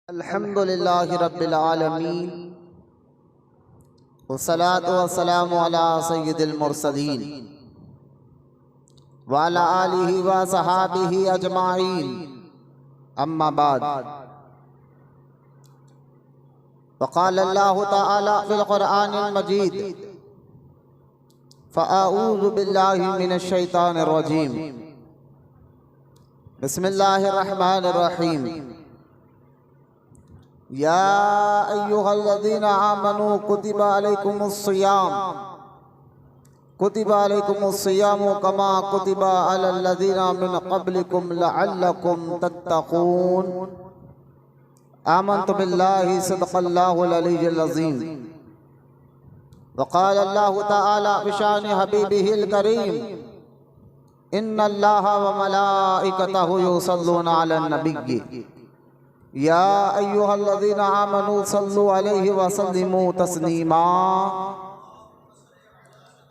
अल्हम्दुलिल्लाहि रब्बिल आलमीन वस्सलातु वस्सलामु अला सय्यिदिल मुरसलीन व अला आलिहि व सहाबिहि अजमाइन अम्मा बाद। वक़ाल अल्लाहु तआला फ़िल क़ुरआनिल मजीद फ़अऊज़ु बिल्लाहि मिनश शैतानिर रजीम बिस्मिल्लाहिर रहमानिर रहीम। या अय्युहल्लज़ीना आमनू कुतिबा अलैकुमुस्सियाम कमा कुतिबा अलल्लज़ीना मिन क़ब्लिकुम लअल्लकुम तत्तक़ून। आमन्तु बिल्लाहि सदक़ल्लाहुल अलीयुल अज़ीम। वक़ाल अल्लाहु तआला बिशान हबीबिहिल करीम इन्नल्लाहा व मलाइकतहु युसल्लूना अलन नबिय्यि या अय्युहल्लज़ीना आमनू सल्लु अलैहि व सल्लिमू तस्लीमा।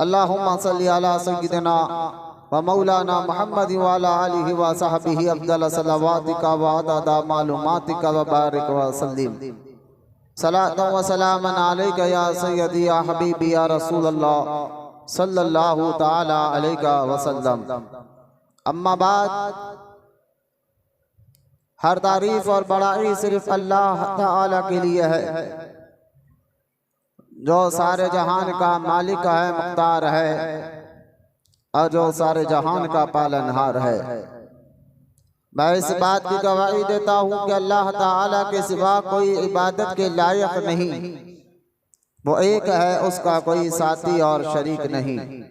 अल्लाहुम्मा सल्लि अला सय्यिदिना व मौलाना मुहम्मद व अला आलिहि व सहबिहि अफ़ज़ल सलावातिका व अदद मालूमातिका व बारिक व सल्लिम। सलातन व सलामन अलैका या सय्यदी या हबीबी या रसूलल्लाह सल्लल्लाहु तआला अलैका वसल्लम। अम्मा बाद, हर तारीफ और बड़ाई सिर्फ अल्लाह ताला के लिए है जो सारे जहान का मालिक है, मुख्तार है और जो सारे जहान का पालनहार है। मैं इस बात की गवाही देता हूँ कि अल्लाह ताला के सिवा कोई इबादत के लायक नहीं, वो एक है, उसका कोई साथी और शरीक नहीं।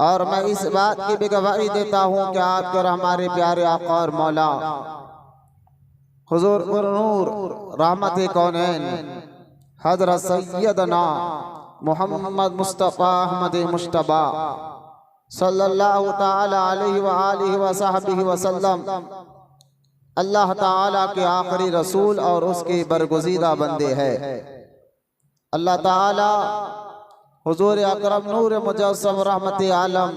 और मैं इस बात की भी गवाही देता हूँ कि आपके और हमारे प्यारे आका और मौला हुजूर नूर रहमत कौनैन हज़रत सैयदना मोहम्मद मुस्तफ़ा अहमद मुश्तबा सल्लल्लाहु ताला अलैहि व आलिहि व सहबिहि वसल्लम अल्लाह ताला के आखिरी रसूल और उसके बरगुज़ीदा बंदे हैं। अल्लाह ताला हुजूर अकरम नूर मुजस्सम रहमत आलम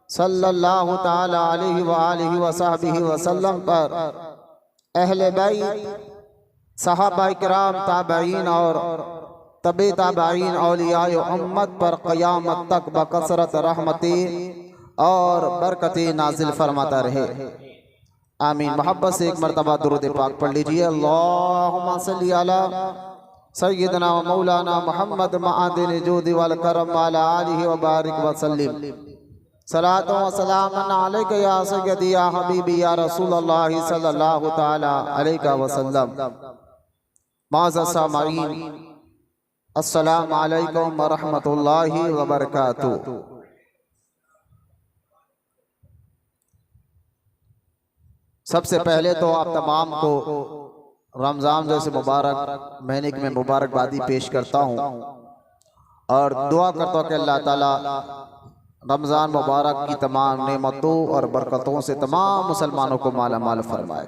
सल्लल्लाहु ताला अलैहि व आलिहि व सहबिहि वसल्लम पर अहले बैत, सहाबा किराम, ताबईन और तबे ताबईन औलियाए उम्मत पर क़यामत तक बकसरत रहमती और बरकती नाजिल फरमाता रहे। आमीन। मोहब्बत से एक मरतबा दुरूद पाक पढ़ लीजिए। अल्लाहुम्मा सल्ली अला सय्यदना व मौलाना मुहम्मद मआदिन जूद वल करम व अला आलिहि व बारिक व सल्लिम। सलातो व सलामन अलैका या सय्यदी या हबीबी या रसूलल्लाह सल्लल्लाहु तआला अलैका वसल्लम। माज़ा सामईन, अस्सलामु अलैकुम व रहमतुल्लाहि व बरकातुहू। सबसे पहले तो आप तमाम को रमज़ान जैसे मुबारक महीने की मैं मुबारकबादी पेश करता हूँ और दुआ करता हूँ कि अल्लाह ताला रमज़ान मुबारक की तमाम नेमतों और बरकतों से तमाम मुसलमानों को माला माल फरमाए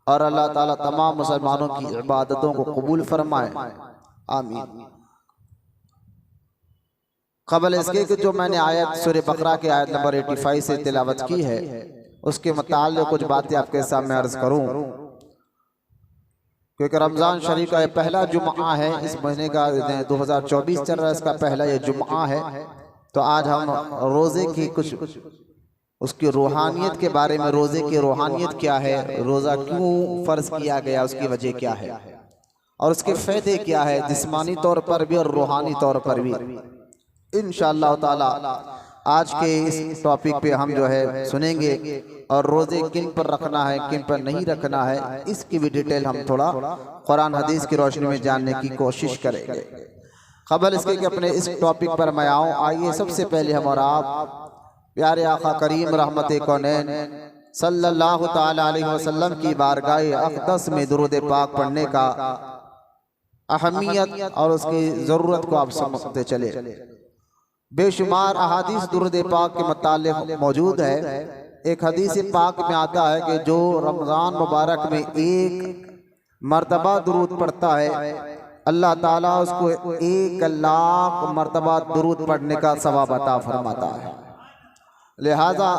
और अल्लाह ताला तमाम मुसलमानों की इबादतों को कबूल फरमाए। आमीन। क़बल इसके कि जो मैंने आयत सूरह बकरा के आयत नंबर 85 से तिलावत की है उसके मुताल्लिक़ कुछ बातें आपके सामने अर्ज़ करूँ, क्योंकि रमज़ान शरीफ का ये पहला जुम्आ है, इस महीने का 2024 चल रहा है, इसका पहला ये जुम्आ है। तो आज हम रोज़े की कुछ उसकी रूहानियत के बारे में, रोज़े की रूहानियत क्या है, रोज़ा क्यों फ़र्ज़ किया गया, उसकी वजह क्या है और उसके फ़ायदे क्या है जिस्मानी तौर पर भी और रूहानी तौर पर भी। इंशाअल्लाह ताला आज के इस टॉपिक पे हम जो है सुनेंगे और रोज़े किन पर रखना है, किन पर नहीं रखना है, इसकी भी डिटेल हम थोड़ा कुरान हदीस की रोशनी में जानने की कोशिश करेंगे। ख़बर इसके कि अपने इस टॉपिक पर मैं आऊँ, आइए सबसे पहले हम और आप प्यारे आका करीम रहमत कौनैन सल्लल्लाहु ताला अलैहि वसल्लम की बारगाह अक़दस में दुरूद पाक पढ़ने का अहमियत और उसकी ज़रूरत को आप समझते चले। बेशुमार अहादीस दुरूद पाक के मुताल्लिक़ मौजूद है। एक हदीस पाक में आता है कि जो रमज़ान मुबारक में एक मरतबा दुरूद पढ़ता है अल्लाह ताला उसको 1,00,000 मरतबा दुरूद पढ़ने का सवाब अता फरमाता है। लिहाजा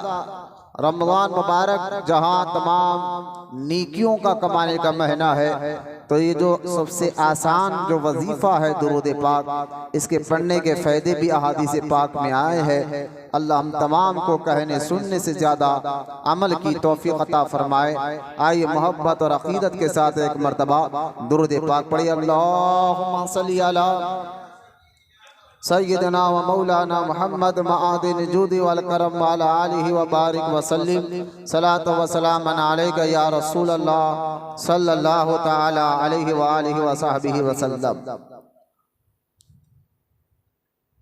रमज़ान मुबारक जहाँ तमाम नेकियों का कमाने का महीना है, तो ये जो सबसे आसान जो वजीफ़ा है दुरूद पाक, इसके पढ़ने के फ़ायदे भी अहादीस पाक में आए हैं। अल्लाह हम तमाम को कहने सुनने से ज़्यादा अमल की तौफीक अता फरमाए। आइए मोहब्बत और अक़ीदत के साथ एक मरतबा दुरूद पाक पढ़िए। अल्लाहुम्मा सल्ली अला सय्यदना व मौलाना मुहम्मद मआदिन जूदी वल करम व अला आलिहि व बारिक व सल्लिम सलात व सलामन अलैका या रसूल अल्लाह सल्लल्लाहु तआला अलैहि व आलिहि व सहबिहि व सल्लम।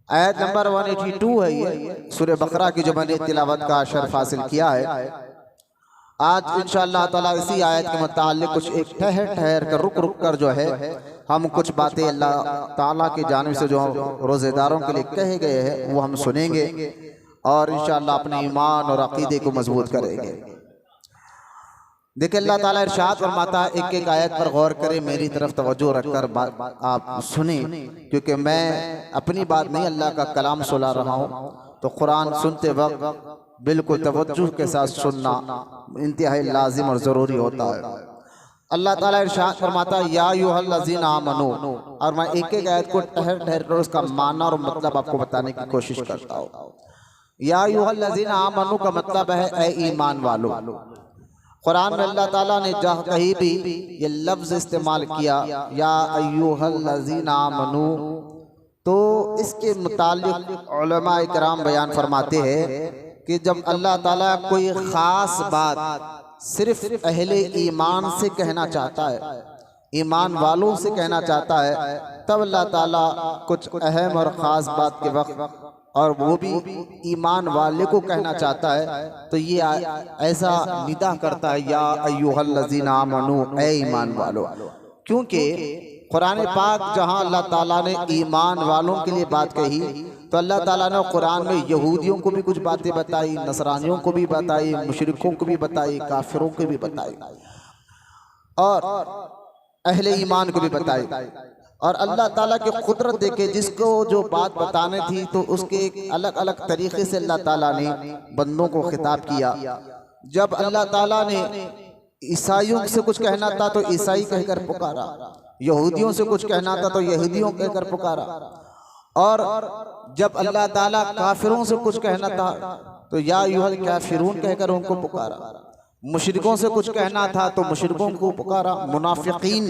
आयत नंबर 182 है ये सूरह बकरा की, जो मैंने तिलावत का शर्फ हासिल किया है। आज इंशाअल्लाह ताला इसी आयत के मुताल्लिक कुछ एक ठहर कर रुक कर जो है हम कुछ बातें अल्लाह ताला की जानिब से जो रोज़ेदारों के लिए कहे गए हैं वो हम सुनेंगे और इंशाअल्लाह अपने ईमान और अकीदे को मजबूत करेंगे। देखिए अल्लाह ताला इरशाद फरमाता है, एक एक आयत पर गौर करें, मेरी तरफ तवज्जो रखकर आप सुने, क्योंकि मैं अपनी बात नहीं अल्लाह का कलाम सुना रहा हूँ। तो कुरान सुनते वक्त बिल्कुल तवज्जो के साथ सुनना इंतहाई लाजिम और ज़रूरी होता है। अल्लाह ताला इरशाद फरमाता है, या अय्युहल्लज़ीना आमनू, और मैं एक एक आयत को ठहर कर उसका माना और मतलब आपको बताने की कोशिश करता हूँ। या अय्युहल्लज़ीना आमनू का मतलब है ऐ ईमान वालों। कुरान में अल्लाह ताला ने जहाँ कहीं भी ये लफ्ज़ इस्तेमाल किया या अय्युहल्लज़ीना आमनू, तो इसके मुतालिक उलमा इकराम बयान फरमाते हैं कि जब अल्लाह ताला कोई ख़ास बात सिर्फ अहले ईमान से कहना चाहता है, ईमान वालों से कहना चाहता है, तब अल्लाह ताला कुछ अहम और ख़ास बात के वक्त और वो भी ईमान वाले को कहना चाहता है, तो ये ऐसा निदा करता है, या अय्युहल्लज़ीना आमनू, ऐ ईमान वालों। क्योंकि कुरान पाक जहाँ अल्लाह ताला ने ईमान वालों के लिए बात कही, तो अल्लाह ताला ने कुरान में यहूदियों को भी कुछ बातें बताई, नसरानियों को भी बताई, मुशरिकों को भी बताई, काफिरों को भी बताई और अहले ईमान को भी बताई। और अल्लाह ताला की कुदरत देखे, जिसको जो बात बताने थी तो उसके एक अलग अलग तरीके से अल्लाह ताला ने बंदों को खिताब किया। जब अल्लाह ताला ने ईसाइयों से कुछ कहना था तो ईसाई कहकर पुकारा, यहूदियों से कुछ कहना था तो यहूदियों कहकर पुकारा, और जब अल्लाह ताला काफिरों से कुछ कहना था तो या अय्युहल काफिरून कहकर उनको पुकारा, मुशरिकों से कुछ कहना था तो मुशरिकों को पुकारा। मुनाफिकीन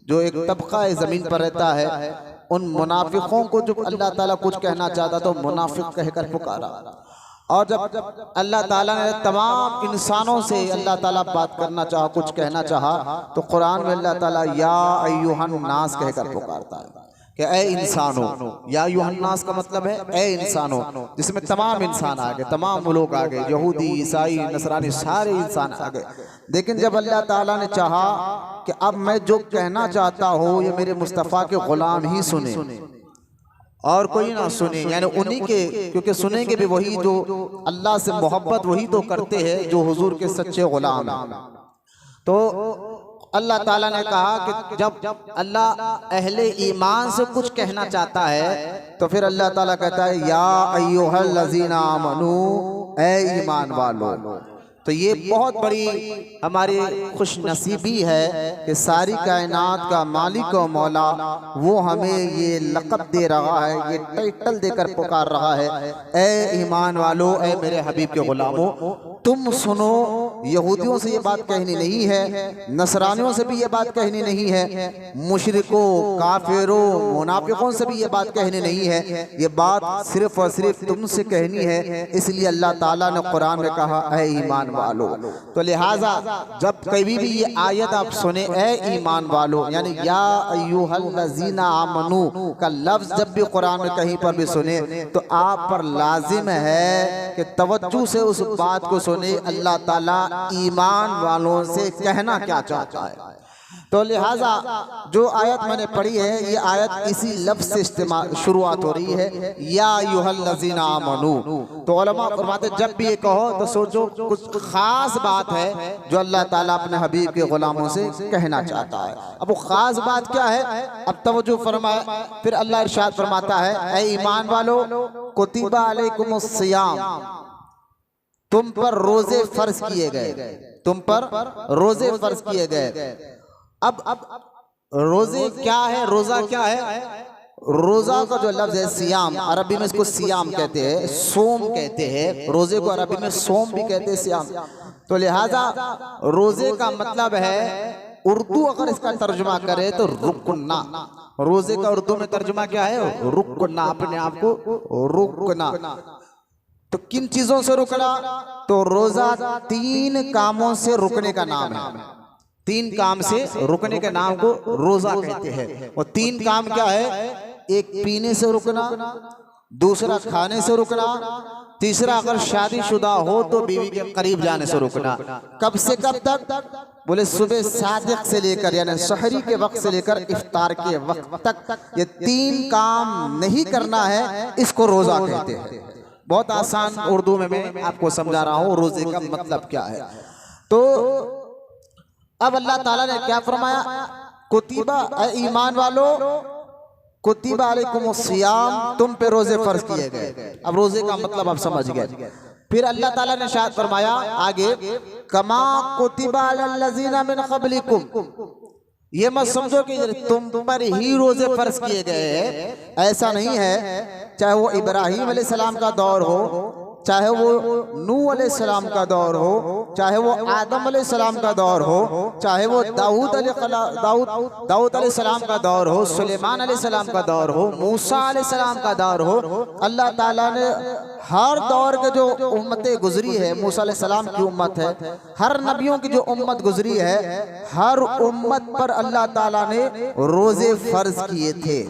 जो एक तबका ज़मीन पर रहता है, उन मुनाफिकों को जब अल्लाह ताला कुछ कहना चाहता तो मुनाफिक कहकर पुकारा। और जब अल्लाह ताला ने तमाम इंसानों से अल्लाह ताला बात करना चाहा, कुछ कहना चाहा, तो कुरान में अल्लाह ताला या अय्युहन नास कहकर पुकारता है कि ऐ इंसानों। या अय्युहन नास का मतलब है ऐ इंसानों, जिसमें तमाम इंसान आ गए, तमाम लोग आ गए, यहूदी, ईसाई, नसरानी, सारे इंसान आ गए। लेकिन जब अल्लाह ताला ने चाहा कि अब मैं जो कहना चाहता हूँ ये मेरे मुस्तफ़ा के गुलाम ही सुने और कोई ना सुने, यानी उन्हीं के, क्योंकि सुनेंगे भी वही जो अल्लाह से मोहब्बत वही तो करते हैं जो हुजूर के सच्चे गुलाम हैं। तो अल्लाह ताला ने कहा कि जब अल्लाह अहले ईमान से कुछ कहना चाहता है तो फिर अल्लाह ताला कहता है या अय्युहल्लज़ीना आमनू, ऐ ईमान वालों। तो ये बहुत बड़ी हमारी खुश नसीबी है कि सारी कायनात का मालिक और मौला वो हमें ये लक़ब दे रहा है, ये टाइटल देकर पुकार रहा है, ऐ ईमान वालों, ऐ मेरे हबीब के गुलामों, तुम सुनो। यहूदियों से ये बात कहनी नहीं है, नसरानियों से भी ये बात कहनी नहीं है, मुशरिकों, काफिरों, मुनाफिकों से भी ये बात कहनी नहीं है, ये बात सिर्फ और सिर्फ तुमसे कहनी है। इसलिए अल्लाह ताला ने कुरान में कहा ऐ ईमान वालों। तो लिहाजा जब कभी भी ये आयत आप सुने ऐ ईमान वालों, यानी या अय्युहल्लज़ीना आमनू का लफ्ज जब भी कुरान में कहीं पर भी सुने तो आप पर लाजिम है कि तवज्जो से उस बात को सुने, अल्लाह ताला ईमान वालों से कहना क्या चाहता है। तो लिहाजा जो आयत मैंने पढ़ी है, ये आयत इसी लफ्ज से इस्तेमाल शुरुआत हो रही है, या अय्युहल्लज़ीना आमनू। तो उलमा फरमाते जब भी ये कहो तो सोचो कुछ खास बात है जो अल्लाह ताला अपने हबीब के गुलामों से कहना चाहता है। अब वो खास बात क्या है, अब तवज्जो फरमाए। फिर अल्लाह इरशाद फरमाता है ऐ ईमान वालों, कुतिबा अलैकुमुस सियाम, तुम पर रोजे फर्ज किए गए, तुम पर रोजे फर्ज किए गए। अब रोजे क्या है, रोजा क्या है? रोजा का जो लफ्ज है सियाम, अरबी में इसको सियाम कहते हैं, सोम कहते हैं। रोजे को अरबी में सोम भी कहते हैं, सियाम। तो लिहाजा रोजे का मतलब है, उर्दू अगर इसका तर्जुमा करे तो रुकना। रोजे का उर्दू में तर्जुमा क्या है? रुकना, अपने आप को रुकना। तो किन चीजों से रुकना? तो रोजा 3 कामों से रुकने का नाम है। 3 काम से रुकने के नाम को रोजा कहते हैं। और 3 काम क्या है? एक पीने से रुकना, दूसरा खाने से रुकना, तीसरा अगर शादीशुदा हो तो बीवी के करीब जाने से रुकना। कब से कब तक? बोले सुबह सादिक से लेकर यानी सहरी के वक्त से लेकर इफ्तार के वक्त तक ये 3 काम नहीं करना है, इसको रोजा कहते हैं। बहुत आसान उर्दू में मैं आपको समझा रहा हूँ रोजे का मतलब क्या है। तो अब अल्लाह ताला ने क्या फरमाया? कुतिबा ईमान वालों, कुतिबा अलैकुमुस सियाम, तुम पे रोजे फर्ज किए गए। अब रोजे का मतलब आप समझ गए। फिर अल्लाह ताला ने शायद फरमाया आगे, कमा कुतिबा अलल्लज़ीना मिन क़ब्लिकुम, ये मत समझो कि तुम पर ही रोजे फर्ज किए गए हैं। ऐसा नहीं है। चाहे वो इब्राहिम अलैहिस्सलाम का दौर हो, चाहे वो नूह अलैहिस्सलाम का दौर हो, चाहे वो आदम अलैहिस्सलाम का दौर हो, चाहे वो दाऊद अलैहिस्सलाम का दौर हो, सुलेमान अलैहिस्सलाम का दौर हो, मूसा अलैहिस्सलाम का दौर हो, अल्लाह ताला ने हर दौर के जो उम्मतें गुजरी है, मूसा अलैहिस्सलाम की उम्मत है, हर नबियों की जो उम्मत गुजरी है, हर उम्मत पर अल्लाह ताला ने रोजे फर्ज किए थे।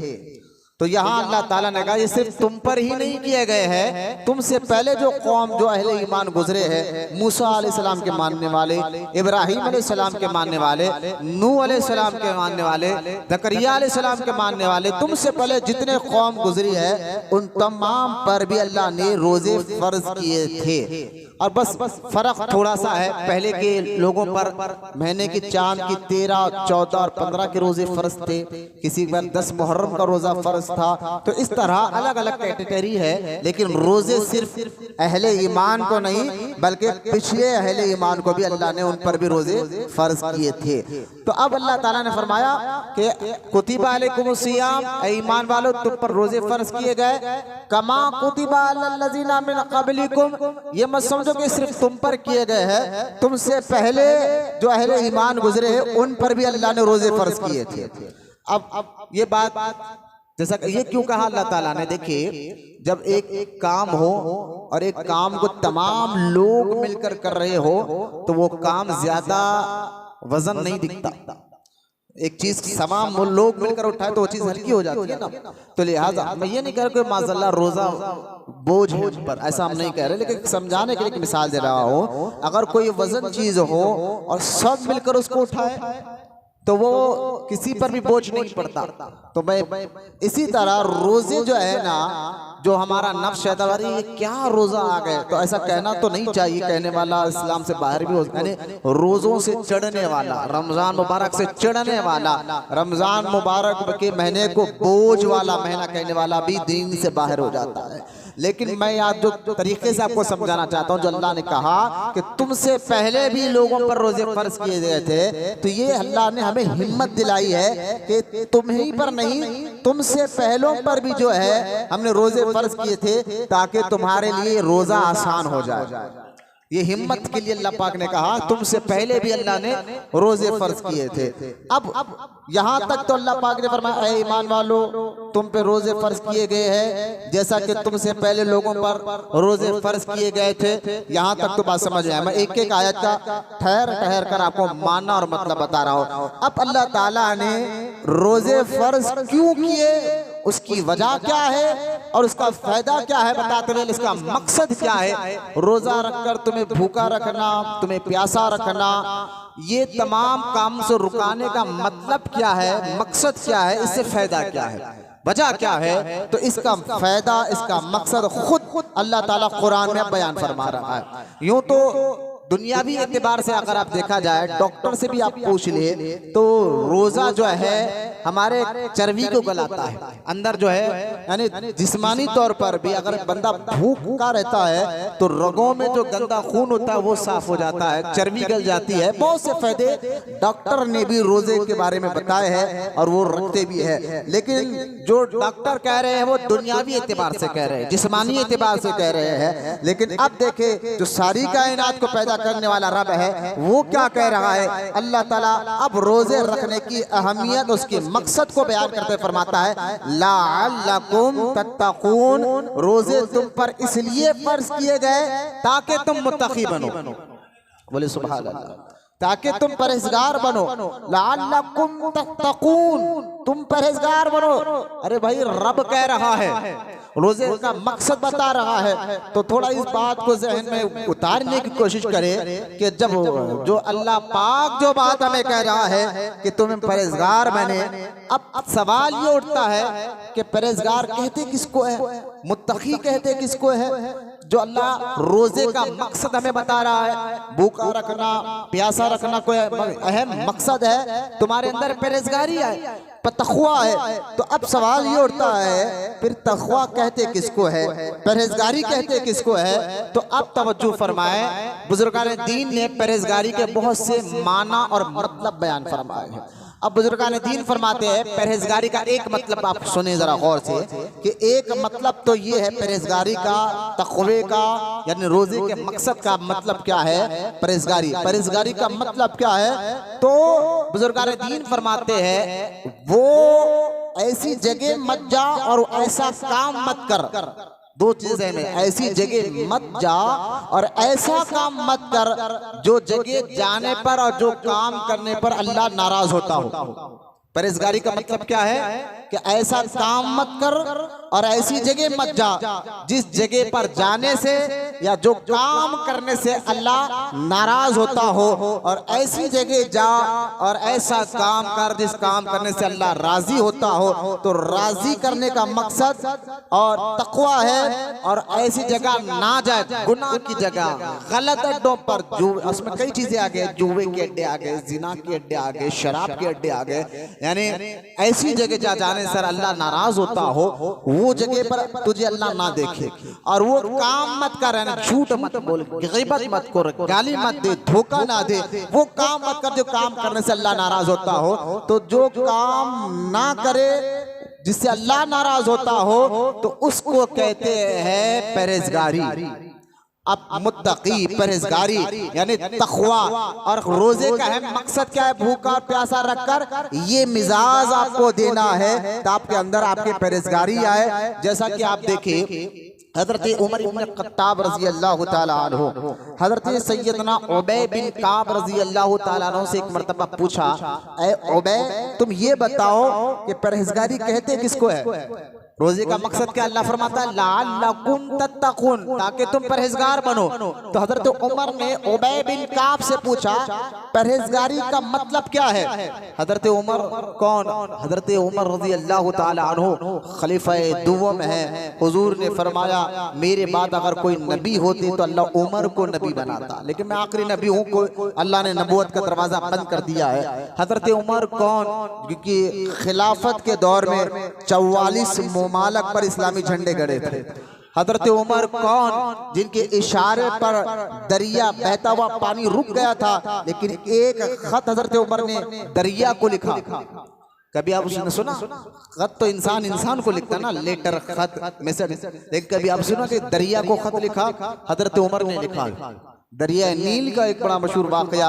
तो यहाँ अल्लाह ताला ने कहा ये सिर्फ तुम पर ही नहीं किए गए हैं, तुमसे पहले जो कौम जो अहले ईमान गुजरे हैं, मूसा अलैहिस्सलाम के मानने वाले, इब्राहिम अलैहिस्सलाम के मानने वाले, नूह अलैहिस्सलाम के मानने वाले, जकरिया अलैहिस्सलाम के मानने वाले, तुमसे पहले जितने कौम गुजरी है उन तमाम पर भी अल्लाह ने रोजे फर्ज किए थे। और बस फर्क थोड़ा सा है, पहले के लोगों पर महीने की चांद की 13, 14 और 15 के रोजे फर्ज थे, किसी पर 10 मुहर्रम का रोजा फर्ज था। तो इस तरह अलग अलग कैटेगरी है, लेकिन रोजे सिर्फ अहले ईमान को नहीं बल्कि पिछले अहले ईमान को भी अल्लाह ने उन पर भी रोजे फर्ज किए थे। तो अब अल्लाह ताला ने फरमाया कि कुतिबा अलैकुमुस सियाम, ईमान वालों तुम पर रोजे फर्ज किए गए, कमा कुतिबा अलल्लज़ीना मिन क़ब्लिकुम, ये मत समझो कि सिर्फ तुम पर किए गए हैं, तुमसे पहले जो अहले ईमान गुजरे हैं उन पर भी अल्लाह ने रोजे फर्ज किए थे। अब ये बात जैसा ये क्यों कहा अल्लाह ताला ने? देखिए, जब एक काम हो और एक काम को तमाम लोग मिलकर कर रहे हो तो वो काम ज्यादा वजन नहीं दिखता। एक चीज तमाम लोग मिलकर उठाए तो वो चीज हल्की हो जाती है ना। तो लिहाजा मैं ये नहीं कह रहा कि माज़अल्लाह रोजा बोझ है उन पर, ऐसा हम नहीं कह रहे, लेकिन समझाने के लिए एक मिसाल दे रहा हूँ। अगर कोई वजन चीज हो और सब मिलकर उसको उठाए तो वो किसी पर भी बोझ नहीं पड़ता। तो मैं इसी तरह रोजे जो है ना, जो हमारा नफ्स शैतान ये क्या रोजा आ गए, तो ऐसा कहना तो नहीं चाहिए। कहने वाला इस्लाम से बाहर भी हो, यानी रोजों से चढ़ने वाला, रमजान मुबारक से चढ़ने वाला, रमजान मुबारक के महीने को बोझ वाला महीना कहने वाला भी दीन से बाहर हो जाता है। लेकिन मैं आज जो तरीके से आपको समझाना चाहता हूँ, जो अल्लाह ने कहा कि तुमसे पहले भी लोगों पर रोजे फर्ज किए गए थे, तो ये अल्लाह ने हमें हिम्मत दिलाई है कि तुम्हीं पर नहीं, तुमसे पहलों पर भी जो है हमने रोजे फर्ज किए थे ताकि तुम्हारे लिए रोजा आसान हो जाए। ये हिम्मत के लिए अल्लाह पाक ने कहा तुमसे पहले भी अल्लाह ने रोजे फर्ज किए थे। अब यहाँ तक तो अल्लाह पाक ने फरमाया ऐ ईमान वालों तुम पे रोजे फर्ज किए गए हैं जैसा कि तुमसे पहले लोगों पर रोजे फर्ज किए गए थे। यहाँ तक तो बात समझ आया। मैं एक एक आयत का ठहर कर आपको मानना और मतलब बता रहा हूँ। अब अल्लाह ताला ने रोजे फर्ज क्यों किए, उसकी वजह क्या है और उसका फायदा क्या है बताते हुए इसका मकसद क्या है। रोजा रखकर तुम्हें भूखा रखना, तुम्हें प्यासा रखना, ये तमाम काम से रुकाने का मतलब क्या है, मकसद क्या है, इससे फायदा क्या है, वजह क्या है। तो इसका फायदा, इसका मकसद खुद अल्लाह ताला कुरान में बयान फरमा रहा है। यूं तो दुनियावी एतबार से अगर आप देखा जाए, डॉक्टर से भी आप पूछ ले तो रोजा जो है हमारे चर्बी को गलाता है, अंदर जो है यानी जिस्मानी तौर पर भी अगर बंदा भूखा रहता है तो रगों में जो गंदा खून होता है वो साफ हो जाता है, चर्बी गल जाती है। बहुत से फायदे डॉक्टर ने भी रोजे के बारे में बताए हैं और वो रखते भी है। लेकिन जो डॉक्टर कह रहे हैं वो दुनियावी एतबार से कह रहे हैं, जिस्मानी एतबार से कह रहे हैं। लेकिन अब देखे जो सारी कायनात को पैदा करने वाला रब है वो क्या कह रहा है। अल्लाह ताला अब रोजे रखने की अहमियत, उसकी मकसद को बयान करते फरमाता है लअल्लकुम तत्तकून, रोजे तुम पर इसलिए फर्ज किए गए ताकि तुम मुत्तकी बनो। बोले सुभान अल्लाह, ताकि तुम परहेजगार बनो। लअल्लकुम तत्तकून, तुम परहेजगार बनो। अरे भाई रब कह रहा है, रोजे का मकसद बता रहा है, तो थोड़ा इस बात को जहन में उतारने की कोशिश करें कि जब जो अल्लाह पाक जो बात हमें कह रहा है कि तुम परहेजगार बने, अब सवाल ये उठता है कि परहेजगार कहते किसको है, मुत्तकी कहते किसको है। जो अल्लाह रोजे का मकसद हमें बता रहा है, भूखा रखना, प्यासा रखना कोई अहम मकसद है, तुम्हारे अंदर परहेजगारी है, तक़वा है। तो अब सवाल ये उठता है फिर तक़वा कहते किसको है, परहेजगारी कहते किसको है। तो अब तवज्जो फरमाए, बुजुर्गान दीन ने परहेजगारी के बहुत से माना और मतलब बयान फरमाए हैं। अब बुजुर्गान दीन फरमाते हैं परहेजगारी का एक मतलब आप सुने जरा गौर से कि एक मतलब तो ये है परहेजगारी का, तक़वे का, यानी रोजे के मकसद का मतलब क्या है परहेजगारी, परहेजगारी का मतलब क्या है। तो बुजुर्गान दीन फरमाते हैं वो ऐसी जगह मत जा और ऐसा काम मत कर। दो चीजें में, ऐसी जगह मत जा और ऐसा काम मत कर जो जगह जाने पर और जो काम करने पर अल्लाह नाराज होता हो। परहेजगारी का मतलब क्या है कि ऐसा काम मत कर और ऐसी जगह मत जा जिस जगह पर जाने से या जो काम करने से अल्लाह नाराज होता हो, और ऐसी जगह जा और ऐसा काम कर जिस काम करने से अल्लाह राजी होता हो। तो राजी करने का मकसद और तक़वा है, और ऐसी जगह ना जाए, गुनाह की जगह, गलत अड्डों पर, जो उसमें कई चीजें आ गए, जुए के अड्डे आ गए, जिना के अड्डे आ गए, शराब के अड्डे आ गए, यानी ऐसी जगह जा जाने से अल्लाह नाराज होता हो, वो जगह पर तुझे अल्लाह ना देखे। और वो काम मत कर, झूठ मत बोल, ग़ीबत मत कर, गाली मत दे, धोखा ना दे, वो काम मत कर जो काम करने से अल्लाह नाराज होता हो। तो जो काम ना करे जिससे अल्लाह नाराज होता हो तो उसको कहते हैं परहेजगारी। अब मुत्तकी, परहेजगारी यानी तक़वा, और रोजे का है मकसद क्या है, भूखा और प्यासा रखकर ये मिजाज आपको देना है तो आपके अंदर आपके परहेजगारी आए। जैसा कि आप देखिए हजरत उमर इब्न खत्ताब रजी अल्लाह ताला अन्हु, हजरत सैयदना उबय बिन काब रजी अल्लाह ताला अन्हु से एक मर्तबा पूछा, ऐ उबय तुम ये बताओ कि परहेजगारी कहते किसको है, रोजे का मकसद क्या। अल्लाह फरमाता है लअल्लकुम तत्तकून, ताकि तुम परहेजगार बनो। तो हजरत उमर ने उबय बिन काब से पूछा परहेजगारी का मतलब क्या है। हजरत उमर कौन, हजरत उमर रज़ी अल्लाह ताला अन्हु खलीफा दुव्वम है। हुजूर ने फरमाया मेरे बाद अगर कोई नबी होती तो अल्लाह उमर को नबी बनाता, लेकिन मैं आखिरी नबी हूँ, को अल्लाह ने नबूवत का दरवाजा बंद कर दिया है। हजरत उमर कौन, क्योंकि खिलाफत के दौर में 44 ममालक पर इस्लामी झंडे गड़े थे। हजरत उमर कौन, जिनके इशारे पर दरिया बहता हुआ पानी रुक गया था, लेकिन एक खत हजरत उमर ने दरिया को लिखा। कभी आप उसने सुना, खत तो इंसान को लिखता ना, लेटर, खत, मैसेज, लेकिन कभी आप सुना कि दरिया को खत लिखा, हजरत उमर ने लिखा। दरिया नील का एक बड़ा मशहूर वाकया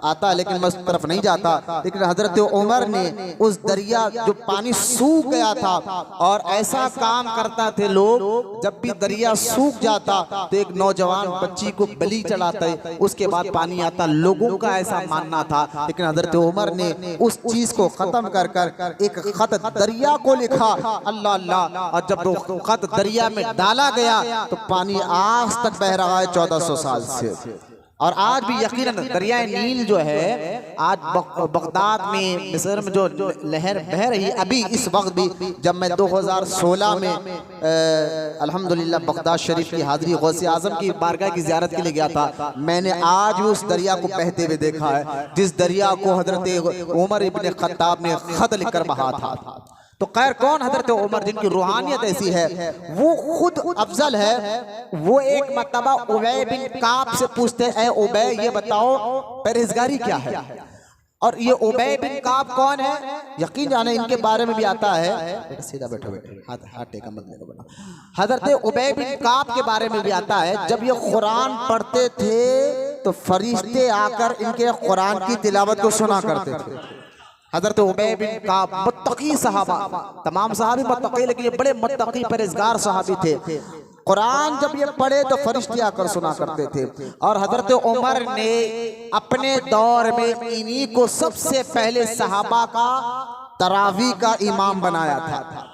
आता है, लेकिन मैं उस तरफ नहीं जाता। लेकिन हजरत उमर ने उस दरिया जो पानी सूख गया था, और ऐसा काम करता थे लोग, जब भी दरिया सूख जाता तो एक नौजवान बच्ची को बलि चढ़ाते, उसके बाद पानी आता। लोगों का ऐसा मानना था, लेकिन हजरत उमर ने उस चीज को खत्म कर कर एक खत दरिया को लिखा। अल्लाह अल्लाह, और जब वो खत दरिया में डाला गया तो पानी आज तक बह रहा है 1400 साल से। और आज भी यकीनन दरियाए नील जो है आज बगदाद में मिस्र में जो लहर बह रही अभी इस वक्त भी, जब मैं 2016 में अल्हम्दुलिल्लाह बगदाद शरीफ की हाजिरी गौसे आजम की बारगाह की ज़ियारत के लिए गया था, मैंने आज भी उस दरिया को बहते हुए देखा है जिस दरिया को हजरत उमर इब्ने खत्ताब ने खत लिखकर बहा था। तो खैर कौन हजरत उमर जिनकी रूहानियत ऐसी है, वो खुद अफजल है। वो एक मर्तबा उबय बिन काब से पूछते हैं, उबय ये बताओ परहेजगारी क्या है। और ये उबय बिन काब कौन है, यकीन जाने इनके बारे में भी आता है। सीधा बैठो बैठो, हाथ टेका मत मेरे बना। हजरत उबय बिन काब के बारे में भी आता है, जब ये कुरान पढ़ते थे तो फरिश्ते आकर इनके कुरान की तिलावत को सुना करते थे। हजरत उबय बिन काब मुत्तकी सहाबा, तमाम सहाबी मुत्तकी, लेकिन ये बड़े मुत्तकी परहेजगार सहाबी थे। कुरान जब ये पढ़े तो फरिश्ते आकर सुना करते थे। और हजरत उमर ने अपने दौर में इन्हीं को सबसे पहले सहाबा का तरावी का इमाम बनाया था।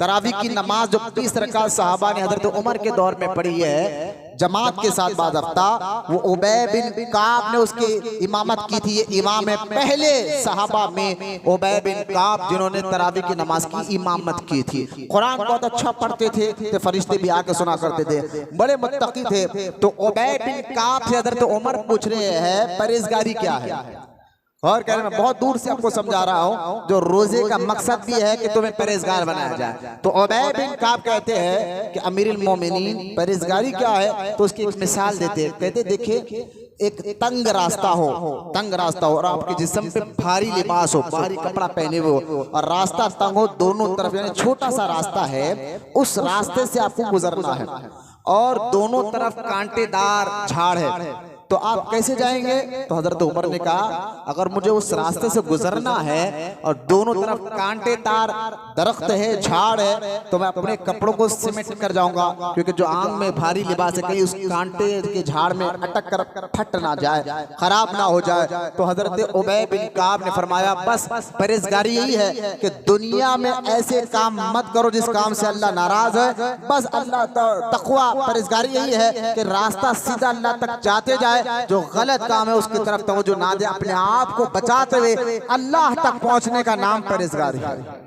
तरावी की नमाज जो 30 रकात सहाबा ने हजरत उमर के दौर में पढ़ी है जमात के साथ बाज़ाब्ता, वो उबय बिन काब ने उसकी इमामत की थी। ये इमाम है पहले सहाबा में उबय बिन काब जिन्होंने तरावी की नमाज की इमामत की थी। कुरान बहुत अच्छा पढ़ते थे तो फरिश्ते भी आके सुना करते थे, बड़े मुत्तकी थे। तो उबय बिन काब से हजरत उमर पूछ रहे हैं परहेजगारी क्या है। और कह रहे मैं बहुत दूर से आपको समझा रहा हूँ, जो रोजे का मकसद भी है कि तुम्हें परहेजगार बनाया जाए। तो उबय बिन काब कहते हैं कि अमीरुल मोमिनीन परहेजगारी क्या है, तो उसकी एक मिसाल देते हैं। कहते देखिए एक तंग रास्ता हो, तंग रास्ता हो और आपके जिस्म पे भारी लिबास हो, भारी कपड़ा पहने हुए हो और रास्ता तंग हो, दोनों तरफ यानी छोटा सा रास्ता है, उस रास्ते से आपको गुजरना है और दोनों तरफ कांटेदार झाड़ है, तो आप कैसे जाएंगे। तो हजरत उमर ने कहा अगर मुझे उस रास्ते से गुजरना है और दोनों तरफ कांटेदार दरख्त है, झाड़ है, तो मैं अपने कपड़ों को सिमट कर जाऊंगा, क्योंकि जो आंग में भारी लिबास है कहीं उस कांटे के झाड़ में अटक कर फट ना जाए, खराब ना हो जाए। तो हजरत उबय बिन काब ने फरमाया बस परहेजगारी यही है कि दुनिया में ऐसे काम मत करो जिस काम से अल्लाह नाराज है। बस अल्लाह तकवा परहेजगारी यही है कि रास्ता सीधा अल्लाह तक जाते जाए, जो गलत काम है उसकी तरफ तवज्जो ना दे, अपने आप को बचाते हुए अल्लाह तक पहुंचने का नाम परहेजगारी है।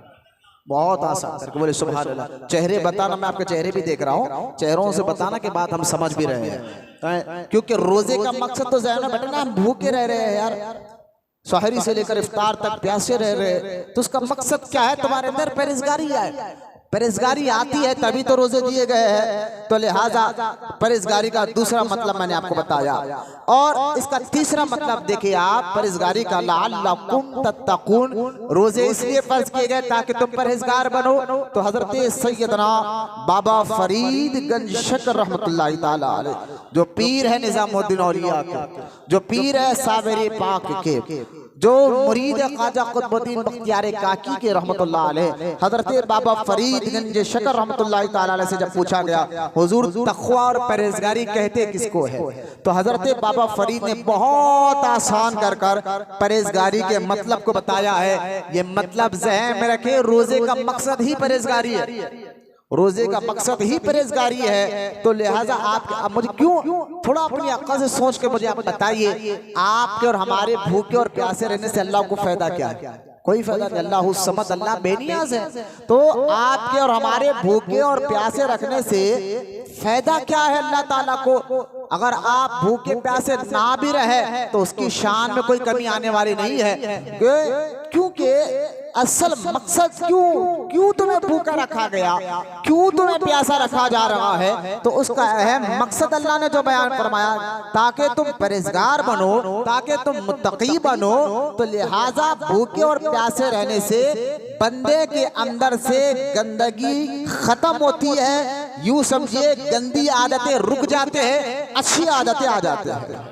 बहुत आसान करके बोले सुभान अल्लाह। चेहरे बताना, मैं आपके चेहरे भी देख रहा हूँ, चेहरों से बताना के बाद हम समझ भी रहे हैं, क्योंकि रोजे का मकसद तो ज़हन में बैठना, हम भूखे रह रहे हैं यार, सहरी से लेकर इफ्तार तक प्यासे रह रहे, तो उसका मकसद क्या है, तुम्हारे अंदर परहेजगारी है। परहेजगारी आती है तभी तो रोजे दिए गए हैं। तो लिहाजा परहेजगारी का दूसरा मतलब मैंने आपको बताया, और इसका तीसरा मतलब देखिए आप परहेजगारी का, लअल्लकुम तत्तकून, रोजे इसलिए फर्ज किए गए ताकि तुम परहेजगार बनो। तो हजरत सैयदना बाबा फरीदगंज शकर रहमतुल्लाहि ताला अलैह, जो पीर है निजामुद्दीन औलिया के, जो पीर है सावेरी पाक के, जो मुरीद ख्वाजा कुतुबुद्दीन बख्तियार काकी के रहमतुल्लाह अलैह, हजरत बाबा फरीदगंज शकर रहमतुल्लाह ताला अलैह से जब पूछा गया हुजूर तक़वा और परहेजगारी कहते किसको है, तो हजरत बाबा फरीद ने बहुत आसान कर कर परहेजगारी के मतलब को बताया है। ये मतलब ज़हन में रखे, रोजे का मकसद ही परहेजगारी है, रोजे का मकसद ही परहेजगारी है। तो लिहाजा आप मुझे क्यों थोड़ा अपनी अक्ल से सोच के मुझे आप बताइए, आपके और हमारे भूखे और प्यासे रहने से अल्लाह को फायदा क्या है? कोई फायदा नहीं। अल्लाह समद, अल्लाह बेनियाज है। तो आपके और हमारे भूखे और प्यासे रखने से फायदा क्या है अल्लाह ताला को? अगर आप भूखे प्यासे ना भी रहे तो उसकी शान में कोई कमी आने वाली नहीं है, क्योंकि असल मकसद क्यों तुम्हें भूखा रखा गया, क्यों तुम्हें प्यासा रखा जा रहा है, तो उसका अहम मकसद अल्लाह ने जो बयान फरमाया, ताकि तुम परहेजगार बनो, ताकि तुम मुत्तकी बनो। तो लिहाजा भूखे और प्यासे रहने से बंदे के अंदर से गंदगी खत्म होती है, यूं समझिए गंदी आदतें रुक जाते हैं, अच्छी आदतें आ जाते हैं।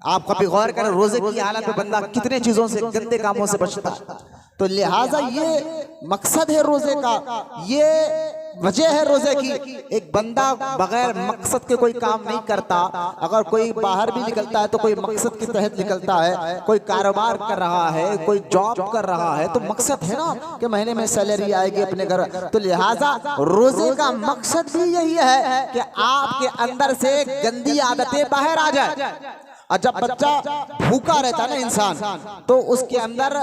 आप कभी गौर करें रोजे की हालत में बंदा कितने चीजों से, गंदे कामों से बचता है। तो लिहाजा ये मकसद है रोजे का, ये वजह है रोजे की। एक बंदा बगैर मकसद के कोई काम नहीं करता। अगर कोई बाहर भी निकलता है तो कोई मकसद के तहत निकलता है। कोई कारोबार कर रहा है, कोई जॉब कर रहा है, तो मकसद है ना कि महीने में सैलरी आएगी अपने घर। तो लिहाजा रोजे का मकसद भी यही है कि आपके अंदर से गंदी आदतें बाहर आ जाए। और जब बच्चा भूखा रहता है ना इंसान, तो उसके अंदर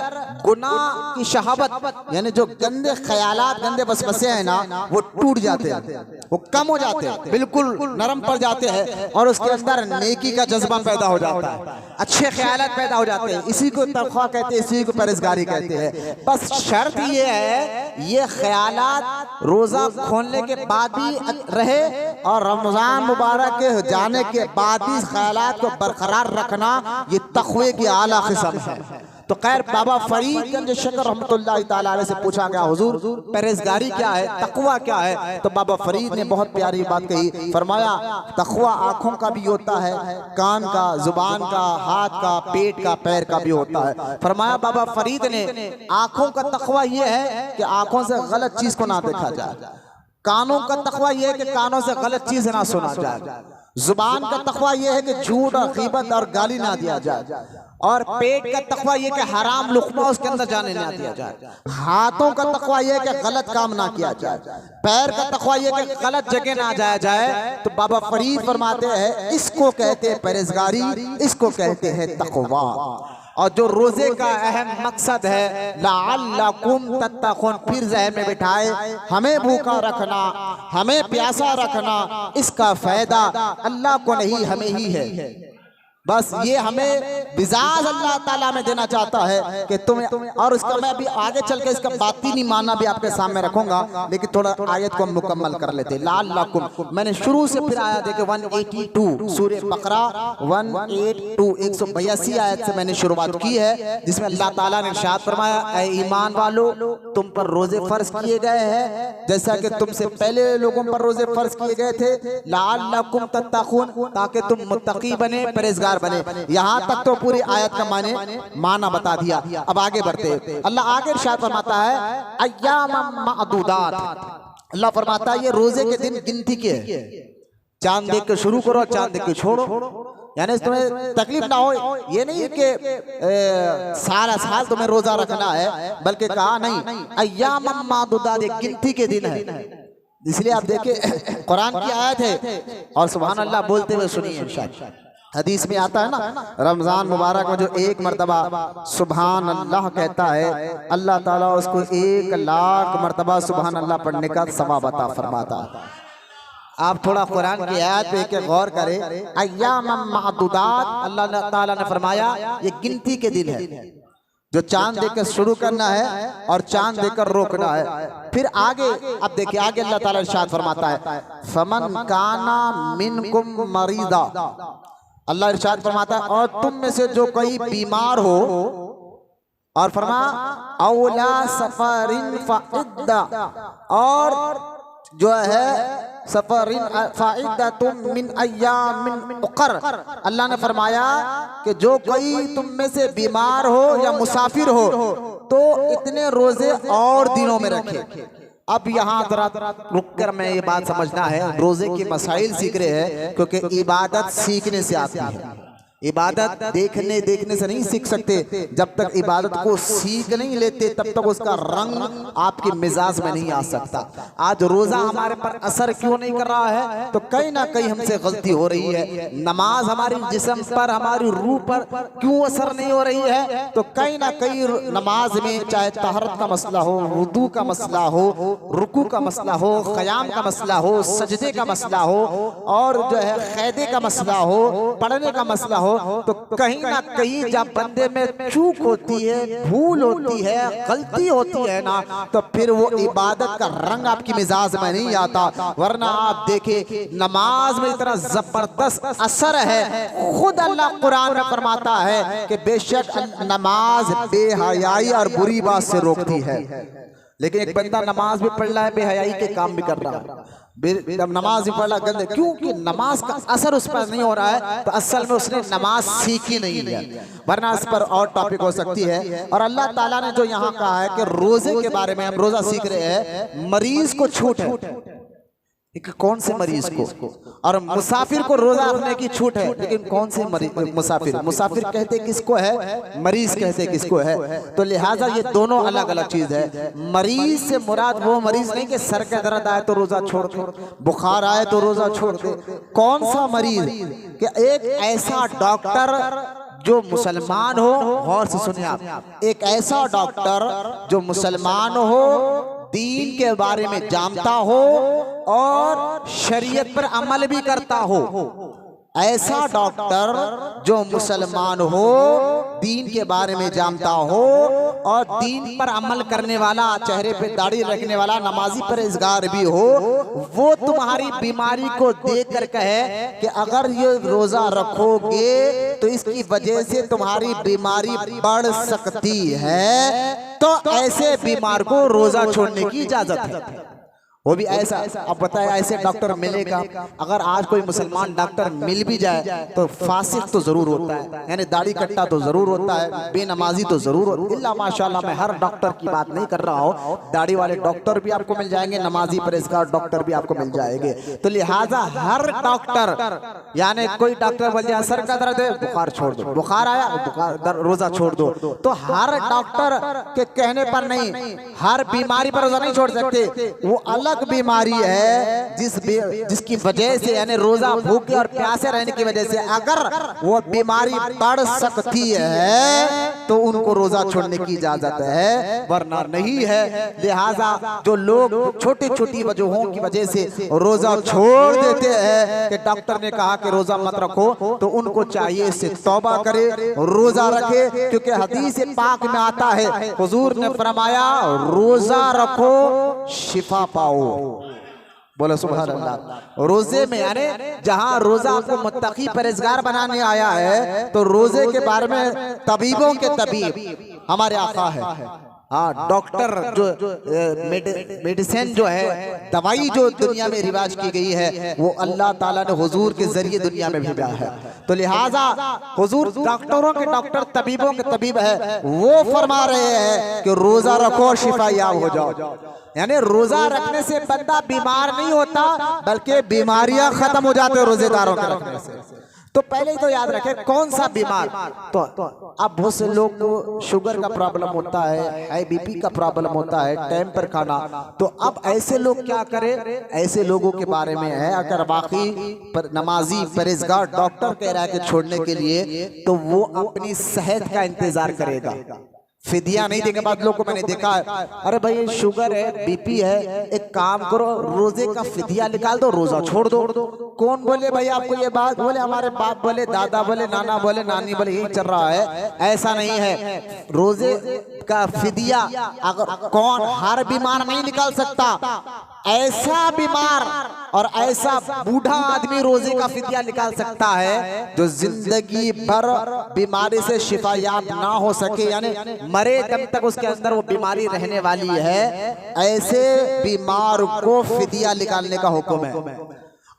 गुनाह की शहावत यानी जो गंदे ख्यालात, गंदे वसवसे हैं ना, वो टूट जाते हैं, वो कम हो जाते हैं, बिल्कुल नरम पड़ जाते हैं और उसके अंदर नेकी का जज्बा पैदा हो जाता है, अच्छे ख्यालात पैदा हो जाते हैं। इसी को तकवा कहते हैं, इसी को परहेजगारी कहते हैं। बस शर्त ये है, ये ख्यालात रोजा खोलने के बाद भी रहे और रमजान मुबारक के जाने के बाद भी ख्यालात को बरकरार रखना, ये तक़वे की आला किस्म है। तो खैर बाबा फरीद गंज शकर रहमतुल्लाह ताला अलैह से पूछा गया, हुजूर परहेजगारी क्या है, तक़वा क्या है? तो बाबा फरीद ने बहुत प्यारी बात कही। फरमाया तक़वा आंखों का भी होता है, कान का, जुबान का, हाथ का, पेट का, पैर का भी होता है। फरमाया बाबा फरीद ने आंखों का तक़वा यह है कि आंखों से गलत चीज को ना देखा जाए। कानों का तक़वा यह है कि कानों से गलत चीज ना सुना जाए। जुबान का तक़वा यह है कि झूठ और गीबत और गाली ना दिया जाए। और पेट का तक़वा यह कि हराम लुक़मा उसके अंदर जाने ना दिया जाए। हाथों का तक़वा यह कि गलत काम ना किया जाए। पैर का तक़वा यह कि गलत जगह ना जाया जाए। तो बाबा फरीद फरमाते हैं इसको कहते हैं परहेजगारी, इसको कहते हैं तक़वा। और जो रोजे का अहम मकसद है लअल्लकुम तत्तक़ून, फिर ज़हन में बिठाए हमें भूखा रखना, हमें प्यासा रखना, इसका फायदा अल्लाह को नहीं हमें ही है। बस ये हमें मिजाज अल्लाह ताला में देना चाहता है कि तुम्हें, और उसका मैं अभी आगे चल के इसका बातिनी माना भी आपके सामने रखूंगा, लेकिन थोड़ा आयत को हम मुकम्मल कर लेते हैं। लअल्लकुम मैंने शुरू से फिर आया देखे 182 सूरह बकरा 182 182 आयत से मैंने शुरुआत की है, जिसमें अल्लाह ताला ने इरशाद फरमाया ऐ ईमान वालो तुम पर रोजे फर्ज किए गए हैं जैसा कि तुमसे पहले लोगों पर रोजे फर्ज किए गए थे। लअल्लकुम तत्तक़ून, ताकि तुम मुत्तकी बने, परहेजगार बने। यहाँ तक तो पूरी आयत का माना बता दिया। अब आगे बढ़ते, अल्लाह आगे इरशाद फरमाता है अय्यामम मादूदात। अल्लाह फरमाता है ये रोजे के दिन गिनती के, चांद देख के शुरू करो, चांद देख के छोड़ो, यानी तुम्हें तकलीफ ना हो। ये नहीं कि सारा साल तुम्हें रोजा रखना है, बल्कि कहा नहीं अय्यामम मादूदात, गिनती के दिन है। इसलिए आप देखिए कुरान की आयत है और सुभान अल्लाह बोलते हुए सुनिए। इरशाद हदीस में आता है ना, रमजान मुबारक में जो एक मरतबा सुभान अल्लाह कहता है, अल्लाह ताला उसको 1 लाख मरतबा सुभान अल्लाह पढ़ने का सवाब अता फरमाता। आप थोड़ा कुरान की आयत पे गौर करें, अय्यामम मादूदात, अल्लाह ताला ने फरमाया ये गिनती के दिन है, जो चांद देखकर शुरू करना है और चांद देखकर रोकना है। फिर आगे अब देखिए, आगे अल्लाह ताला इरशाद फरमाता है फमन काना मिनकुम मरीदा, अल्लाह इरशाद फरमाता है और तुम में से जो कोई बीमार हो, और फरमा औला सफरिन फाइद्दा, और जो है सफरिन फाइद्दा तुम मिन अय्यामिन उखर, अल्लाह ने फरमाया कि जो कोई तुम में से बीमार हो या मुसाफिर हो तो इतने रोजे और दिनों में रखे। अब यहाँ जरा रुक कर मैं ये बात समझना है, रोजे के मसाइल सीख रहे हैं, क्योंकि इबादत सीखने से आती है। इबादत देखने से नहीं सीख सकते। जब तक इबादत को सीख नहीं लेते तब तक उसका रंग आपके मिजाज में नहीं आ सकता। आज रोजा हमारे पर असर क्यों नहीं कर रहा है? तो कहीं ना कहीं हमसे गलती हो रही है। नमाज हमारी जिस्म पर, हमारी रूह पर क्यों असर नहीं हो रही है? तो कहीं ना कहीं नमाज में चाहे तहरत का मसला हो, वुदू का मसला हो, रुकू का मसला हो, क़याम का मसला हो, सजदे का मसला हो, और जो है क़ैदे का मसला हो, पढ़ने का मसला हो, तो कहीं ना कहीं जब बंदे में चूक होती है, भूल होती है, गलती होती है ना, तो फिर वो इबादत का रंग आपकी मिजाज में नहीं आता। वरना आप देखें नमाज में इतना जबरदस्त असर है, खुद अल्लाह कुरान में फरमाता है कि बेशक नमाज बेहयाई और बुरी बात से रोकती है। लेकिन एक बंदा नमाज भी पढ़ रहा है, बेहयाई के काम भी कर रहा है, नमाज भी पढ़ रहा गंदे, क्योंकि नमाज का असर उस पर नहीं हो रहा है, तो असल में उसने नमाज सीखी नहीं है। वरना इस पर और टॉपिक हो सकती है। और अल्लाह ताला ने जो यहाँ कहा है कि रोजे के बारे में, हम रोजा सीख रहे हैं, मरीज को छूट है, कौन से मरीज को, और मुसाफिर को रोजा रखने की छूट है, लेकिन कौन से मुसाफिर, मुसाफिर कहते किसको है, मरीज कहते किसको है। तो लिहाजा ये दोनों अलग अलग चीज है। मरीज से मुराद वो मरीज नहीं कि सर का दर्द आए तो रोजा छोड़ दे, बुखार आए तो रोजा छोड़ दे। कौन सा मरीज, कि एक ऐसा डॉक्टर जो मुसलमान हो, गौर से सुनिए आप, एक ऐसा डॉक्टर जो मुसलमान हो, दीन के बारे में जानता हो और शरीयत पर अमल भी करता हो। ऐसा डॉक्टर जो मुसलमान हो, दीन के बारे में जानता हो और दीन पर अमल करने वाला, चेहरे पे दाढ़ी रखने वाला, नमाजी परहेजगार भी हो, वो तुम्हारी बीमारी को देख कर कहे कि अगर ये रोजा रखोगे तो इसकी वजह से तुम्हारी बीमारी बढ़ सकती है, तो ऐसे बीमार को रोजा छोड़ने की इजाजत है। वो भी ऐसा, अब बताए ऐसे डॉक्टर मिलेगा? अगर आज कोई मुसलमान डॉक्टर मिल भी जाए तो फासिक तो जरूर होता है, यानी दाढ़ी कट्टा तो जरूर होता है, बेनमाजी तो जरूर होता है। इल्ला माशाल्लाह, मैं हर डॉक्टर की बात नहीं कर रहा हूँ, दाढ़ी वाले डॉक्टर भी आपको मिल जाएंगे, नमाजी परहेजगार डॉक्टर भी आपको मिल जाएंगे। तो लिहाजा हर डॉक्टर, यानी कोई डॉक्टर बोल जाए सर का दर्द है, बुखार छोड़ दो, बुखार आया बुखार रोजा छोड़ दो, तो हर डॉक्टर के कहने पर नहीं, हर बीमारी पर रोजा नहीं छोड़ सकते। वो अलग बीमारी है जिसकी वजह से, यानी रोजा भूखे और प्यासे रहने की वजह से अगर वो बीमारी बढ़ सकती है तो उनको रोजा छोड़ने की इजाजत है, वरना नहीं है। लिहाजा जो लोग छोटी छोटी वजहों की वजह से रोजा छोड़ देते हैं कि डॉक्टर ने कहा कि रोजा मत रखो, तो उनको चाहिए इससे तौबा करे, रोजा रखे, क्योंकि हदीस पाक में आता है, हुजूर ने फरमाया रोजा रखो शिफा पाओ। बोलो सुभान अल्लाह। रोजे में, यानी जहां रोजा आपको मुत्तकी परहेजगार बनाने आया है, तो रोजे के बारे में तबीबों के तबीब हमारे आका है। हाँ, डॉक्टर जो मेडिसिन जो है, दवाई जो दुनिया में रिवाज की गई है, वो अल्लाह ताला ने हुजूर के जरिए दुनिया में भेजा है। तो लिहाजा हुजूर डॉक्टरों के डॉक्टर, तबीबों के तबीब है, वो फरमा रहे हैं कि रोजा रखो शिफा याब हो जाओ। यानी रोजा रखने से बंदा बीमार नहीं होता, बल्कि बीमारियां खत्म हो जाते हैं रोजेदारों के रखने से। तो पहले ही तो याद रखें कौन सा बीमार, तो अब बहुत से लोग को शुगर का प्रॉब्लम होता है, हाई बीपी का प्रॉब्लम होता है, टाइम पर खाना, तो अब ऐसे लोग क्या करें? ऐसे लोगों के बारे में है, अगर बाकी पर नमाजी परहेजगार डॉक्टर कह रहा है कि छोड़ने के लिए, तो वो अपनी सेहत का इंतजार करेगा, फिदिया नहीं देंगे। बाद लोगों को मैंने देखा है, अरे भाई शुगर है, बीपी है, एक काम करो रोजे का फिदिया निकाल दो, रोजा छोड़ दो। कौन बोले भाई आपको ये बात? बोले हमारे बाप बोले, दादा बोले, नाना बोले, नानी बोले, यही चल रहा है। ऐसा नहीं है, रोजे का फिदिया अगर कौन, हर बीमार नहीं निकाल सकता, ऐसा बीमार और ऐसा बूढ़ा आदमी रोजे का फिदिया निकाल सकता है जो जिंदगी भर बीमारी से शिफायाब ना हो सके, यानी मरे जब तक उसके अंदर वो बीमारी रहने वाली है, ऐसे बीमार को फिदिया निकालने का हुक्म है।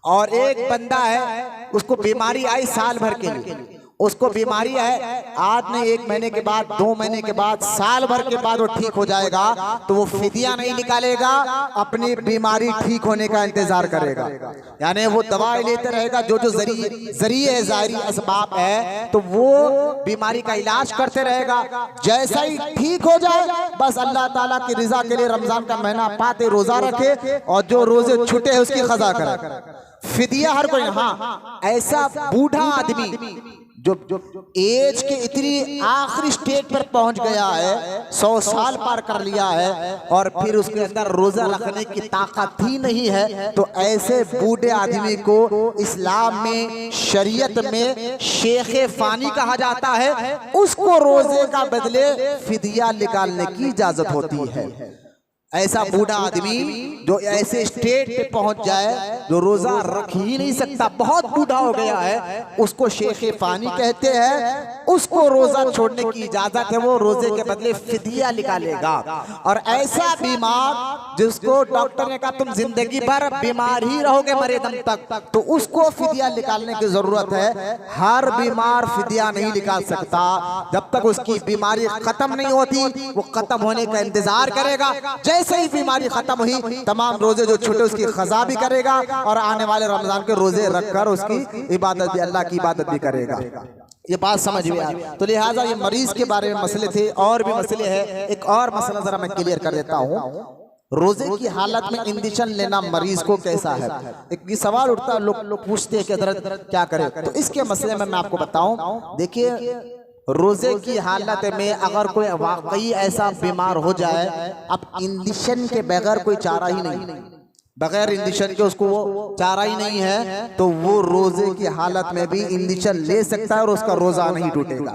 और एक बंदा है, उसको बीमारी आई साल भर के लिए, उसको बीमारी है, आज नहीं 1 महीने के बाद, 2 महीने के बाद, साल भर के बाद वो ठीक हो जाएगा, तो वो फिदिया नहीं निकालेगा, अपनी बीमारी ठीक होने का इंतजार करेगा। यानी वो दवाई लेते रहेगा, जो जो जरिए है, ज़ाहिरी असबाब है, तो वो बीमारी का इलाज करते रहेगा। जैसा ही ठीक हो जाए, बस अल्लाह ताला की रिजा के लिए रमजान का महीना पाते रोजा रखे, और जो रोजे छूटे है उसकी खजा करे। फिदिया हर कोई, हाँ, ऐसा बूढ़ा आदमी जो एज के इतनी आखिरी स्टेज पर पहुंच गया है, 100 साल पार कर लिया है, और फिर उसके अंदर रोजा रखने की ताकत ही नहीं है, तो ऐसे बूढ़े आदमी को इस्लाम में, शरीयत में शेखे फानी कहा जाता है। उसको रोजे का बदले फिदिया निकालने की इजाजत होती है। ऐसा बूढ़ा आदमी जो ऐसे स्टेट पे पहुंच जाए जो रोजा रख ही नहीं सकता, बहुत बूढ़ा हो गया है, उसको शेख फानी कहते हैं, उसको रोजा छोड़ने की इजाजत है, वो रोजे के बदले फिदिया निकालेगा। और ऐसा बीमार जिसको डॉक्टर ने कहा तुम जिंदगी भर बीमार ही रहोगे मरे दम तक, तो उसको फिदिया निकालने की जरूरत है। हर बीमार फिदिया नहीं निकाल सकता, जब तक उसकी बीमारी खत्म नहीं होती वो खत्म होने का इंतजार करेगा। जैसे ही बीमारी खत्म हुई तमाम रोजे जो छूटे उसकी खजा भी करेगा और आने वाले रमजान के रोजे रखकर उसकी इबादत भी, अल्लाह की इबादत भी करेगा। ये बात समझ में आई। तो लिहाजा ये मरीज के बारे में मसले थे, और भी मसले हैं। एक और मसला जरा मैं क्लियर कर देता हूँ, रोजे की हालत में इंजेक्शन लेना मरीज को कैसा है। एक ये सवाल उठता है, लोग पूछते हैं कि हज़रत क्या करें। तो इसके मसले में मैं आपको बताऊं, देखिए रोजे की हालत में अगर कोई वाकई ऐसा बीमार हो जाए, अब इंजेक्शन के बगैर कोई चारा ही नहीं, बगैर इंजेक्शन के उसको वो चारा ही नहीं है, तो वो रोजे की हालत में भी इंजेक्शन ले सकता है और उसका रोजा नहीं टूटेगा।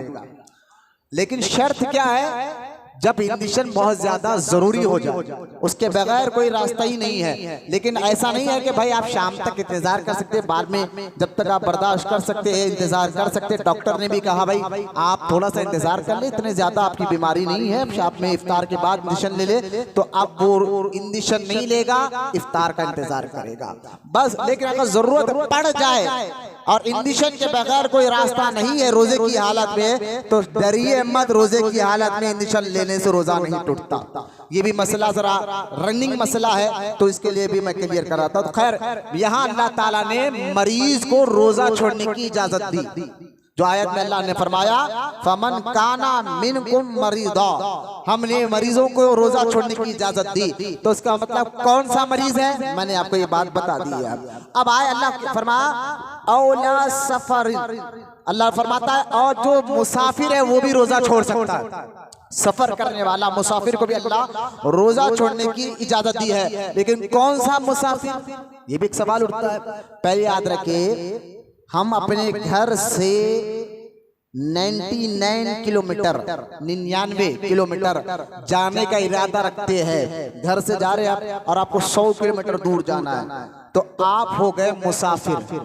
लेकिन शर्त क्या है, जब इंजेक्शन बहुत ज्यादा जरूरी हो जाए, उसके बगैर कोई रास्ता ही नहीं है। लेकिन ऐसा नहीं है कि भाई आप शाम तक इंतजार कर सकते हैं, बाद में जब तक आप बर्दाश्त कर सकते हैं इंतजार कर सकते हैं। डॉक्टर ने भी कहा भाई आप थोड़ा सा इंतजार कर ले, इतने ज्यादा आपकी बीमारी नहीं है, शाम में इफ्तार के बाद इंजेक्शन ले ले, तो अब वो इंजेक्शन नहीं लेगा, इफ्तार का इंतजार करेगा बस। लेकिन अगर जरूरत पड़ जाए और इंजेक्शन के बगैर कोई रास्ता नहीं है रोजे की हालत में, तो डरिए मत, रोजे की हालत में इंजेक्शन लेने से रोजा नहीं टूटता। ये भी मसला जरा रनिंग मसला है, तो इसके लिए भी मैं क्लियर कर रहा था। तो खैर यहाँ अल्लाह ताला ने मरीज को रोजा छोड़ने की इजाजत दी, जो आयत में अल्लाह ने फरमाया फमन काना मिनकुम मरीदा, हमने मरीजों को रोजा छोड़ने की इजाजत दी। तो इसका मतलब कौन सा मरीज है, मैंने आपको ये बात बता दी है। अब आए अल्लाह फरमाया औला सफर, अल्लाह फरमाता है और जो मुसाफिर है वो भी रोजा छोड़ सकता है। सफर करने वाला मुसाफिर को भी अल्लाह रोजा छोड़ने की इजाजत दी है। लेकिन कौन सा मुसाफिर, ये भी एक सवाल उठता है। पहले याद रखिए, हम अपने घर से 99 किलोमीटर 99 किलोमीटर जाने का इरादा रखते हैं, घर से जा रहे हैं आप और आपको 100 किलोमीटर दूर जाना है, तो आप हो गए मुसाफिर।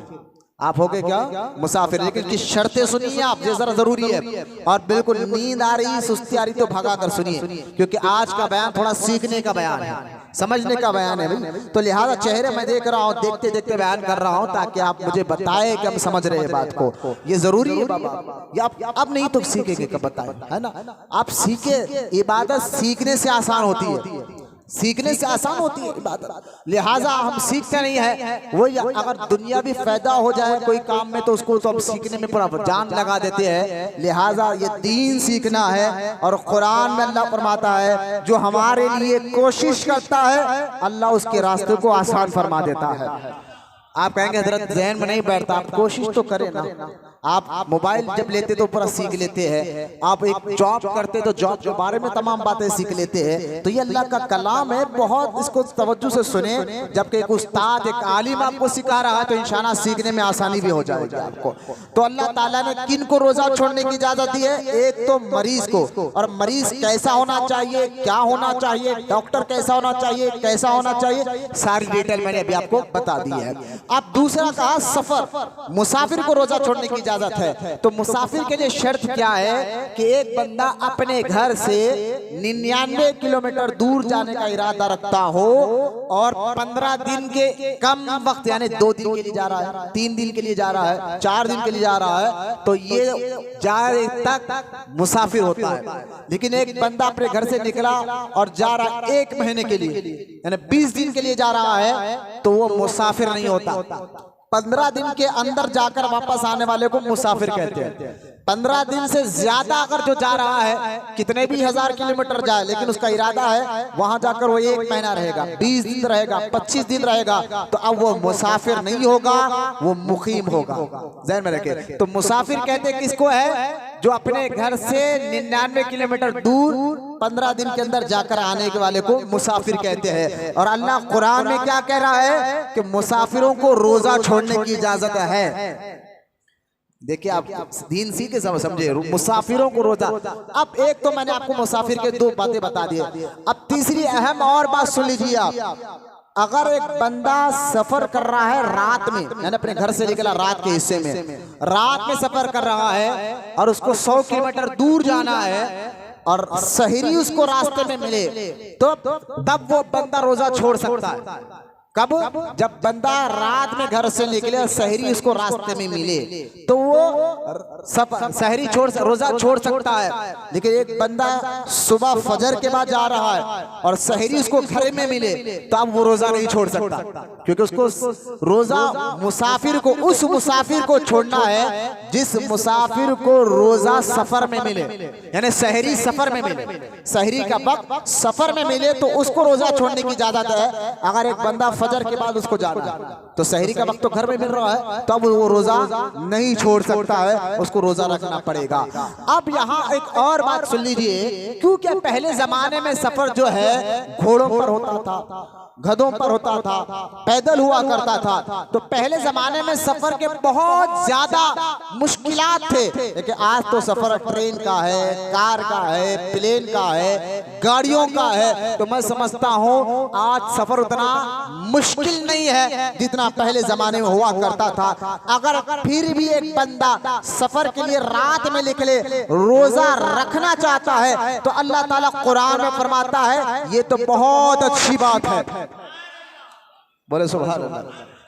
आप हो गए क्या, मुसाफिर। लेकिन की शर्तें सुनिए आप, ये जरा जरूरी है। और बिल्कुल नींद आ रही सुस्ती आ रही तो भागा कर सुनिए, क्योंकि आज का बयान थोड़ा सीखने का बयान है, समझने का बयान है भाई। तो लिहाजा चेहरे मैं देख रहा हूँ, देखते देखते बयान कर रहा हूँ, ताकि आप मुझे बताएं कि हम समझ रहे हैं बात को। ये जरूरी है बाबा, ये आप अब नहीं तो सीखेंगे कब, बताएं, है ना। आप सीखे, इबादत सीखने से आसान होती है, सीखने से आसान होती है इबादत। लिहाजा हम सीखते नहीं है, वो अगर दुनियावी फायदा हो जाए कोई काम में तो उसको तो हम सीखने में पूरा जान लगा देते हैं। लिहाजा ये दीन सीखना है। और कुरान में अल्लाह फरमाता है जो हमारे लिए कोशिश करता है अल्लाह उसके रास्ते को आसान फरमा देता है। आप कहेंगे हजरत ज़हन में नहीं बैठता, आप कोशिश तो करें ना। आप मोबाइल जब लेते तो पूरा सीख लेते हैं, आप एक जॉब करते तो जॉब के बारे में तमाम बातें सीख लेते हैं। तो ये अल्लाह का कलाम है, बहुत इसको तवज्जो से सुने। जबकि एक उस्ताद, एक आलिम आपको सिखा रहा है तो इंशाल्लाह सीखने में आसानी भी हो जाएगी आपको। तो अल्लाह ताला ने किन को रोजा छोड़ने की इजाजत दी है, एक तो मरीज को। और मरीज कैसा होना चाहिए, क्या होना चाहिए, डॉक्टर कैसा होना चाहिए, कैसा होना चाहिए, सारी डिटेल मैंने अभी आपको बता दी है। अब दूसरा कहा सफर, मुसाफिर को रोजा छोड़ने की इजाजत है। तो मुसाफिर के लिए शर्त क्या है कि एक बंदा अपने घर से 99 किलोमीटर दूर जाने का इरादा रखता हो और 15 दिन के कम वक्त, यानी 2 दिन के लिए जा रहा है, 3 दिन के लिए जा रहा है, 4 दिन के लिए जा रहा है, तो ये जाए तक मुसाफिर होता है। लेकिन एक बंदा अपने घर से निकला और जा रहा है 1 महीने के लिए, यानी 20 दिन के लिए जा रहा है, तो वो मुसाफिर नहीं होता। 15 दिन के अंदर जाकर वापस आने वाले को मुसाफिर कहते हैं। 15 दिन से ज्यादा अगर जो जा रहा है, कितने भी 1000 किलोमीटर जाए, लेकिन उसका इरादा है वहां जाकर वो 1 महीना रहेगा, 20 दिन रहेगा, 25 दिन रहेगा, तो अब वो मुसाफिर नहीं होगा, वो मुकीम होगा। ज़हन में रखे। तो मुसाफिर कहते किसको है, जो अपने घर से 99 किलोमीटर दूर 15 दिन के अंदर जाकर आने के वाले को मुसाफिर कहते हैं। और अल्लाह कुरान में क्या कह रहा है कि मुसाफिरों को रोजा छोड़ने की इजाजत है। देखिए आप दीन सीधे समझे, मुसाफिरों को रोजा। अब एक तो मैंने आपको मुसाफिर के दो बातें बता दी, अब तीसरी अहम और बात सुन लीजिए आप। अगर एक बंदा सफर कर रहा है रात में, यानी अपने घर से निकला रात के हिस्से में, रात में सफर कर रहा है और उसको 100 किलोमीटर दूर जाना है और सहरी उसको रास्ते में मिले, तो तब वो बंदा रोजा छोड़ सकता है। कब? जब बंदा रात में घर से निकले, सहरी उसको रास्ते में मिले, तो वो सहरी रोजा छोड़ सकता है। लेकिन एक बंदा सुबह फजर के बाद जा रहा है और सहरी उसको घर में मिले, तो अब वो रोजा नहीं छोड़ सकता, क्योंकि उसको रोजा मुसाफिर को, उस मुसाफिर को छोड़ना है जिस मुसाफिर को रोजा सफर में मिले, यानी सहरी सफर में मिले, सहरी का वक्त सफर में मिले तो उसको रोजा छोड़ने की इजाजत है। अगर एक बंदा फजर के बाद उसको जाना है तो सहरी का वक्त तो घर में मिल रहा है, तब वो रोजा नहीं छोड़ सकता है, उसको रोजा रखना पड़ेगा। अब यहाँ एक और बात सुन लीजिए, क्योंकि पहले जमाने में सफर जो है घोड़ों पर होता था, गधों पर होता था, पैदल हुआ करता था, तो पहले जमाने में सफर के बहुत ज्यादा मुश्किलात थे। लेकिन आज तो सफर ट्रेन का है, कार का है, प्लेन का है, गाड़ियों का है, तो मैं समझता हूँ आज सफर उतना मुश्किल नहीं है जितना पहले जमाने में हुआ करता था। अगर फिर भी एक बंदा सफर के लिए रात में निकले, रोजा रखना चाहता है, तो अल्लाह ताला कुरान में फरमाता है ये तो बहुत अच्छी बात है। बोले सुभान अल्लाह।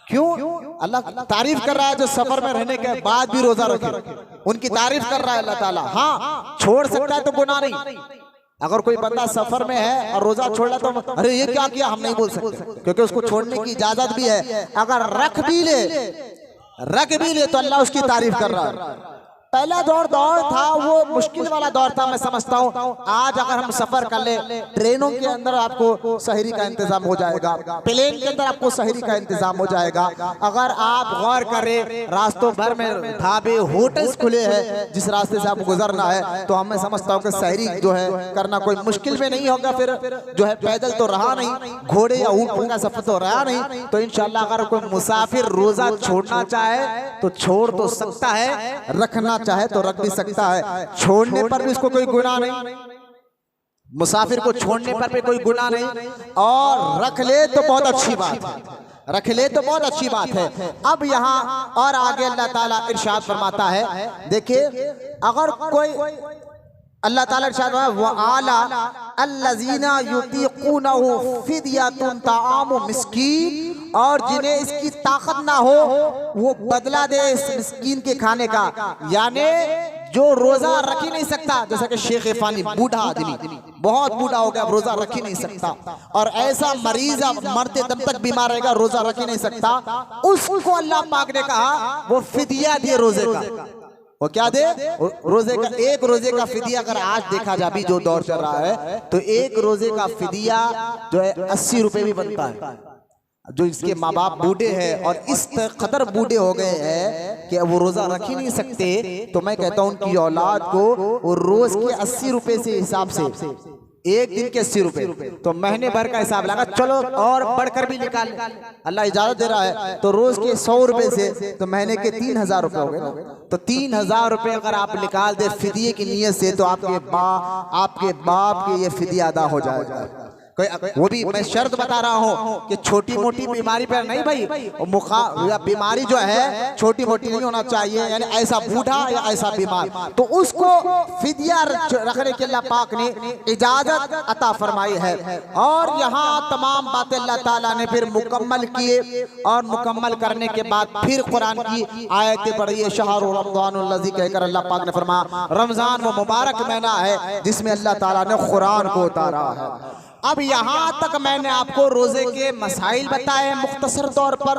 क्यों? अल्लाह तारीफ कर रहा है जो सफर में रहने के बाद भी रोजा रखे, उनकी तारीफ कर रहा है अल्लाह ताला। हाँ, छोड़ सकता है तो गुनाह नहीं। अगर कोई बंदा सफर में है और रोजा छोड़ तो अरे ये क्या किया, हम नहीं बोल सकते, क्योंकि उसको छोड़ने की इजाजत भी है। अगर रख भी ले तो अल्लाह उसकी तारीफ कर रहा है। पहला दौर था वो मुश्किल वाला दौर था, मैं समझता हूँ। आज अगर हम सफर कर ले, ट्रेनों के अंदर आपको सहरी का इंतजाम हो जाएगा, प्लेन के अंदर आपको सहरी का इंतजाम हो जाएगा। अगर आप गौर करें, रास्तों भर में ढाबे, होटल्स खुले हैं, जिस रास्ते से आपको गुजरना है, तो मैं समझता हूँ कि सहरी जो है करना कोई मुश्किल में नहीं होगा। फिर जो है पैदल तो रहा नहीं, घोड़े या ऊंट का सफर तो रहा नहीं, तो इंशाल्लाह अगर कोई मुसाफिर रोजा छोड़ना चाहे तो छोड़ तो सकता है, रखना चाहे तो रख भी सकता है। छोड़ने पर भी इसको कोई गुनाह नहीं, मुसाफिर को छोड़ने पर भी कोई गुनाह नहीं, और रख ले तो बहुत अच्छी बात है, रख ले तो बहुत अच्छी बात है। अब यहाँ और आगे अल्लाह ताला इरशाद फरमाता है, देखिए अगर कोई अल्लाह ताला इरशाद वआला अल्लज़ीना युतीक़ूनहु फ़िदयतुन ताआमु मिस्कीन, और जिन्हें इसकी ताकत ना हो वो बदला दे इस मिस्कीन के खाने का। यानी जो रोजा रख ही नहीं सकता, जैसा कि शेख फानी बूढ़ा आदमी, बहुत बूढ़ा हो गया, रोजा रख ही नहीं सकता, और ऐसा मरीज मरते दम तक बीमार रहेगा, रोजा रख ही नहीं सकता, उसको अल्लाह पाक ने कहा वो फिदिया दिए रोजे का। वो क्या दे? रोजे का, एक रोजे का फिदिया अगर आज देखा जाए, अभी जो दौर चल रहा है, तो एक रोजे का फिदिया जो है 80 रुपए भी बनता है। जो इसके माँ बाप बूढ़े हैं और इस कदर बूढ़े हो गए हैं कि वो रोजा रख ही नहीं सकते, तो मैं कहता हूं उनकी औलाद को वो रोज के 80 रुपए से हिसाब से, एक दिन के 80 रुपए, तो महीने भर का हिसाब लगा, चलो और बढ़कर भी निकाल, अल्लाह इजाजत दे रहा है, तो रोज के 100 रुपए से तो महीने के 3000 रुपए हो गए ना। तो 3000 रुपए अगर आप निकाल दे फिदिये की नीयत से, तो आपके बाप के ये फिदिया अदा हो जाएगा। वो भी मैं शर्त बता रहा हूँ कि छोटी मोटी बीमारी पर नहीं भाई, बीमारी जो है छोटी मोटी नहीं होना चाहिए, यानी ऐसा बूढ़ा या ऐसा बीमार, तो उसको फिदिया रखने के अल्लाह पाक ने इजाजत अता फरमाई है। और यहाँ तमाम बातें अल्लाह ताला ने फिर मुकम्मल किए, और मुकम्मल करने के बाद फिर कुरान की आयतें पढ़ी है। शहर रमज़ानुल्लज़ी कहकर अल्लाह पाक ने फरमाया रमजान वो मुबारक महीना है जिसमें अल्लाह ताला ने कुरान को उतारा है। अब यहाँ तक मैंने आपको रोजे के मसाइल बताए मुख्तसर तौर पर।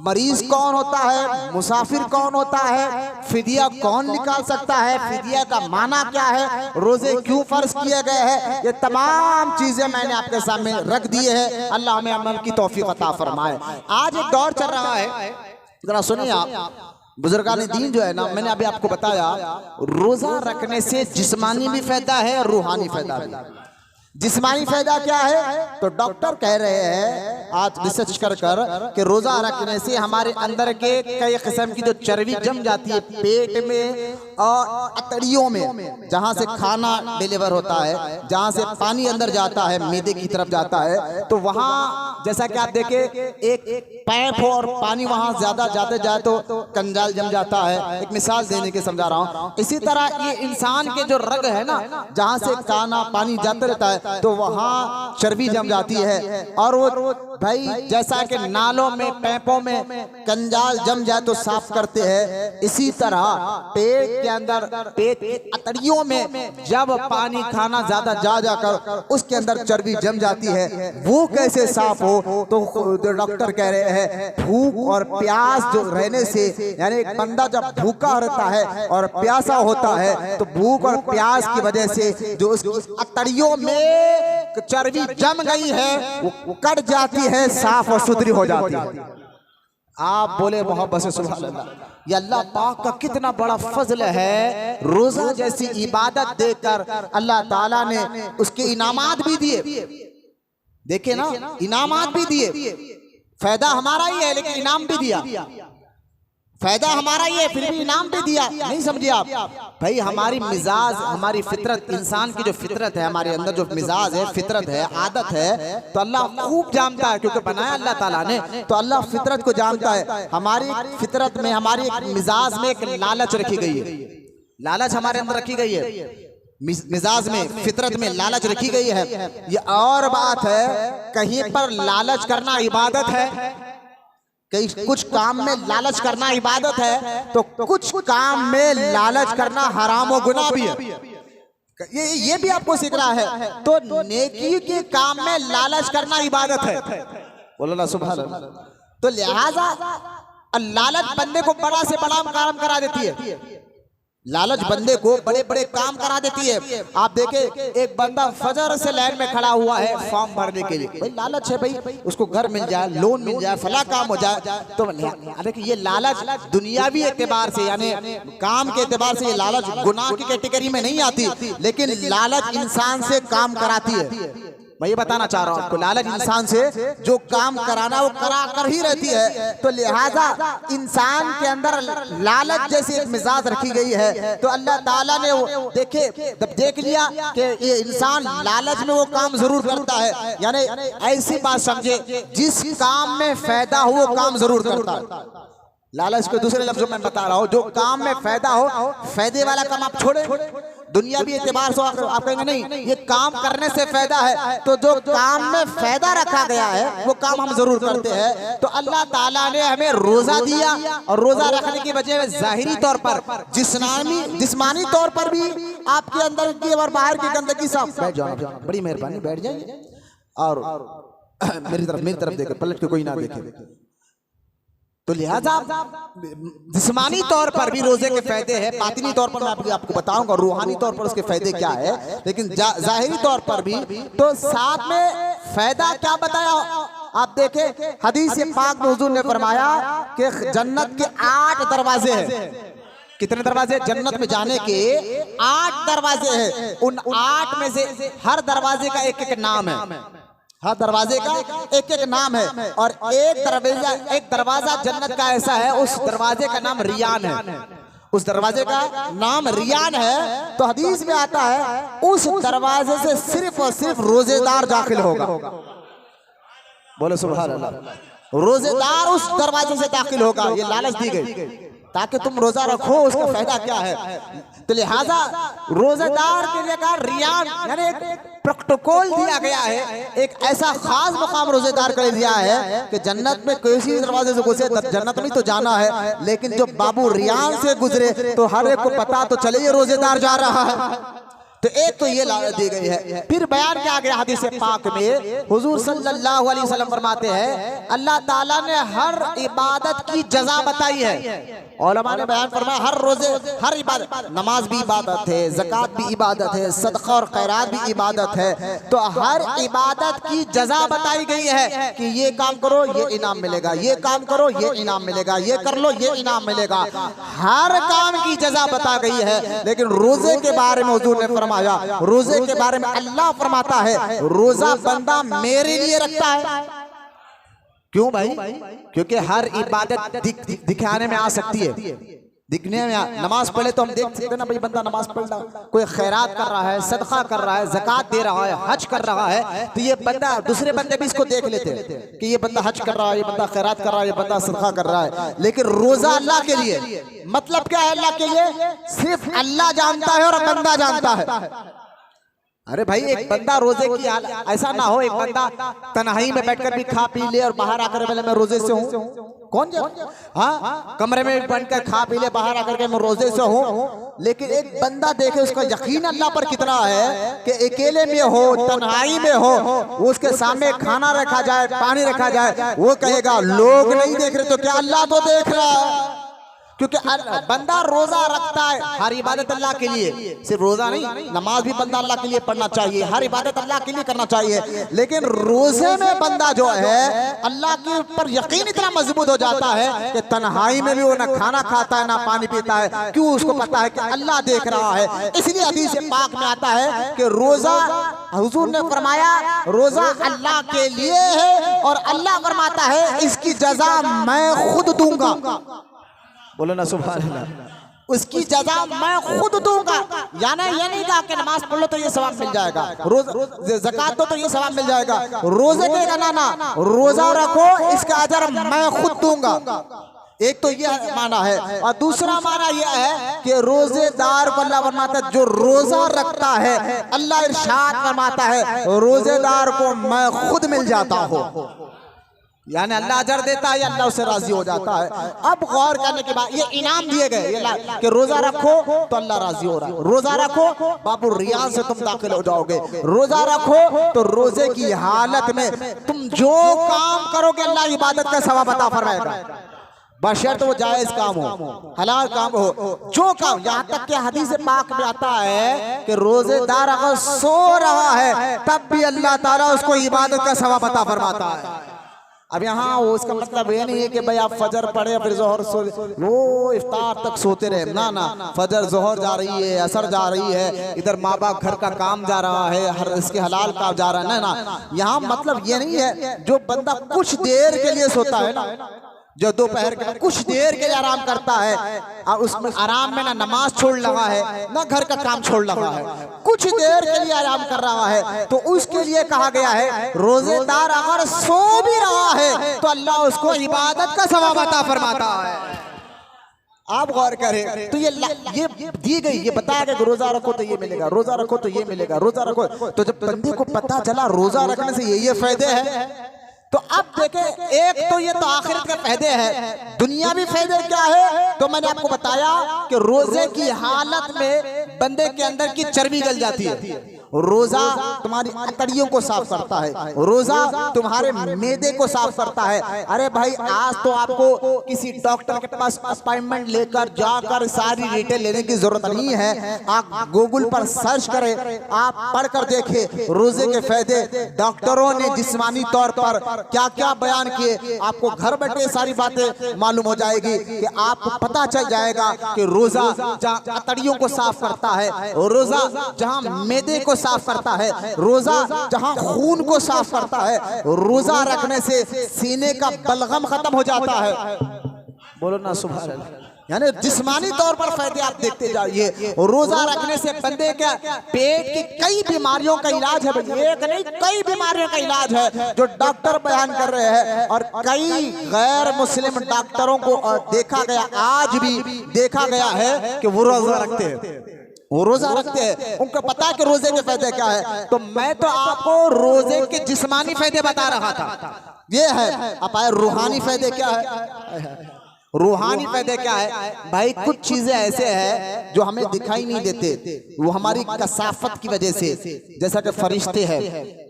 मरीज कौन होता है, मुसाफिर कौन होता है, फिदिया कौन निकाल सकता है, फिदिया का माना क्या है, रोजे क्यों फर्ज किए गए हैं, ये तमाम चीजें मैंने आपके सामने रख दिए हैं। अल्लाह हमें अमल की तौफीक अता फरमाए। आज एक दौर चल रहा है, जरा सुनिए आप, बुजुर्गान दीन जो है ना, मैंने अभी आपको बताया रोजा रखने से जिस्मानी भी फायदा है और रूहानी फायदा भी। जिस्मानी फायदा क्या है? तो डॉक्टर कह रहे हैं आज रिसर्च कर कि रोजा रखने से हमारे अंदर के कई किस्म की जो चर्बी जम जाती है पेट में और अतड़ियों में, जहां से खाना डिलीवर होता है, जहां से पानी अंदर जाता है, मैदे की तरफ जाता है, तो वहां जैसा कि आप देखे एक पाइप हो और पानी वहां ज्यादा जाते जाए तो कंजाल जम जाता है। एक मिसाल देने के समझा रहा हूं। इसी तरह ये इंसान के जो रग है ना, जहां से खाना पानी जाते रहता है तो वहां चर्बी जम जाती है। और वो भाई जैसा कि नालों में पैपों में कंजाल जम जाए तो साफ करते हैं, इसी तरह पेट के अंदर पेट की अतड़ियों में जब पानी खाना ज्यादा जा जाकर उसके अंदर चर्बी जम जाती है, वो कैसे साफ हो? तो डॉक्टर कह रहे हैं भूख और प्यास जो रहने से, यानी एक बंदा जब भूखा रहता है और प्यासा होता है तो भूख और प्यास की वजह से जो उसकी अतड़ियों में चर्बी जम गई है वो कट जाती है, साफ और सुथरी हो जाती है। आप बोले मोहब्बत से सुभान अल्लाह। ये अल्लाह पाक का कितना बड़ा फजल है, रोजा जैसी इबादत देकर अल्लाह ताला ने उसके इनामात भी दिए। देखे ना, इनामात भी दिए। फायदा हमारा ही है लेकिन इनाम भी दिया। फायदा हमारा ही है फिर भी इनाम भी दिया। नहीं समझे आप भाई? हमारी मिजाज, हमारी फितरत, इंसान की जो फितरत है, हमारे अंदर जो मिजाज है, फितरत है, आदत है, तो अल्लाह खूब जानता है क्योंकि बनाया अल्लाह ताला ने, तो अल्लाह फितरत को जानता है। हमारी फितरत में, हमारी मिजाज में एक लालच रखी गई है। लालच हमारे अंदर रखी गई है, मिजाज में, फितरत में लालच रखी गई है। ये और बात है, कहीं पर लालच करना इबादत है, कहीं कुछ काम में लालच करना इबादत है, तो कुछ काम में लालच करना हराम और गुनाह भी है। ये भी आपको सीख रहा है। तो नेकी के काम में लालच करना इबादत है। बोलो ना सुभान अल्लाह। तो लिहाजा लालच बंदे को बड़ा से बड़ा काम करा देती है। लालच बंदे को बड़े बड़े काम करा देती है। आप देखे एक बंदा फजर से लाइन में खड़ा हुआ है फॉर्म भरने के लिए, भाई लालच है भाई, उसको घर मिल जाए, लोन मिल जाए, फला काम हो जाए। तो देखिए ये लालच दुनियावी एतबार से, यानी काम के एतबार से ये लालच गुनाह की कैटेगरी में नहीं आती, लेकिन लालच इंसान से काम कराती है। मैं ये बताना चाह रहा हूं आपको, लालच इंसान से जो काम कराना वो करा कर ही रहती है। तो लिहाजा इंसान के अंदर लालच जैसी एक मिजाज रखी गई है। तो अल्लाह ताला ने देखे जब देख लिया कि ये इंसान लालच में वो काम जरूर करता है, यानी ऐसी बात समझे जिस काम में फायदा हो वो काम जरूर करता है। लालच के दूसरे लफ्जों में बता रहा हूं, जो काम में फायदा हो, फायदे वाला काम आप छोड़े। दुनियावी एतबार से आप कहेंगे नहीं ये काम करने से फायदा है, तो जो काम में फायदा रखा गया है वो काम हम जरूर करते हैं। तो अल्लाह ताला ने हमें रोजा दिया, और रोजा रखने की वजह में जाहिरी तौर पर, जिस्मानी तौर पर भी आपके अंदर की और बाहर की गंदगी साफ। बैठ जाओ, बड़ी मेहरबानी, बैठ जाइए और मेरी तरफ देखे, पलट के कोई ना देखे। तो लिहाजा जिस्मानी तौर पर भी रोजे के फायदे हैं, बातिनी तौर पर मैं आपको बताऊंगा रूहानी तौर पर उसके फायदे क्या है, लेकिन जाहिरी तौर पर भी। तो साथ में फायदा क्या बताया आप देखें, हदीस पाक में हुजूर ने फरमाया कि जन्नत के 8 दरवाजे हैं। कितने दरवाजे? जन्नत में जाने के 8 दरवाजे हैं। उन 8 में से हर दरवाजे का एक एक नाम है, हर दरवाजे का एक एक नाम है। और एक दरवाजा जन्नत का ऐसा है, उस दरवाजे का नाम रियान है। उस दरवाजे का नाम रियान है। तो हदीस में आता है उस दरवाजे से सिर्फ और सिर्फ रोजेदार दाखिल होगा। बोले सुभान अल्लाह। रोजेदार उस दरवाजे से दाखिल होगा। ये लालच दी गई ताकि तुम रोजा रखो, उसका फायदा क्या है। तो लिहाजा रोजेदार के लिए कहा रियान, यानी एक प्रोटोकॉल दिया गया है, एक ऐसा खास मुकाम रोजेदार कर दिया है कि जन्नत में किसी दरवाजे से घुसे जन्नत में तो जाना है, लेकिन जो बाबू रियान से गुजरे तो हर एक को पता तो चले ये रोजेदार जा रहा है। तो एक तो ये लालच दी गई है। फिर बयान किया गया हदीस पाक में, हुजूर सल्लल्लाहु अलैहि वसल्लम फरमाते हैं अल्लाह ताला ने हर इबादत की जज़ा बताई है। उलमा ने बयान फरमाया हर रोजे हर इबादत, नमाज भी इबादत है, ज़कात भी इबादत है, सदका और खैरात भी इबादत है। तो हर इबादत की जज़ा बताई गई है कि ये काम करो ये इनाम मिलेगा, ये काम करो ये इनाम मिलेगा, ये कर लो ये इनाम मिलेगा। हर काम की जज़ा बता गई है। लेकिन रोजे के बारे में हुजूर ने फरमाया फरमाया, रोजे के बारे में अल्लाह फरमाता है रोजा बंदा मेरे लिए रखता है। क्यों भाई? क्योंकि हर इबादत दिखाने में आ सकती है, दिखने में। नमाज पढ़े तो हम देख सकते हैं ना भाई, बंदा नमाज पढ़ रहा है, कोई खैरात कर रहा है, सदका कर रहा है, ज़कात दे रहा है, हज कर रहा है, तो ये बंदा, दूसरे बंदे भी इसको देख लेते हैं कि ये बंदा हज कर रहा है, ये बंदा खैरात कर रहा है, ये बंदा सदका कर रहा है। लेकिन रोजा अल्लाह के लिए, मतलब क्या है अल्लाह के लिए? सिर्फ अल्लाह जानता है और बंदा जानता है। अरे भाई, एक बंदा रोजे की ऐसा ना हो, एक बंदा तन्हाई में बैठकर भी खा पी ले और बाहर आकर बोले मैं रोजे से हूँ। कौन जानता? हाँ, कमरे में बैठकर खा पी ले, बाहर आकर के मैं रोजे से हूँ। लेकिन एक बंदा देखे उसका यकीन अल्लाह पर कितना है कि अकेले में हो, तन्हाई में हो, उसके सामने खाना रखा जाए, पानी रखा जाए, वो कहेगा लोग नहीं देख रहे तो क्या अल्लाह तो देख रहा है। क्योंकि बंदा रोजा रखता है, हर इबादत अल्लाह के लिए, सिर्फ रोजा नहीं, नमाज भी बंदा अल्लाह के लिए पढ़ना चाहिए, हर इबादत अल्लाह के लिए करना चाहिए। लेकिन रोजे में बंदा जो है अल्लाह के ऊपर यकीन इतना मजबूत हो जाता है कि तन्हाई में भी वो ना खाना खाता है ना पानी पीता है। क्यों? उसको पता है कि अल्लाह देख रहा है। इसलिए हदीस पाक में आता है कि रोजा, हुजूर ने फरमाया रोजा अल्लाह के लिए है और अल्लाह फरमाता है इसकी जजा मैं खुद दूंगा। बोलो ना सुभान अल्लाह। उसकी जजा मैं खुद दूंगा। यानी ये नहीं कहा कि नमाज पढ़ लो तो ये सवाब मिल जाएगा, रोज ज़कात दो तो ये सवाब मिल जाएगा, रोजे के ना, रोजा रखो इसका अजर मैं खुद दूंगा। एक तो ये माना है, और दूसरा माना यह है कि रोजेदार को अल्लाह फरमाता है जो रोजा रखता है, अल्लाह इरशाद फरमाता है रोजेदार को मैं खुद मिल जाता हूँ। यानी अल्लाह अजर देता है, अल्लाह उससे राजी हो जाता है। अब गौर करने के बाद ये इनाम दिए गए कि रोजा रखो तो अल्लाह राजी हो रहा है, रोजा रखो बाबू रियाज से तुम दाखिल हो जाओगे, रोजा रखो तो रोजे की हालत में तुम जो काम करोगे अल्लाह इबादत का सवाब अता फरमाएगा, बशर्त वो जायज काम हो, हलाल काम हो, जो काम। यहाँ तक कि हदीस पाक में आता है कि रोजेदार अगर सो रहा है तब भी अल्लाह ताला उसको इबादत का सवाब अता फरमाता है। अब यहाँ उसका मतलब ये नहीं है कि भाई आप फजर पढ़े फिर जोहर सो, वो इफ्तार तक सोते रहे, ना, फजर जोहर जा रही है, असर जा रही है, इधर माँ बाप घर का काम जा रहा है, हर इसके हलाल काम जा रहा है ना। यहाँ मतलब ये नहीं है जो बंदा कुछ देर के लिए सोता है ना, जो दोपहर के कुछ देर के लिए आराम करता है, और उसमें आराम में ना नमाज छोड़ लगा है ना घर का काम छोड़ लगा है, कुछ देर के लिए आराम कर रहा है, तो उसके लिए कहा गया है रोजेदार अगर सो भी रहा है तो अल्लाह उसको इबादत का सवाब अता फरमाता है। आप गौर करें तो ये दी गई, ये बताया गया रोजा रखो तो ये मिलेगा, रोजा रखो तो ये मिलेगा, रोजा रखो। तो जब बंदे को पता चला रोजा रखने से ये फायदे हैं, तो अब देखें, एक तो ये तो आखिरत के फायदे हैं, दुनियावी फायदे क्या है? तो मैंने आपको बताया कि रोजे की हालत में बंदे के अंदर की चर्बी गल जाती है, रोजा तुम्हारी अतड़ियों को साफ करता है, रोजा तुम्हारे मैदे को साफ करता है। अरे भाई, आज तो आपको किसी डॉक्टर के पास अपॉइंटमेंट लेकर जाकर सारी डिटेल लेने की जरूरत नहीं है। आप गूगल पर सर्च करें, आप पढ़कर देखें रोजे के फायदे, डॉक्टरों ने जिस्मानी तौर पर क्या क्या बयान किए, आपको घर बैठे सारी बातें मालूम हो जाएगी कि आपको पता चल जाएगा कि रोजा जहाँ अतड़ियों को साफ करता है, रोजा जहाँ मैदे को साफ करता है, रोजा जहां खून को साफ करता है, रोजा रखने से सीने का बलगम खत्म हो जाता है। बोलो ना सुभान अल्लाह। यानी जिस्मानी तौर पर फायदे आप देखते जाइए। रोजा रखने से बंदे के पेट की कई बीमारियों का इलाज है, एक नहीं कई बीमारियों का इलाज है जो डॉक्टर बयान कर रहे हैं, और कई गैर मुस्लिम डॉक्टरों को देखा गया, आज भी देखा गया है कि वो रोजा रखते हैं, वो रोजा रखते हैं, उनको पता है कि रोजे के फायदे क्या है। तो मैं तो आपको रोजे के जिस्मानी फायदे बता रहा था, ये है। अब आए रूहानी फायदे क्या है? रूहानी फायदे क्या है भाई? कुछ चीजें ऐसे हैं जो हमें दिखाई नहीं देते, वो हमारी कसाफत की वजह से, जैसा कि फरिश्ते हैं,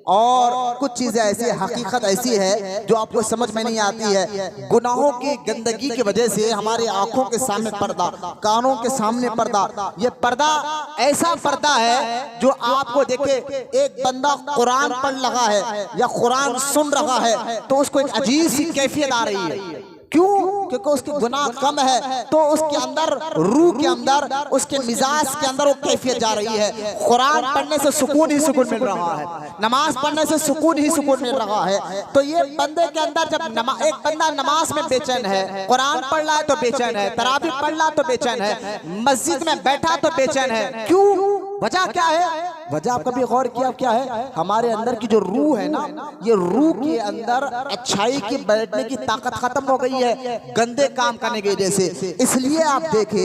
और कुछ चीजें ऐसी, हकीकत ऐसी है जो आपको समझ में नहीं आती है। गुनाहों की गंदगी की वजह से हमारी आंखों के सामने पर्दा, कानों के सामने पर्दा, ये पर्दा ऐसा पर्दा है जो आपको देखे, एक बंदा कुरान पढ़ रहा है या कुरान सुन रहा है तो उसको एक अजीब सी कैफियत आ रही है। क्यों? क्योंकि उसके गुनाह कम है, तो उसके अंदर रूह के अंदर उसके मिजाज के अंदर वो कैफियत जा रही है। कुरान पढ़ने से सुकून ही सुकून मिल रहा है, नमाज पढ़ने से सुकून ही सुकून मिल रहा है। तो ये बंदे के अंदर जब एक बंदा नमाज में बेचैन है, कुरान पढ़ रहा है तो बेचैन है, तरावी पढ़ रहा तो बेचैन है, मस्जिद में बैठा तो बेचैन है, क्यों? वजह क्या है? वजह आप कभी गौर किया क्या है? हमारे अंदर की जो रूह है ना, ये रूह के अंदर अच्छाई की बैठने की ताकत खत्म हो गई है गंदे काम करने की वजह से। इसलिए आप देखे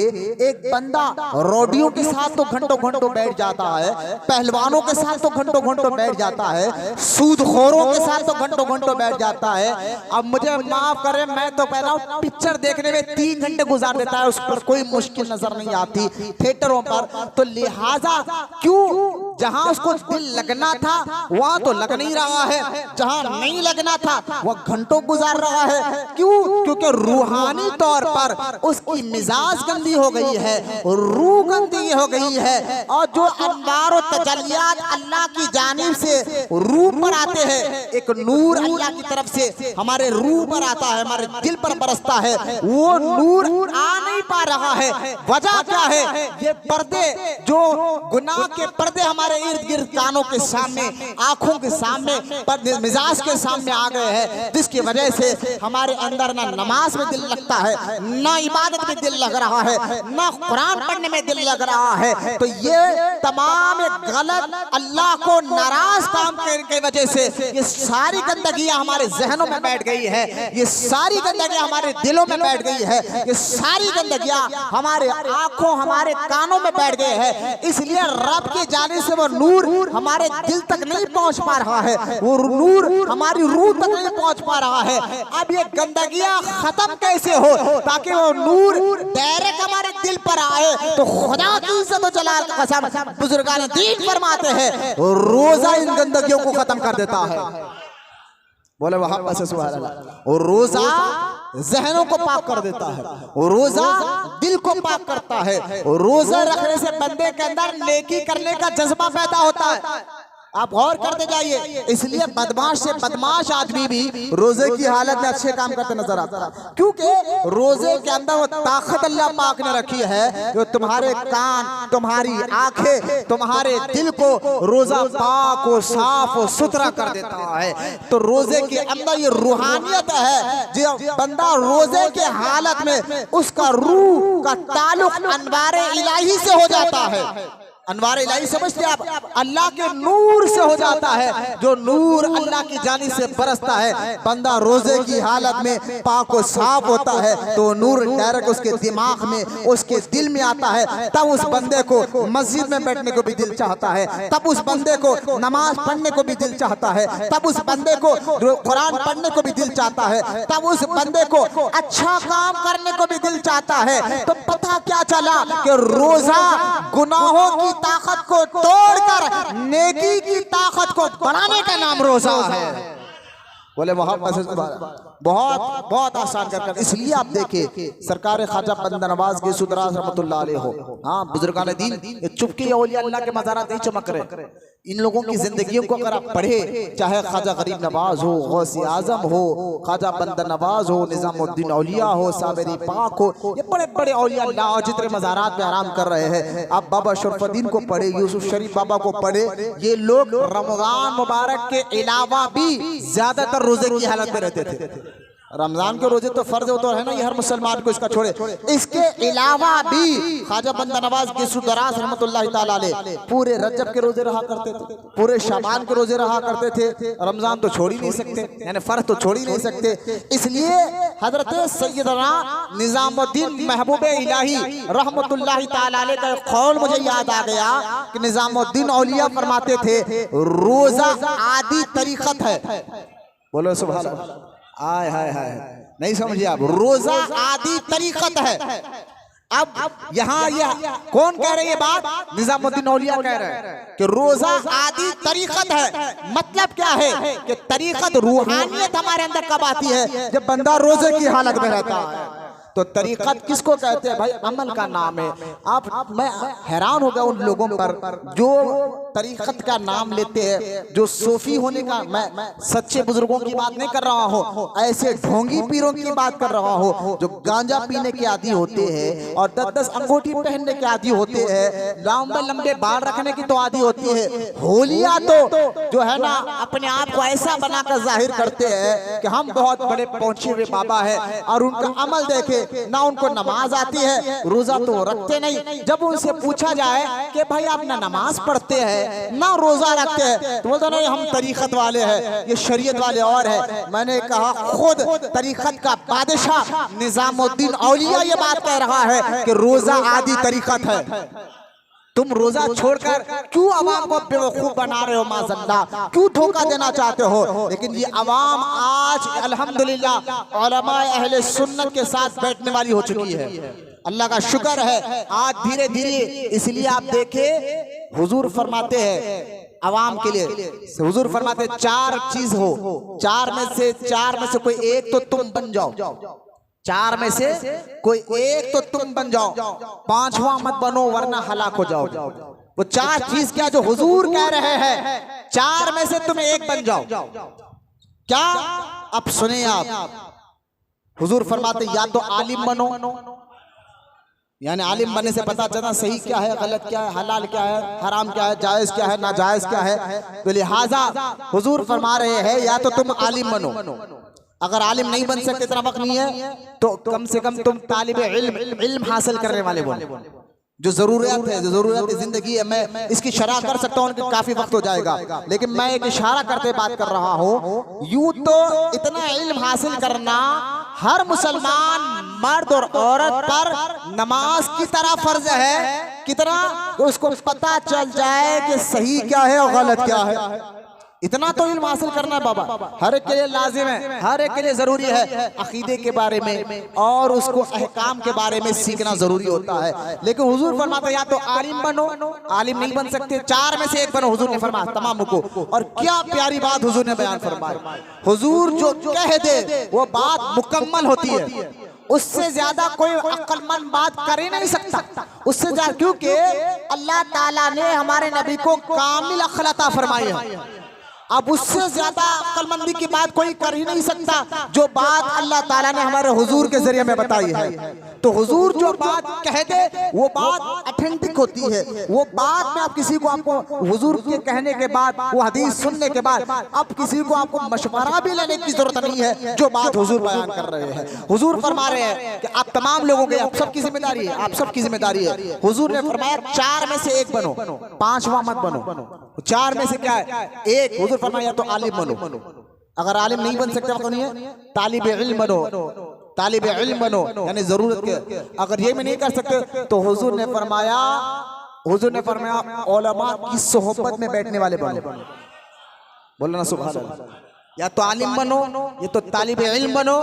एक बंदा रोडियों के साथ तो घंटों घंटों बैठ जाता है, पहलवानों के साथ तो घंटों घंटों बैठ जाता है, सूदखोरों के साथ तो घंटों घंटों बैठ जाता है। अब मुझे माफ करें, मैं तो कह रहा हूं पिक्चर देखने में 3 घंटे गुजार देता है, उस पर कोई मुश्किल नजर नहीं आती थिएटरों पर। तो लिहाजा क्यों? जहां उसको दिल लगना था वहां तो लग नहीं रहा है, जहां नहीं लगना था वह घंटों गुजार रहा है। क्यों? क्योंकि रूहानी तौर पर उसकी मिजाज गंदी हो गई है, रूह गंदी हो गई है। और जो अनवार और तजल्लियात अल्लाह की जानिब से रूह पर आते हैं, एक नूर अल्लाह की तरफ से हमारे रूह पर आता है, हमारे दिल पर बरसता है, वो नूर आ नहीं पा रहा है। वजह क्या है? ये पर्दे, जो गुनाह के पर्दे हमारे इर्द गिर्द कानों के सामने, आंखों के सामने, पर्दे मिजाज के सामने आ गए हैं, जिसकी वजह से हमारे अंदर ना नमाज में दिल लगता है, ना इबादत में दिल लग रहा है, ना कुरान पढ़ने में दिल लग रहा है। तो ये तमाम गलत अल्लाह को नाराज काम करने की वजह से ये सारी गंदगियां हमारे जहनों में बैठ गई है, ये सारी गंदगियां हमारे दिलों में बैठ गई है, ये सारी गंदगियां हमारे आंखों, हमारे कानों में बैठ गए हैं। इसलिए रब की जाने से वो नूर हमारे दिल तक नहीं पहुंच पा रहा है, वो नूर हमारी रूह तक नहीं पहुंच पा रहा है। अब ये गंदगियां खत्म कैसे हो ताकि वो नूर डायरेक्ट हमारे दिल पर आए? तो खुदा की इज्जत और जलाल की कसम, बुजुर्गान दीन फरमाते हैं रोजा इन गंदगियों को खत्म कर देता है। बोले वहां से सुभान अल्लाह। और रोजा जहनों को पाक कर देता है, और रोजा दिल को पाक करता है, और रोजा रखने से बंदे के अंदर नेकी करने का जज्बा पैदा होता है। आप गौर करते जाइए। इसलिए बदमाश से बदमाश आदमी भी रोजे की हालत में अच्छे काम करते नजर आता है, क्योंकि रोजे के अंदर वो ताकत अल्लाह पाक ने रखी है जो तुम्हारे कान, तुम्हारी आंखें, तुम्हारे दिल को रोजा पाक और साफ और सुथरा कर देता है। तो रोजे के अंदर ये रूहानियत है, जो बंदा रोजे के हालत में उसका रूह का ताल्लुक अनवारे इलाही से हो जाता है। अनवार इलाही समझते आप? अल्लाह के नूर से हो जाता है, जो नूर अल्लाह की जानिब से बरसता है। बंदा रोजे की हालत में पाक और साफ होता है तो नूर डायरेक्ट उसके दिमाग में, उसके दिल में आता है। तब उस बंदे को मस्जिद में बैठने को भी दिल चाहता है, तब उस बंदे को नमाज पढ़ने को भी दिल चाहता है, तब उस बंदे को कुरान पढ़ने को भी दिल चाहता है, तब उस बंदे को अच्छा काम करने को भी दिल चाहता है। तो पता क्या चला कि रोजा गुनाहों की ताकत को तोड़कर नेकी की ताकत को बढ़ाने का नाम रोजा है। बोले बहुत बहुत आसान कर। इसलिए आप देखिए सरकार ख्वाजा बंदा नवाज के सुदराज रहमतुल्लाह अलैह हो, हाँ बुजुर्गान दीन, ये चुपके औलिया अल्लाह के मज़ारात नहीं चमक रहे। इन लोगों की जिंदगियों को अगर आप पढ़े, चाहे ख्वाजा गरीब नवाज हो, गौसे आजम हो, ख्वाजा बंदा नवाज हो, निजामुद्दीन औलिया हो, साबरी पाक हो, ये बड़े बड़े औलिया अल्लाह और जितने मज़ारात में आराम कर रहे हैं। आप बाबा शरफुद्दीन को पढ़े, यूसुफ शरीफ बाबा को पढ़े, ये लोग रमजान मुबारक के अलावा भी ज्यादातर रोजे की हालत में रहते थे। रमजान के रोजे तो फर्ज होता है ना, ये हर मुसलमान को इसका छोड़े। इसके अलावा भी ख्वाजा बंदा नवाज गिसुदराज रहमतुल्लाह ताला अलैह पूरे रजब के रोजे रहा करते थे, पूरे शाबान के रोजे रहा करते थे। रमजान तो छोड़ ही नहीं सकते, यानी फर्ज तो छोड़ ही नहीं सकते। इसलिए हजरत सैयदना निजामुद्दीन महबूब इलाही रहमतुल्लाह ताला अलैह का कौल मुझे याद आ गया कि निजामुद्दीन औलिया फरमाते थे रोजा आदि तरीकत है। बोलो सुभान अल्लाह। आय हाय हाय, नहीं समझिए आप, रोजा आदि तरीकत है। अब यहाँ ये कौन कह रहे हैं ये बात? निजामुद्दीन औलिया कह रहे हैं कि रोजा आदि तरीकत है। मतलब क्या है कि तरीकत रूहानियत हमारे अंदर कब आती है? जब बंदा रोजे की हालत में रहता है। तो तरीक़त किसको कहते हैं भाई? अमल का नाम है। मैं हैरान हो गया उन लोगों पर जो तरीक़त का नाम लेते हैं, जो सूफी होने का। मैं सच्चे बुजुर्गों की बात नहीं कर रहा हूँ, ऐसे ढोंगी पीरों की बात कर रहा हूँ जो गांजा पीने के आदी होते हैं और 10-10 अंगूठी पहनने के आदी होते हैं, लंबे लंबे बाल रखने की तो आदी होती है। होलिया तो जो है ना अपने आप को ऐसा बनाकर जाहिर करते हैं कि हम बहुत बड़े पहुंचे हुए बाबा है, और उनका अमल देखे ना, उनको नमाज आती है, रोजा तो रखते नहीं। जब उनसे पूछा जाए कि भाई आप ना नमाज पढ़ते हैं ना रोजा रखते हैं, तो बोलते नहीं हम तरीक़त वाले हैं, ये शरीयत वाले और है। मैंने कहा खुद तरीक़त का बादशाह निजामुद्दीन औलिया ये बात कह रहा है कि रोजा आदि तरीक़त है। तुम रोजा छोड़कर क्यों अवाम को बेवकूफ बना रहे हो? माज़अल्लाह, क्यों धोखा देना चाहते हो? लेकिन ये अवाम आज अल्हम्दुलिल्लाह उलमाए अहले सुन्नत के साथ बैठने वाली हो चुकी है। अल्लाह का शुक्र है आज धीरे धीरे। इसलिए आप देखे हुजूर फरमाते हैं अवाम के लिए, हुजूर फरमाते 4 चीज हो, 4 में से कोई एक तो तुम बन जाओ, 4 में से कोई एक तो तुम बन जाओ, 5वां मत बनो वरना हलाक हो जाओ। वो 4 चीज क्या जो हुजूर कह रहे हैं, 4 में से तुम एक बन जाओ। क्या? अब सुने आप, हुजूर फरमाते या तो आलिम बनो, यानी आलिम बनने से पता चलना सही क्या है, गलत क्या है, हलाल क्या है, हराम क्या है, जायज क्या है, नाजायज क्या है। तो लिहाजा हुजूर फरमा रहे हैं या तो तुम आलिम बनो। अगर आलिम नहीं बन सकते, इतना वक्त नहीं है, तो कम से कम तुम तालिब इल्म हासिल करने वाले बनो। जो जरूरत है, जो जरूरत जिंदगी है, मैं इसकी शरह कर सकता हूँ कि काफी वक्त हो जाएगा, लेकिन मैं एक इशारा करते बात कर रहा हूँ। यूं तो इतना इल्म हासिल करना हर मुसलमान मर्द और औरत पर नमाज की तरह फर्ज है, कितना उसको पता चल जाए कि सही क्या है और गलत क्या है। इतना तो इल्म हासिल करना है बाबा, हर एक के लिए लाजिम है, हर एक के लिए जरूरी है। अकीदे के बारे में और उसको अहकाम के बारे में सीखना जरूरी होता है। लेकिन हुजूर फरमाते या तो आलिम बनो, आलिम नहीं बन सकते, 4 में से एक बनो। हुजूर ने फरमाया तमाम को, और क्या प्यारी बात हुजूर ने बयान फरमाई। हुजूर जो कह दे वो बात मुकम्मल होती है, उससे ज्यादा कोई अक्लमंद बात कर ही नहीं सकता, उससे ज्यादा, क्योंकि अल्लाह ताला ने हमारे नबी को कामिल अक्ल अता फरमाई है। अब उससे ज्यादा अक्लमंदी की बात कोई कर ही नहीं सकता जो बात अल्लाह ताला ने हमारे हुजूर के जरिए में बताई है। तो हुजूर जो बात कह दे वो बात ऑथेंटिक होती है। वो बात में आप किसी को, आपको हुजूर के कहने के बाद, वो हदीस सुनने के बाद अब किसी को आपको मशवरा भी लेने की जरूरत नहीं है। जो बात हुजूर बयान कर रहे हैं, हुजूर फरमा रहे हैं कि आप तमाम लोगों के, आप सबकी जिम्मेदारी है, आप सबकी जिम्मेदारी है। हुजूर ने फरमाया 4 में से एक बनो, 5वां मत बनो। 4 में से क्या है? एक। हुजूर फरमाया तो आलिम बनो, अगर आलिम नहीं बन सकते तो नहीं, तालिब इल्म बनो, तालिब इल्म बनो, यानी जरूरत के। अगर ये भी नहीं कर सकते तो हुजूर ने फरमाया उलमा की सोहबत में बैठने वाले बनो। बोलना सुभान अल्लाह। या तो आलिम बनो, या तो तालिब इल्म बनो,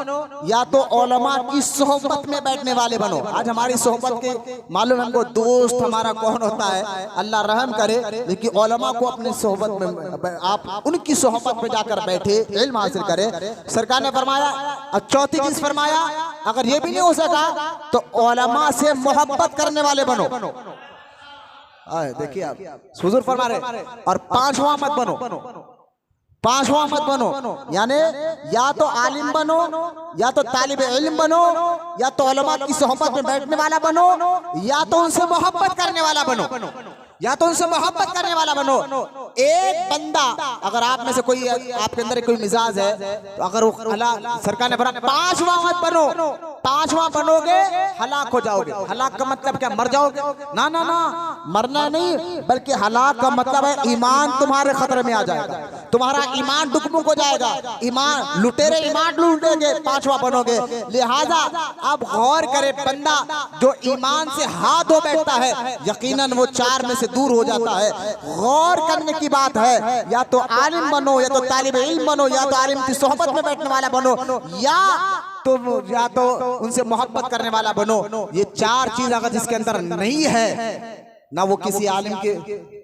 या तो उलमा की सोहबत में बैठने वाले बनो। आज हमारी सोहबत के मालूम हमको दोस्त हमारा कौन होता है, अल्लाह रहम करे, लेकिन उलमा को अपने सोहबत में, आप उनकी सोहबत में जाकर बैठे, इल्म हासिल करे। सरकार ने फरमाया, और चौथी चीज फरमाया, अगर ये भी नहीं हो सका तो उलमा से मोहब्बत करने वाले बनो। देखिए आप हुजूर फरमा रहे। और 5वां मत बनो, 5वां मत बनो, यानी या तो आलिम बनो, या तो तालिब इल्म बनो, या तो उलमा की सोहबत में बैठने वाला बनो, या तो उनसे मोहब्बत करने वाला बनो, या तो उनसे मोहब्बत करने वाला बनो। एक बंदा, अगर आप में से कोई, आपके अंदर कोई मिजाज है, तो अगर वो अल्लाह सरकार ने फरमाया 5वां मत बनो, 5वां बनोगे हलाक हो जाओगे। हलाक का मतलब क्या? मर जाओगे? ना ना ना, मरना नहीं, बल्कि हलाक का मतलब है ईमान तुम्हारे खतरे में आ जाएगा, तुम्हारा ईमान डुकमुक हो जाएगा, ईमान लुटेरे ईमान लूटेंगे, 5वां बनोगे। लिहाजा अब गौर करे, बंदा जो ईमान से हाथ धो बैठता है यकीनन वो 4 में से दूर हो जाता है। गौर करने की बात है, या तो आलिम बनो, या तो तालिब इल्म बनो, या तो आलिम की सोहबत में बैठने वाला बनो, या तो उनसे मोहब्बत करने वाला बनो। ये 4 चीज अगर जिसके अंदर नहीं है, ना वो किसी आलिम के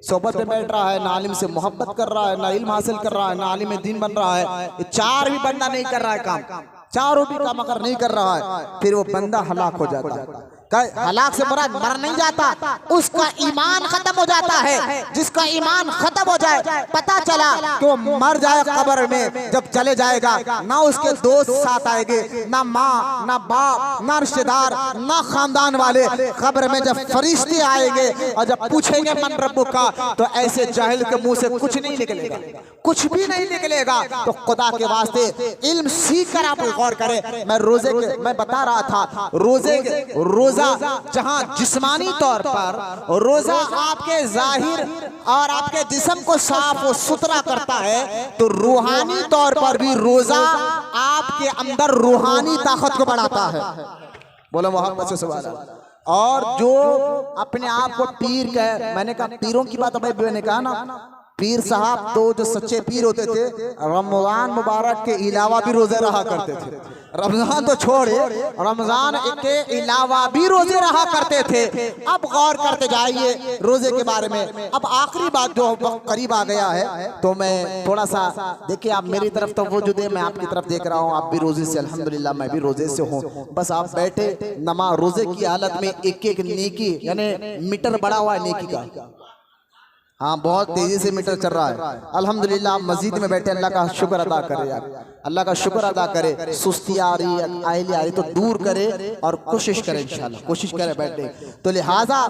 सोहबत में बैठ रहा है, ना आलिम से मोहब्बत कर रहा है, ना इल्म हासिल कर रहा है, ना आलिम दीन बन रहा है, ये 4 भी बंदा नहीं कर रहा है काम। चारों भी काम अगर नहीं कर रहा है फिर वो बंदा हलाक हो जाता है। हलाक से मुराद मर नहीं जाता, उसका ईमान खत्म हो जाता है। जिसका ईमान खत्म हो जाए, पता चला कि वो मर जाए कब्र में, जब चले जाएगा ना उसके दोस्त साथ आएंगे, ना माँ ना बाप ना रिश्तेदार ना खानदान वाले। कब्र में जब फरिश्ते आएंगे और जब पूछेंगे मन रब्बुक का, तो ऐसे जाहिल के मुंह से कुछ नहीं निकलेगा, कुछ भी नहीं निकलेगा। तो खुदा के वास्ते इल्म सीख कर आप गौर करें। मैं बता रहा था रोजा जहां जिस्मानी तौर पर रोजा आपके जाहिर और आपके जिस्म को साफ और सुथरा करता है, तो रूहानी तौर पर भी रोजा आपके अंदर रूहानी ताकत को बढ़ाता है। बोलो मोहब्बत से सुभान अल्लाह। और जो अपने आप को पीर कहे, मैंने कहा पीरों की बात मैंने कहा ना, पीर साहब तो जो सच्चे पीर होते थे रमजान मुबारक के अलावा भी रोजे रहा करते थे। रमजान तो छोड़े, रमजान के अलावा भी रोजे रहा करते थे। अब गौर करते जाइए रोजे के बारे में। अब आखिरी बात जो करीब आ गया है, तो मैं थोड़ा सा देखिए, आप मेरी तरफ तो वजूद है, मैं आपकी तरफ देख रहा हूँ, आप भी रोजे से अल्हम्दुलिल्लाह, मैं भी रोजे से हूँ। बस आप बैठे नमाज रोजे की हालत में एक एक नेकी, यानी मीटर बढ़ा हुआ है नेकी का। हाँ, बहुत तेजी से मीटर चल रहा है अल्हम्दुलिल्लाह। आप मस्जिद में बैठे अल्लाह का शुक्र अदा करें यार, अल्लाह का शुक्र अदा करे। सुस्ती आ रही है, आहिली आ रही तो दूर करे और कोशिश करें, इंशाल्लाह कोशिश करें बैठने। तो लिहाजा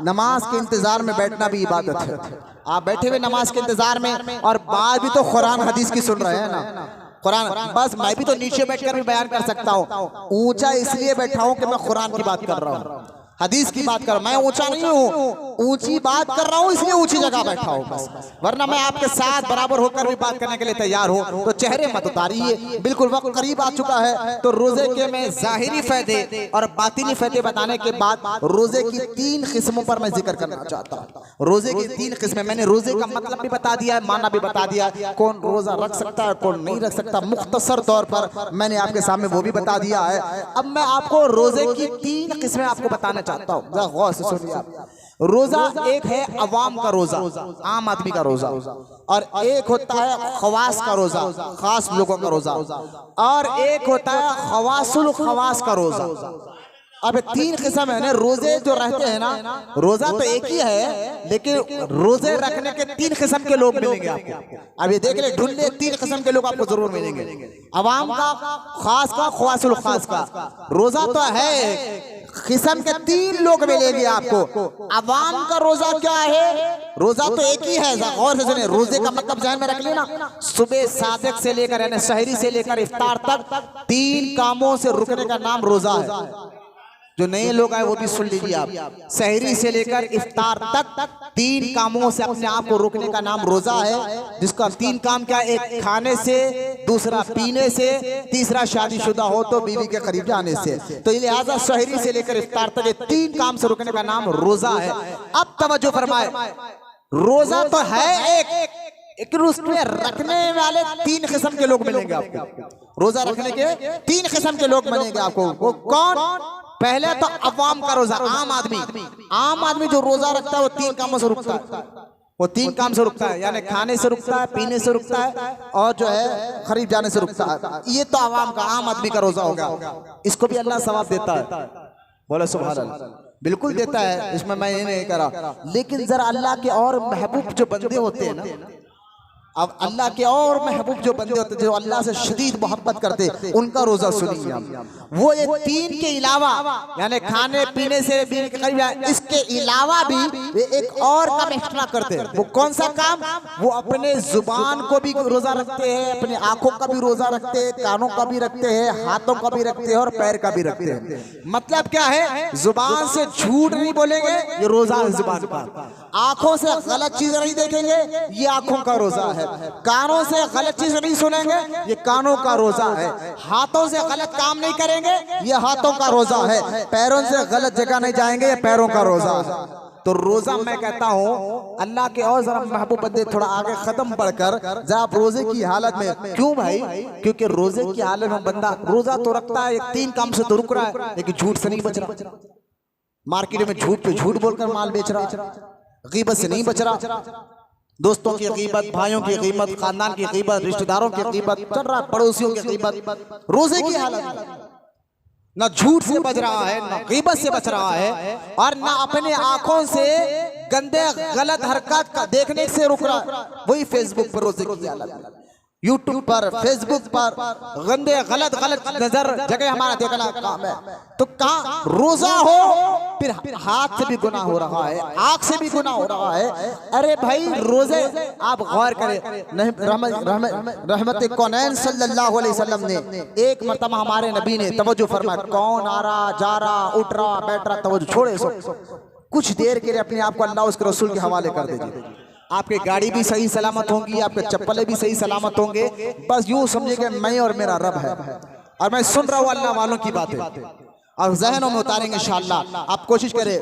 नमाज के इंतजार में बैठना भी इबादत है। आप बैठे हुए नमाज के इंतजार में, और बात भी तो कुरान हदीस की सुन रहे हैं ना, कुरान। बस मैं भी तो नीचे बैठकर भी बयान कर सकता हूँ, ऊंचा इसलिए बैठा हूँ कि मैं कुरान की बात कर रहा हूँ, हदीस की बात कर रहा हूं। मैं ऊंचा नहीं हूँ, ऊंची बात कर रहा हूँ इसलिए ऊंची जगह बैठा हूँ बस, वरना मैं आपके साथ बराबर होकर भी बात करने के लिए तैयार हूँ। तो चेहरे मत उतारिए, बिल्कुल वक्त करीब आ चुका है। तो रोजे के मैं जाहिरी फायदे और बातिनी फायदे बताने के बाद रोजे की 3 किस्मों पर मैं जिक्र करना चाहता हूँ। रोजे की 3 किस्में, मैंने रोजे का मतलब भी बता दिया है, माना भी बता दिया, कौन रोजा रख सकता है कौन नहीं रख सकता, मुख्तसर तौर पर मैंने आपके सामने वो भी बता दिया है। अब मैं आपको रोजे की 3 किस्में आपको बताना चाहता हूँ, जरा गौर से सुनिए आप। रोजा एक है अवाम का रोजा, आम आदमी का रोजा, और एक होता है खवास का रोजा, खास लोगों का रोजा, और एक होता है खवासुल खवास का रोजा। अब 3 किस्म है ना रोजे जो रहते हैं ना, रोजा तो एक ही है लेकिन रोजे रखने के 3 किस्म के लोग मिलेंगे आपको। अब ये देख ले, ढूंढ ले, 3 किस्म के लोग आपको जरूर मिलेंगे, अवाम का, खास का, खवासुल खास का। रोजा तो है किस्म के 3 लोग मिलेंगे आपको। अवाम का रोजा क्या है? रोजा तो एक ही है, गौर से सुनिए। रोजे का मतलब ध्यान में रख लेना, सुबह सादिक से लेकर यानी सहरी से लेकर इफ्तार तक 3 कामों से रुकने का नाम रोजा है। जो नए लोग आए वो भी सुन लीजिए आप, सहरी से लेकर इफ्तार तक 3 कामों से अपने आप को रोकने का नाम रोजा है। जिसका 3 काम क्या, एक खाने से, दूसरा पीने से, तीसरा शादीशुदा हो तो बीवी के करीब जाने से। तो लिहाजा सहरी से लेकर इफ्तार तक 3 काम से रोकने का नाम रोजा है। अब तवज्जो फरमाए, रोजा तो है एक उसमें रखने वाले 3 किस्म के लोग मिलेंगे आपको। रोजा रखने के 3 किस्म के लोग मिलेंगे आपको। वो कौन? पहले तो अवाम का रोजा, आम आदमी जो रोजा रखता है वो 3 कामों से रुकता है। वो 3 काम से रुकता है, यानी खाने से रुकता है, पीने से रुकता है, और जो है खरीद जाने से रुकता है। ये तो अवाम का, आम आदमी का रोजा होगा। इसको भी अल्लाह सवाब देता है, बोले सुभान अल्लाह, बिल्कुल देता है, इसमें मैं ये नहीं करा। लेकिन जरा अल्लाह के और महबूब जो बंदे होते हैं ना, अब अल्लाह के और महबूब जो बंदे होते जो अल्लाह से शदीद मोहब्बत करते, उनका रोजा सुनिए आप। वो ये 3 के अलावा यानी खाने पीने से इसके अलावा भी वे एक और काम एक्स्ट्रा करते हैं। वो कौन सा काम? वो अपने जुबान को भी रोजा रखते हैं, अपने आंखों का भी रोजा रखते हैं, कानों का भी रखते हैं, हाथों का भी रखते हैं, और पैर का भी रखते हैं। मतलब क्या है? जुबान से झूठ नहीं बोलेंगे, ये रोजा है जुबान का। आंखों से गलत चीज नहीं देखेंगे, ये आंखों का रोजा है। कानों से गलत चीज नहीं सुनेंगे, ये कानों का रोजा है। हाथों से गलत काम नहीं करेंगे, ये हाथों का रोजा है। पैरों से गलत जगह नहीं जाएंगे, ये पैरों का रोजा है। तो रोजा मैं कहता हूँ अल्लाह के और जरा महबूब बंदे थोड़ा आगे कदम बढ़कर जरा आप रोजे की हालत में, क्यों भाई? क्योंकि रोजे की हालत में बंदा रोजा तो रखता है, 3 काम से तो रुक रहा है, लेकिन झूठ से नहीं बच रहा। मार्केट में झूठ पे झूठ बोलकर माल बेच रहा, गीबत से नहीं बच रहा, दोस्तों की गीबत, भाइयों की गीबत, खानदान की गीबत, रिश्तेदारों की गीबत चल रहा, पड़ोसियों की गीबत। रोजे की हालत ना झूठ से बच रहा है, ना गीबत से बच रहा है, और ना अपने आंखों से गंदे गलत हरकत का देखने से रुक रहा। वही फेसबुक पर रोजे की हालत, यूट्यूब पर, फेसबुक पर गंदे गलत नजर जगह हमारा देखना काम है। तो कहाँ रोजा हो फिर हाथ से भी गुनाह हो रहा है, आंख से भी गुनाह हो रहा है। अरे भाई रोजे आप गौर करें, नहीं रहमत कौनैन सल्लल्लाहु अलैहि वसल्लम ने एक मरतबा हमारे नबी ने तवज्जो फरमाया, कौन आ रहा जा रहा उठ रहा बैठ रहा, तवज्जो छोड़े कुछ देर के लिए अपने आप को अल्लाह उसके रसूल के हवाले कर दीजिए। आपकी गाड़ी भी सही सलामत होंगी, आपके चप्पलें भी सही सलामत होंगे। बस यूं समझिए कि मैं और मेरा रब है, और मैं सुन रहा हूँ अल्लाह वालों की बातें, और जहनों में उतारेंगे इंशाअल्लाह। आप कोशिश करें।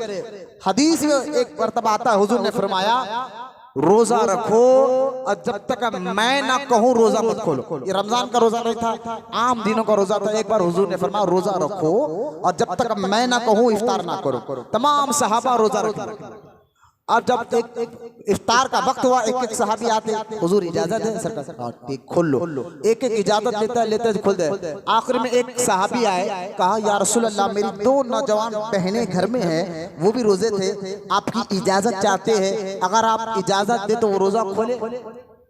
हदीस में एक मरतबा आता है, हुजूर ने फरमाया रोजा रखो और जब तक मैं ना कहूँ रोजा मत खोलो। ये रमजान का रोजा नहीं था, आम दिनों का रोजा था। एक बार हुजूर ने फरमाया रोजा रखो और जब तक मैं ना कहूँ इफ्तार ना करो। तमाम सहाबा रोजा रखे। अब जब एक इफ्तार का वक्त हुआ, एक सहाबी आते, हुजूर इजाजत है सरकार, ठीक खोल लो। एक इजाजत लेते खोल दे। आखिर में एक सहाबी आए, कहा या रसूल अल्लाह मेरी 2 नौजवान बहनें घर में हैं, वो भी रोजे थे, आपकी इजाजत चाहते हैं, अगर आप इजाजत दे तो वो रोजा खोले।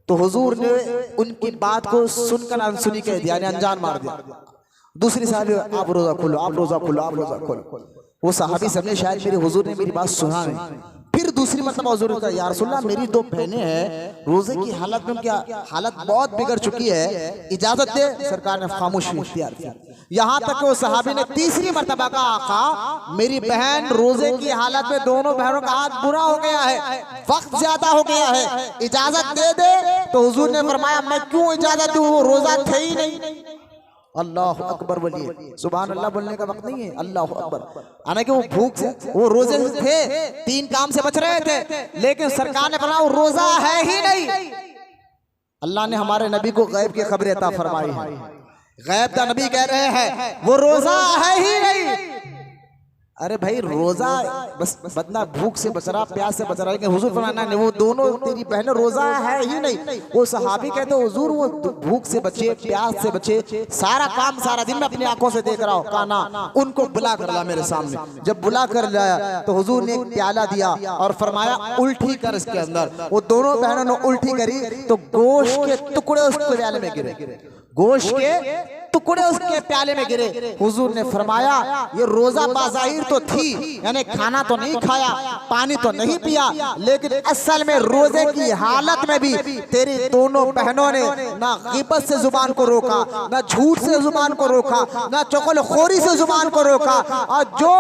तो हुजूर ने उनकी बात को सुनकर अनसुनी कह दिया, अनजान मार दिया। दूसरी साहबी, आप रोजा खोलो, आप रोजा खोलो, आप रोजा खोलो। वो सहाबी समझे शायद मेरे हुजूर ने मेरी बात सुना नहीं। फिर दूसरी मतलब हुजूर ने कहा या रसूल अल्लाह मेरी 2 बहनें हैं, रोजे की हालत में क्या हालत बहुत बिगड़ चुकी है, इजाजत दे। सरकार ने खामोशी इख्तियार किया। यहाँ तक वो सहाबी ने तीसरी मर्तबा कहा, आका मेरी बहन रोजे की हालत में, दोनों बहनों का हाथ बुरा हो गया है, वक्त ज्यादा हो गया है, इजाजत दे दे। तो हुजूर ने फरमाया मैं क्यों इजाजत दूं, वो रोजा थे ही नहीं। अल्लाह अकबर बोलिए, सुभान अल्लाह बोलने का वक्त नहीं है, अल्लाह अकबर। हालांकि वो भूख से, वो रोजे थे, 3 काम से बच रहे थे, लेकिन सरकार ने फरमाया रोजा है ही नहीं। अल्लाह ने हमारे नबी को गैब की खबरें अता फरमाई है। गैब का नबी कह रहे हैं वो रोजा है ही नहीं। अरे भाई रोजा बस बदना भूख से बच रहा, प्यास से बच रहा, लेकिन हुजूर फरमाना नहीं, वो दोनों तेरी बहनें रोजा है ही नहीं। वो सहाबी कहते हुजूर वो भूख से बचे, प्यास से बचे, सारा काम सारा दिन में अपनी आंखों से देख रहा हूँ, काना उनको बुला कर ला मेरे सामने। जब बुला कर लाया तो हुजूर ने एक प्याला दिया और फरमाया उल्टी कर इसके अंदर। वो दोनों बहनों ने उल्टी करी तो गोश्त के टुकड़े उसके प्याले में गिरे, गोश्त के टुकड़े उसके प्याले में गिरे। हुजूर ने फरमाया ये रोजा बाज़ाहिर तो थी, यानी खाना तो नहीं खाया, पानी तो नहीं पिया, लेकिन असल में रोजे की हालत में भी तेरी दोनों बहनों ने ना गिबत से जुबान को रोका, ना झूठ से जुबान को रोका, ना चुगलखोरी से जुबान को रोका। और जो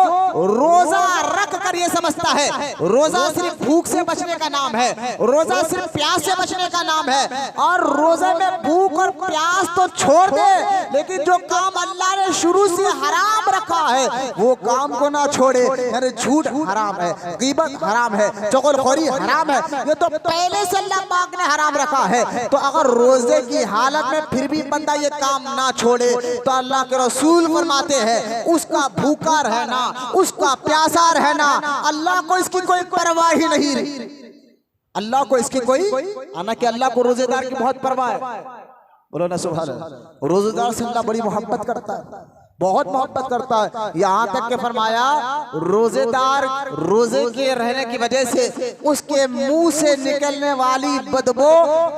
रोजा रख कर ये समझता है रोजा सिर्फ भूख से बचने का नाम है, रोजा सिर्फ प्यास से बचने का नाम है, और रोजे में भूख और प्यास तो छोड़ दे, लेकिन जो काम अल्लाह ने शुरू से हराम रखा है वो काम को ना छोड़े। यानी झूठ हराम है, गीबत हराम है, चुगलखोरी हराम है, ये तो पहले से अल्लाह पाक ने हराम रखा है। तो अगर रोजे की हालत में फिर भी बंदा ये काम ना छोड़े तो अल्लाह के रसूल फरमाते हैं उसका भूखा रहना, उसका प्यासा रहना, अल्लाह को इसकी कोई परवाह ही नहीं रही। अल्लाह को इसकी कोई आना कि अल्लाह को रोजेदार की बहुत परवाह है। बोलो ना सुभान अल्लाह। रोजेदार से अल्लाह बड़ी मोहब्बत करता है, बहुत मोहब्बत करता है। यहाँ तक के फरमाया रोजेदार रोजे के रहने की वजह से उसके मुंह से निकलने वाली बदबू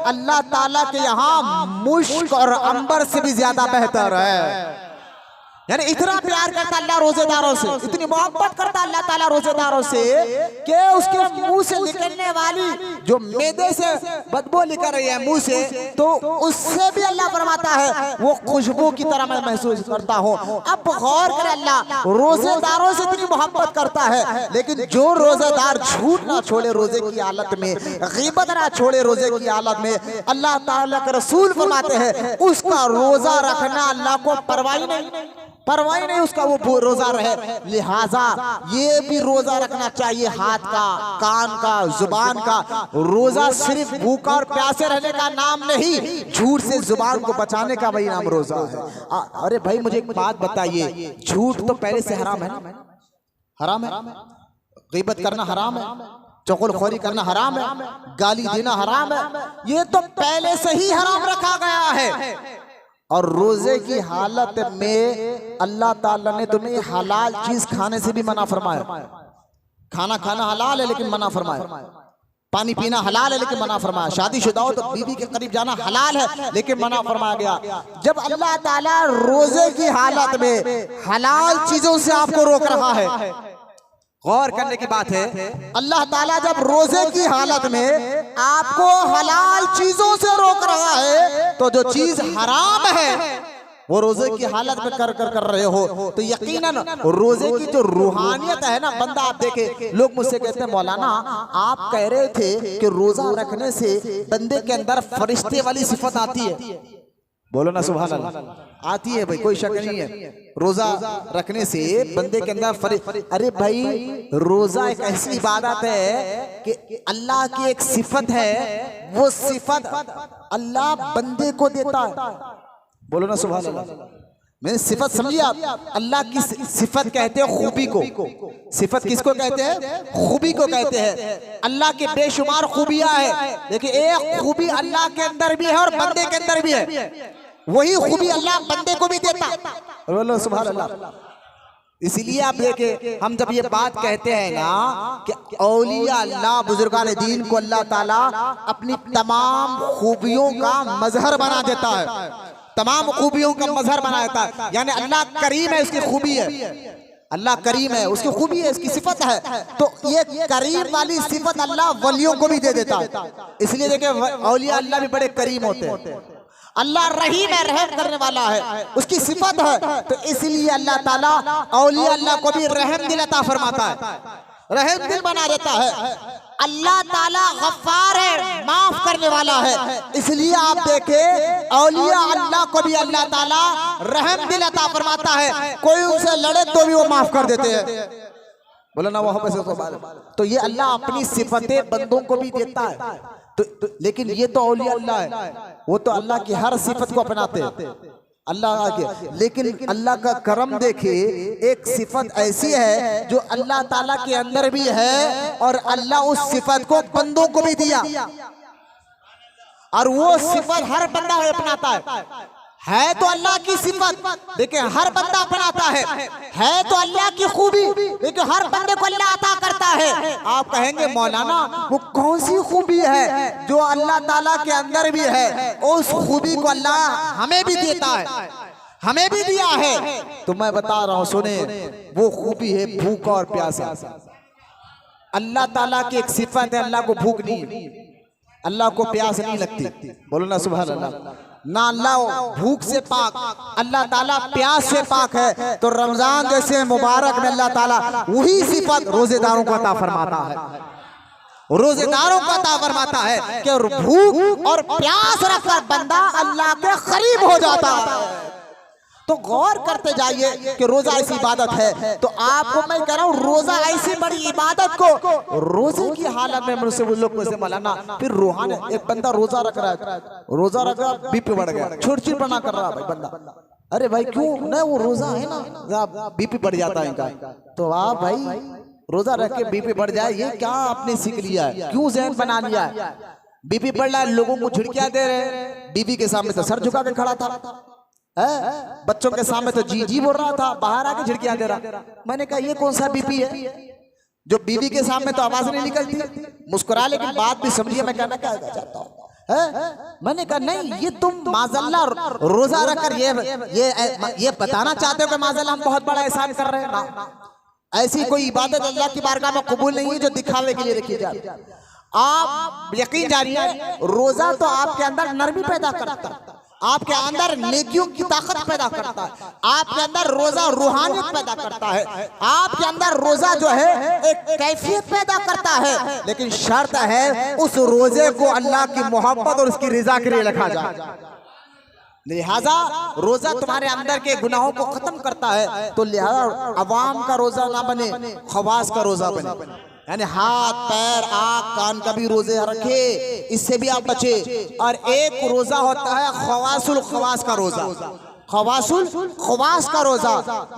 अल्लाह ताला के यहाँ मुश्क और अंबर से भी ज्यादा बेहतर है। यानी इतना प्यार करता अल्लाह रोजेदारों से, इतनी मोहब्बत करता अल्लाह ताला रोजेदारों से कि उसके मुंह से निकलने वाली जो मैदे से बदबू निकल रही है मुंह से, तो उससे भी अल्लाह फरमाता है वो खुशबू की तरह मैं महसूस करता हूँ। अब गौर करें, अल्लाह रोजेदारों से इतनी मोहब्बत करता है, लेकिन जो रोजेदार झूठ ना छोड़े रोजे की हालत में, गीबत ना छोड़े रोजे की हालत में, अल्लाह ताला के रसूल फरमाते हैं उसका रोजा रखना अल्लाह को परवाही नहीं, उसका वो रोजा रहे। लिहाजा ये भी रोजा रखना चाहिए, हाथ का, कान का, जुबान का। रोजा सिर्फ भूखा और प्यासे रहने का नाम नहीं, झूठ से जुबान को बचाने का वही नाम रोजा है। अरे भाई मुझे एक बात बताइए, झूठ तो पहले से हराम है ना? हराम है, गीबत करना हराम है, चुगलखोरी करना हराम है, गाली देना हराम है, ये तो पहले से ही हराम रखा गया है। और रोजे की हालत में अल्लाह ताला ने तुम्हें हलाल चीज खाने से भी मना फरमाया। खाना खाना हलाल है लेकिन मना फरमाया, पानी पीना हलाल है लेकिन मना फरमाया, शादीशुदा हो तो बीवी के करीब जाना हलाल है लेकिन मना फरमाया गया। जब अल्लाह ताला रोजे की हालत में हलाल चीजों से आपको रोक रहा है, गौर करने की बात है, अल्लाह ताला जब रोजे की हालत में आपको हलाल चीजों से रोक रहा है तो जो चीज हराम है वो रोजे की हालत में कर रहे हो तो यकीनन रोजे की जो रूहानियत है ना, बंदा आप देखे, लोग मुझसे कहते हैं मौलाना आप कह रहे थे कि रोजा रखने से बंदे के अंदर फरिश्ते वाली सिफत आती है। बोलो ना सुभान अल्लाह। आती है भाई, कोई शक नहीं है, रोजा रखने से बंदे के अंदर अरे भाई रोजा एक ऐसी इबादत है कि अल्लाह की एक सिफत है, वो सिफत अल्लाह बंदे को देता है। बोलो ना सुभान अल्लाह। मैंने सिफत समझिए आप, अल्लाह की सिफत कहते हैं खूबी को। सिफत किसको कहते हैं? खूबी को कहते हैं। अल्लाह के बेशुमार खूबियां है, देखिए एक खूबी अल्लाह के अंदर भी है और बंदे के अंदर भी है, वही खूबी अल्लाह बंदे को भी देता। बोलो सुभान अल्लाह। इसीलिए आप देखे, हम जब ये बात कहते हैं ना कि औलिया अल्लाह बुजुर्गान दीन को अल्लाह ताला अपनी तमाम खूबियों का मजहर बना देता है, तमाम खूबियों का मजहर बना देता है। यानी अल्लाह करीम है, उसकी खूबी है, अल्लाह करीम है, उसकी खूबी है, उसकी सिफत है। तो ये करीम वाली सिफत अल्लाह वलियों को भी दे देता है। इसलिए देखिए औलिया अल्लाह भी बड़े करीम होते हैं। अल्लाह रहीम है, रहम करने वाला है, उसकी सिफत है। तो इसलिए अल्लाह ताला औलिया अल्लाह को भी रहम दिल अता फरमाता है, रहम दिल बना देता है। अल्लाह ताला गफ्फार है, माफ करने वाला है। इसलिए आप देखे औलिया अल्लाह को भी अल्लाह ताला रहम दिल अता फरमाता है, कोई उनसे लड़े तो भी वो माफ कर देते हैं। बोलो ना वहां पे। तो ये अल्लाह अपनी सिफतें बंदों को भी देता है। तो लेकिन ये तो औलिया अल्लाह है, वो तो अल्लाह की हर सिफत को अपनाते हैं अल्लाह आगे। लेकिन अल्लाह का करम देखिए, एक सिफत ऐसी है जो अल्लाह ताला के अंदर भी है और अल्लाह उस सिफत को बंदों को भी दिया, और वो सिफत हर बंदा अपनाता है तो अल्लाह की सिफत, देखिए हर बंदा अपनाता है तो अल्लाह की खूबी, देखिए हर बंदे को अल्लाह अता करता है। आप कहेंगे मौलाना वो कौन सी खूबी है जो अल्लाह ताला के अंदर भी है? उस खूबी को अल्लाह हमें भी देता है, हमें भी दिया है। तो मैं बता रहा हूं, सुने, वो खूबी है भूख और प्यासा। अल्लाह ताला की एक सिफत है, अल्लाह को भूख नहीं, अल्लाह को प्यास नहीं लगती। बोलो ना सुभान अल्लाह। ना अल्लाह भूख से पाक, अल्लाह ताला प्यास से पाक है। तो रमजान जैसे मुबारक में अल्लाह ताला वही सिफत रोजेदारों को अता फरमाता है, रोजेदारों को अता फरमाता है कि भूख और प्यास रखकर बंदा अल्लाह के करीब हो जाता है। तो गौर करते जाइए कि रोजा ऐसी इबादत है। तो आपको मैं कह रहा हूँ, रोजा ऐसी बड़ी इबादत को रोजे की हालत में मुझसे वो लोग मुझसे मलाना, फिर रूहानी एक बंदा रोजा रख रहा है, रोजा रख रहा है, बीपी बढ़ गया, चिड़चिड़पना कर रहा है भाई बंदा। अरे भाई क्यों ना, वो रोजा है ना, बीपी बढ़ जाता है इनका। तो आप भाई रोजा रख के बीपी बढ़ जाए, ये क्या आपने सीख लिया है, क्यों ज़हन बना लिया है? बीपी बढ़ रहा है, लोगों को झिड़कियां दे रहे, बीबी के सामने तो सर झुका के खड़ा था, बच्चों के सामने तो जी जी बोल रहा था, बाहर आके झिड़कियां दे रहा। मैंने कहा ये कौन सा बीपी है जो बीवी के सामने तो आवाज नहीं निकलती, मुस्कुरा, लेकिन बात भी समझिए मैं कहना क्या चाहता हूँ। मैंने कहा नहीं, ये तुम माज़अल्लाह रोजा रखकर ये बताना चाहते हो कि माज़अल्लाह हम बहुत बड़ा एहसान कर रहे हैं ना। ऐसी कोई इबादत अल्लाह की बारगाह में कबूल नहीं है जो दिखावे के लिए रखी जाए। आप यकीन जानिए, रोजा तो आपके अंदर नरमी पैदा करता है, आपके अंदर नेकियों की ताकत पैदा करता है, आपके अंदर रोजा रूहानियत पैदा करता है, आपके अंदर रोजा जो है एक कैफियत पैदा करता है। लेकिन शर्त है उस रोजे को अल्लाह की मोहब्बत और उसकी रिजा के लिए रखा जाए। लिहाजा रोजा तुम्हारे अंदर के गुनाहों को खत्म करता है। तो लिहाजा अवाम का रोजा ना बने, खवास का रोजा बने, यानी हाथ पैर आँख कान का भी रोजे रखे, इससे भी आप बचे। और एक रोजा होता है खवासुल खवास का रोजा। खवासुल खवास का रोजा,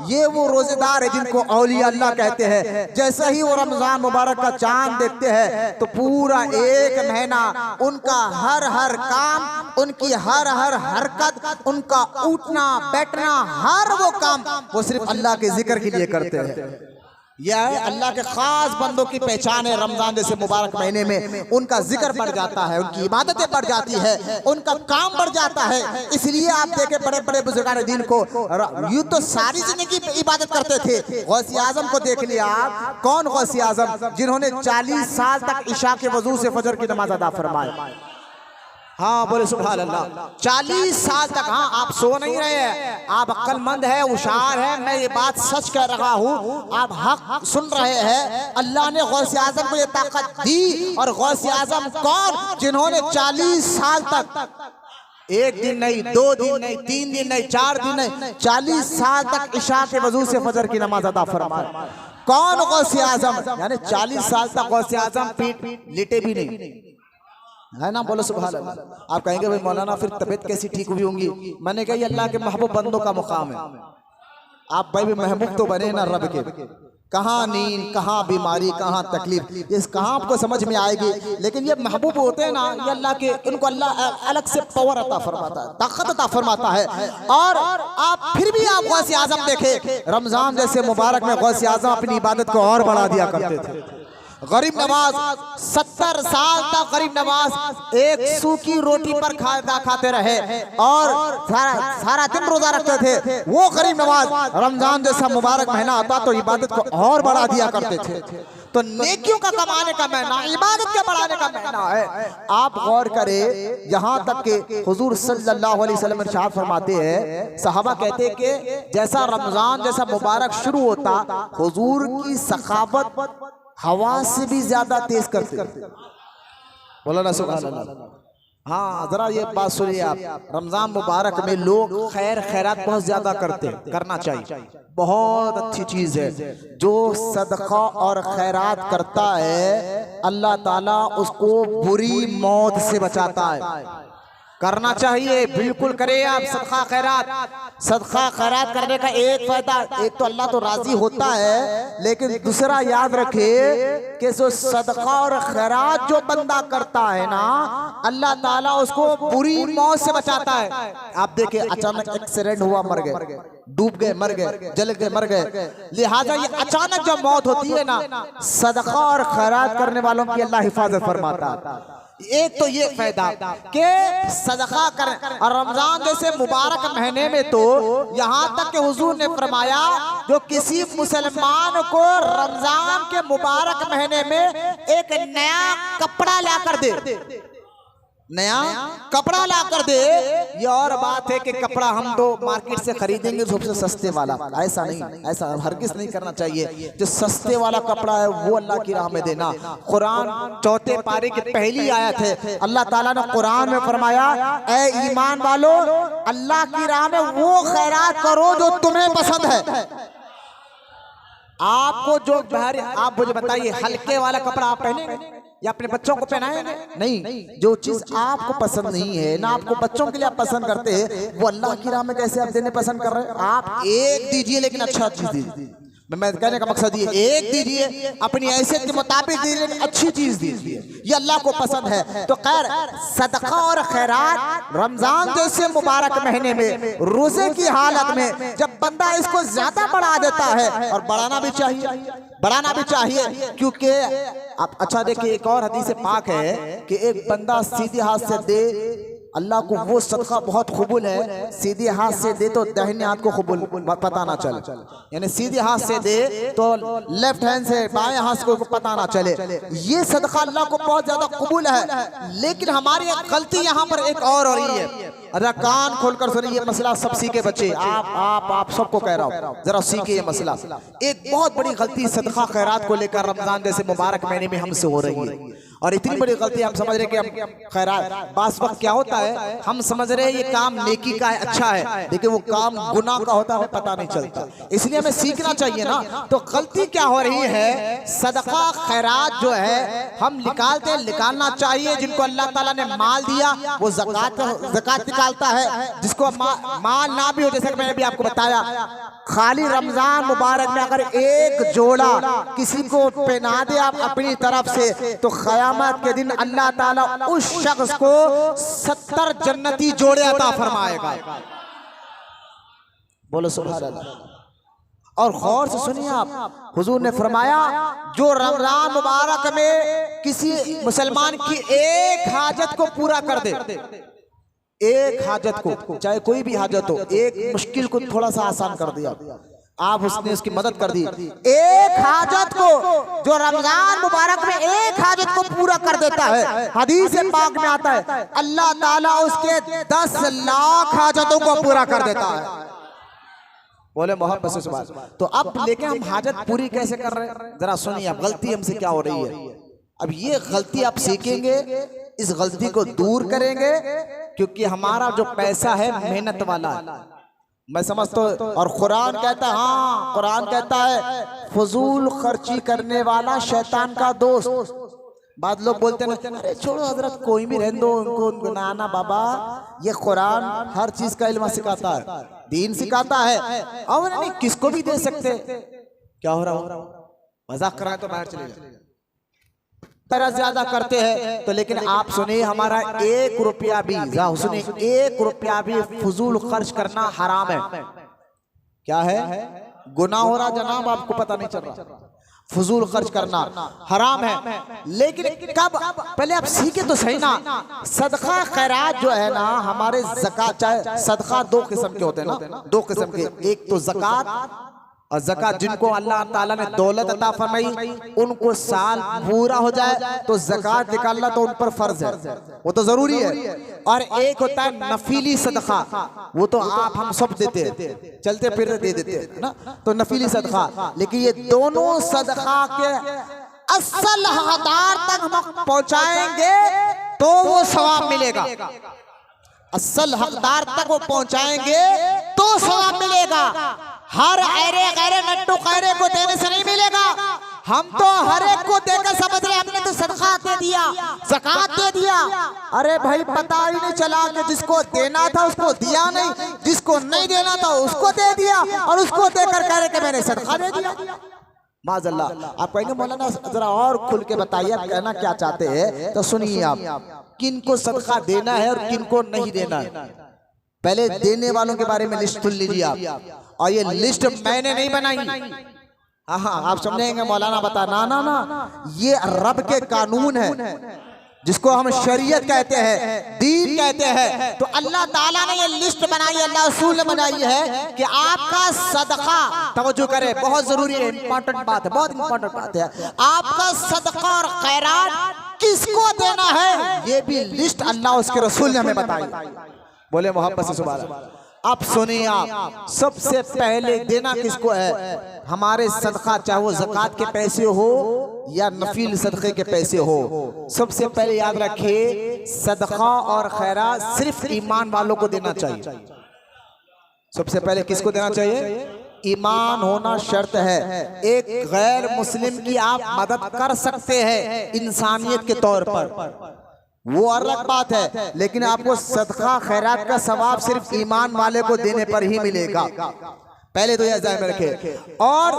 ये वो रोजेदार है जिनको औलिया अल्लाह कहते हैं। जैसे ही वो रमजान मुबारक का चांद देखते हैं तो पूरा एक महीना उनका हर हर काम, उनकी हर हर हरकत, उनका उठना बैठना, हर वो काम वो सिर्फ अल्लाह के जिक्र के लिए करते हैं। यह अल्लाह के खास बंदों की पहचान है। रमजान जैसे मुबारक महीने में उनका जिक्र बढ़ जाता है, उनकी इबादतें बढ़ जाती है, उनका काम बढ़ जाता है। इसलिए आप देखें बड़े बड़े बुजुर्गान दीन को यूं तो सारी जिंदगी इबादत करते थे। गौसे आजम को देख लिया आप, कौन गौसे आजम जिन्होंने 40 साल तक इशा के वजू से फजर की नमाज अदा फरमाई। हाँ बोले सुभान अल्लाह। 40 साल तक, हाँ आप सो नहीं रहे हैं, आप अक्लमंद है, होशियार है, मैं ये बात सच कह रहा हूँ, आप हक सुन रहे हैं। अल्लाह ने गौसे आजम को ये ताकत दी। और गौसे आजम कौन? जिन्होंने 40 साल तक एक दिन नहीं, 2 दिन नहीं, 3 दिन नहीं, 4 दिन नहीं, 40 साल तक इशा के वजू से फजर की नमाज अदा फरमाई। कौन गौसे आजम? यानी 40 साल तक गौसे आजम पीठ लेटे भी नहीं, है ना? बोलो सुभान अल्लाह। आप कहेंगे भाई मौलाना फिर तबीयत कैसी ठीक हुई होंगी? मैंने कहा अल्लाह के महबूब बंदों का मुकाम है। आप भाई भी महबूब तो बने ना रब के। कहाँ नींद, कहाँ बीमारी, कहाँ तकलीफ, ये कहाँ आपको समझ में आएगी? लेकिन ये महबूब होते हैं ना, ये अल्लाह के, उनको अल्लाह अलग से पावर अता फरमाता है, ताकत अता फरमाता है। और आप फिर भी आप गौसे आजम देखे, रमजान जैसे मुबारक में गौसे आजम अपनी इबादत को और बढ़ा दिया करते थे। गरीब नवाज 70 साल तक गरीब नवाज एक सूखी रोटी पर खाते रहे और सारा दिन रोजा रखते थे। वो गरीब नवाज रमजान जैसा मुबारक महीना आता तो इबादत को और बढ़ा दिया करते थे। तो नेकियों का कमाने का महीना, इबादत के बढ़ाने का महीना है। आप गौर करें, यहाँ तक के हुजूर सल्लल्लाहु अलैहि वसल्लम इरशाद फरमाते हैं, सहाबा कहते हैं कि जैसा रमजान जैसा मुबारक शुरू होता, हुजूर की सखावत हवा से भी ज्यादा तेज करते। बोला ना सुभान अल्लाह। हाँ जरा ये बात सुनिए आप, रमजान मुबारक में लोग खैर खैरात बहुत ज्यादा करना चाहिए, बहुत अच्छी चीज है। जो सदका और खैरात करता है अल्लाह ताला उसको बुरी मौत से बचाता है। करना चाहिए, बिल्कुल करें आप सदका खैरात। सदका खैरात करने का एक फायदा, एक तो अल्लाह तो राजी होता है, लेकिन दूसरा याद रखिए कि जो सदका और खैरात जो बंदा करता है ना, अल्लाह ताला उसको बुरी मौत से बचाता है। आप देखिए अचानक एक्सीडेंट हुआ, मर गए, डूब गए, मर गए, जल गए, मर गए। लिहाजा ये अचानक जब मौत होती है ना, सदका और खैरात करने वालों की अल्लाह हिफाजत फरमाता है। एक तो ये फायदा कि सदका कर। और रमजान जैसे मुबारक महीने में तो यहाँ तक कि हुजूर ने फरमाया, जो किसी मुसलमान को रमजान के मुबारक महीने में एक नया कपड़ा ला कर दे, नया कपड़ा ला कर दे, ये और बात है कि कपड़ा हम तो मार्केट से खरीदेंगे सबसे सस्ते वाला, ऐसा नहीं, ऐसा हरगिज़ नहीं करना चाहिए। जो सस्ते वाला कपड़ा है वो अल्लाह की राह में देना। कुरान 4 पारे की पहली आयत है, अल्लाह ताला ने कुरान में फरमाया, ऐ ईमान वालो अल्लाह की राह में वो खैरात करो जो तुम्हें पसंद है। आपको जो भारी, आप मुझे बताइए, हल्के वाला कपड़ा आप पहनेंगे या अपने बच्चों को पहनाएंगे? नहीं। जो चीज आपको पसंद नहीं है ना, आपको बच्चों के लिए आप पसंद करते हैं, वो अल्लाह की राह में कैसे आप देने पसंद कर रहे हैं? आप एक दीजिए लेकिन अच्छा चीज दीजिए। मैं कहने का मकसद ये, एक दीजिए अपनी हैसियत के मुताबिक दीजिए, लेकिन अच्छी चीज दीजिए, ये अल्लाह को पसंद है। तो खैर सदका और खैरात रमजान जैसे मुबारक महीने में रोजे की हालत में जब बंदा इसको ज्यादा बढ़ा देता है, और बढ़ाना भी चाहिए, क्योंकि आप अच्छा देखिए, एक और हदीस पाक है कि एक बंदा सीधे हाथ से दे, अल्लाह को वो सदका बहुत कबूल है। सीधे हाथ से दे तो दाहिने हाथ को कबूल पता ना चले, यानी सीधे हाथ से दे तो लेफ्ट हैंड से बाएं हाथ को पता ना चले। ये सदका अल्लाह को बहुत ज्यादा कबूल है। लेकिन हमारी एक गलती यहाँ पर एक और हो रही है। अरे कान खोलकर सुनिए, ये मसला सब सीखे बच्चे, आप सबको कह रहा हूँ, जरा सीखे ये मसला। एक बहुत बड़ी गलती सदका खैरात को लेकर रमजान जैसे मुबारक महीने में हमसे हो रही है, और इतनी बड़ी गलती हम समझ रहे कि हम खैरात, बास वक्त क्या होता है, हम समझ रहे हैं ये काम नेकी का है, अच्छा है, लेकिन वो काम गुनाह का होता है, पता नहीं चलता। इसलिए हमें सीखना चाहिए ना। तो गलती क्या हो रही है, सदका खैरात जो है हम निकालना चाहिए। जिनको अल्लाह ताला ने माल दिया वो ज़कात निकालता है, जिसको माल ना भी हो, जैसे कि मैंने भी आपको बताया, खाली रमजान मुबारक में अगर एक जोड़ा किसी को पहना दे आप अपनी तरफ से, तो क़यामत के दिन अल्लाह ताला उस शख्स को 70 जन्नती जोड़े अता फरमाएगा। बोलो सुभान अल्लाह। और गौर से सुनिए आप, हुजूर ने फरमाया जो रमजान मुबारक में किसी मुसलमान की एक हाजत को पूरा कर दे, एक हाजत को, चाहे कोई भी हाजत हो, एक मुश्किल को थोड़ा सा आसान कर दिया आप, उसने उसकी मदद कर दी, एक हाजत को, जो रमजान मुबारक में एक हाजत को पूरा कर देता है, हदीस पाक में आता है अल्लाह ताला उसके 10 लाख हाजतों को पूरा कर देता है। बोले मोहब्बत से सुभान। तो अब लेके हम हाजत पूरी कैसे कर रहे हैं, जरा सुनिए अब गलती हमसे क्या हो रही है। अब ये गलती आप सीखेंगे, इस गलती को दूर करेंगे, क्योंकि हमारा जो पैसा है मेहनत वाला है, मैं समझता हूँ। और कुरान कहता है, हाँ कुरान कहता है फजूल खर्ची करने वाला शैतान का दोस्त। बाद लोग बोलते हैं अरे छोड़ो हजरत कोई भी रहने दो उनको, नाना बाबा ये कुरान हर चीज का इल्म सिखाता है, दीन सिखाता है, और नहीं किसको भी दे सकते। क्या हो रहा हो, मजाक कर रहे हैं तो बाहर चले जाओ, तरह ज्यादा करते हैं तो। लेकिन आप सुनिए हमारा 1 रुपया भी, सुनिए 1 रुपया भी फजूल खर्च करना हराम है। क्या है, गुनाह हो रहा जनाब, आपको पता नहीं चल रहा। फजूल खर्च करना हराम है। लेकिन कब, पहले आप सीखे तो सही ना। सदका खैरात जो है ना, हमारे ज़कात, चाहे सदका 2 किस्म के होते हैं ना, 2 किस्म के, एक तो ज़कात, और ज़कात जिनको अल्लाह ताला ने दौलत अता फरमाई, उनको साल पूरा हो जाए तो ज़कात निकालना तो उन पर फर्ज है, वो तो जरूरी है। और एक होता है नफीली सदका, वो तो आप हम सब देते हैं, चलते फिरते दे देते हैं ना, तो नफीली सदका। लेकिन ये दोनों सदका के असल हकदार तक हम पहुंचाएंगे तो वो सवाब मिलेगा। असल हकदार तक वो पहुंचाएंगे तो सवाब मिलेगा। हर ऐरे गैरे नट्टू खैरे को देने से नहीं मिलेगा। हम तो हर एक को देकर समझ रहे हमने तो सदका दे दिया, ज़कात दे दिया। अरे भाई पता ही नहीं चला कि जिसको देना था उसको दिया नहीं, जिसको नहीं देना था उसको दे दिया, और उसको देकर कह रहे कि मैंने सदका दे दिया। माज़अल्लाह। आप कहेंगे मौलाना जरा और खुल के बताइए आप कहना क्या चाहते हैं। तो सुनिए आप, किनको सदका देना है और किनको नहीं देना है। पहले देने वालों के बारे में लिस्ट सुन लीजिए आप, और ये लिस्ट मैंने नहीं बनाई। हाँ आप समझेंगे मौलाना बता, ना ना ना, ये रब के कानून है जिसको हम शरीयत कहते हैं, दीन कहते हैं। तो अल्लाह ताला ने ये लिस्ट बनाई है, अल्लाह रसूल ने बनाई है कि आपका सदका, तवज्जो करें बहुत जरूरी है, इंपॉर्टेंट बात है, बहुत इंपॉर्टेंट बात है। आपका सदका और खैरात किसको देना है, ये भी लिस्ट अल्लाह उसके रसूल ने हमें बताई। बोले मोहब्बत से सुभान अल्लाह। आप सुनिए आप, सबसे पहले देना किसको है, हमारे सदका, चाहे वो ज़कात के पैसे हो या नफील सदक़े के पैसे हो, सबसे पहले याद रखिए सदका और खैरात सिर्फ ईमान वालों को देना चाहिए। सबसे पहले किसको देना चाहिए, ईमान होना शर्त है। एक गैर मुस्लिम की आप मदद कर सकते हैं इंसानियत के तौर पर, वो अलग बात है, लेकिन आपको सदका खैरात का सवाब सिर्फ ईमान वाले को देने पर ही मिलेगा। पहले तो यह ध्यान में रखें। और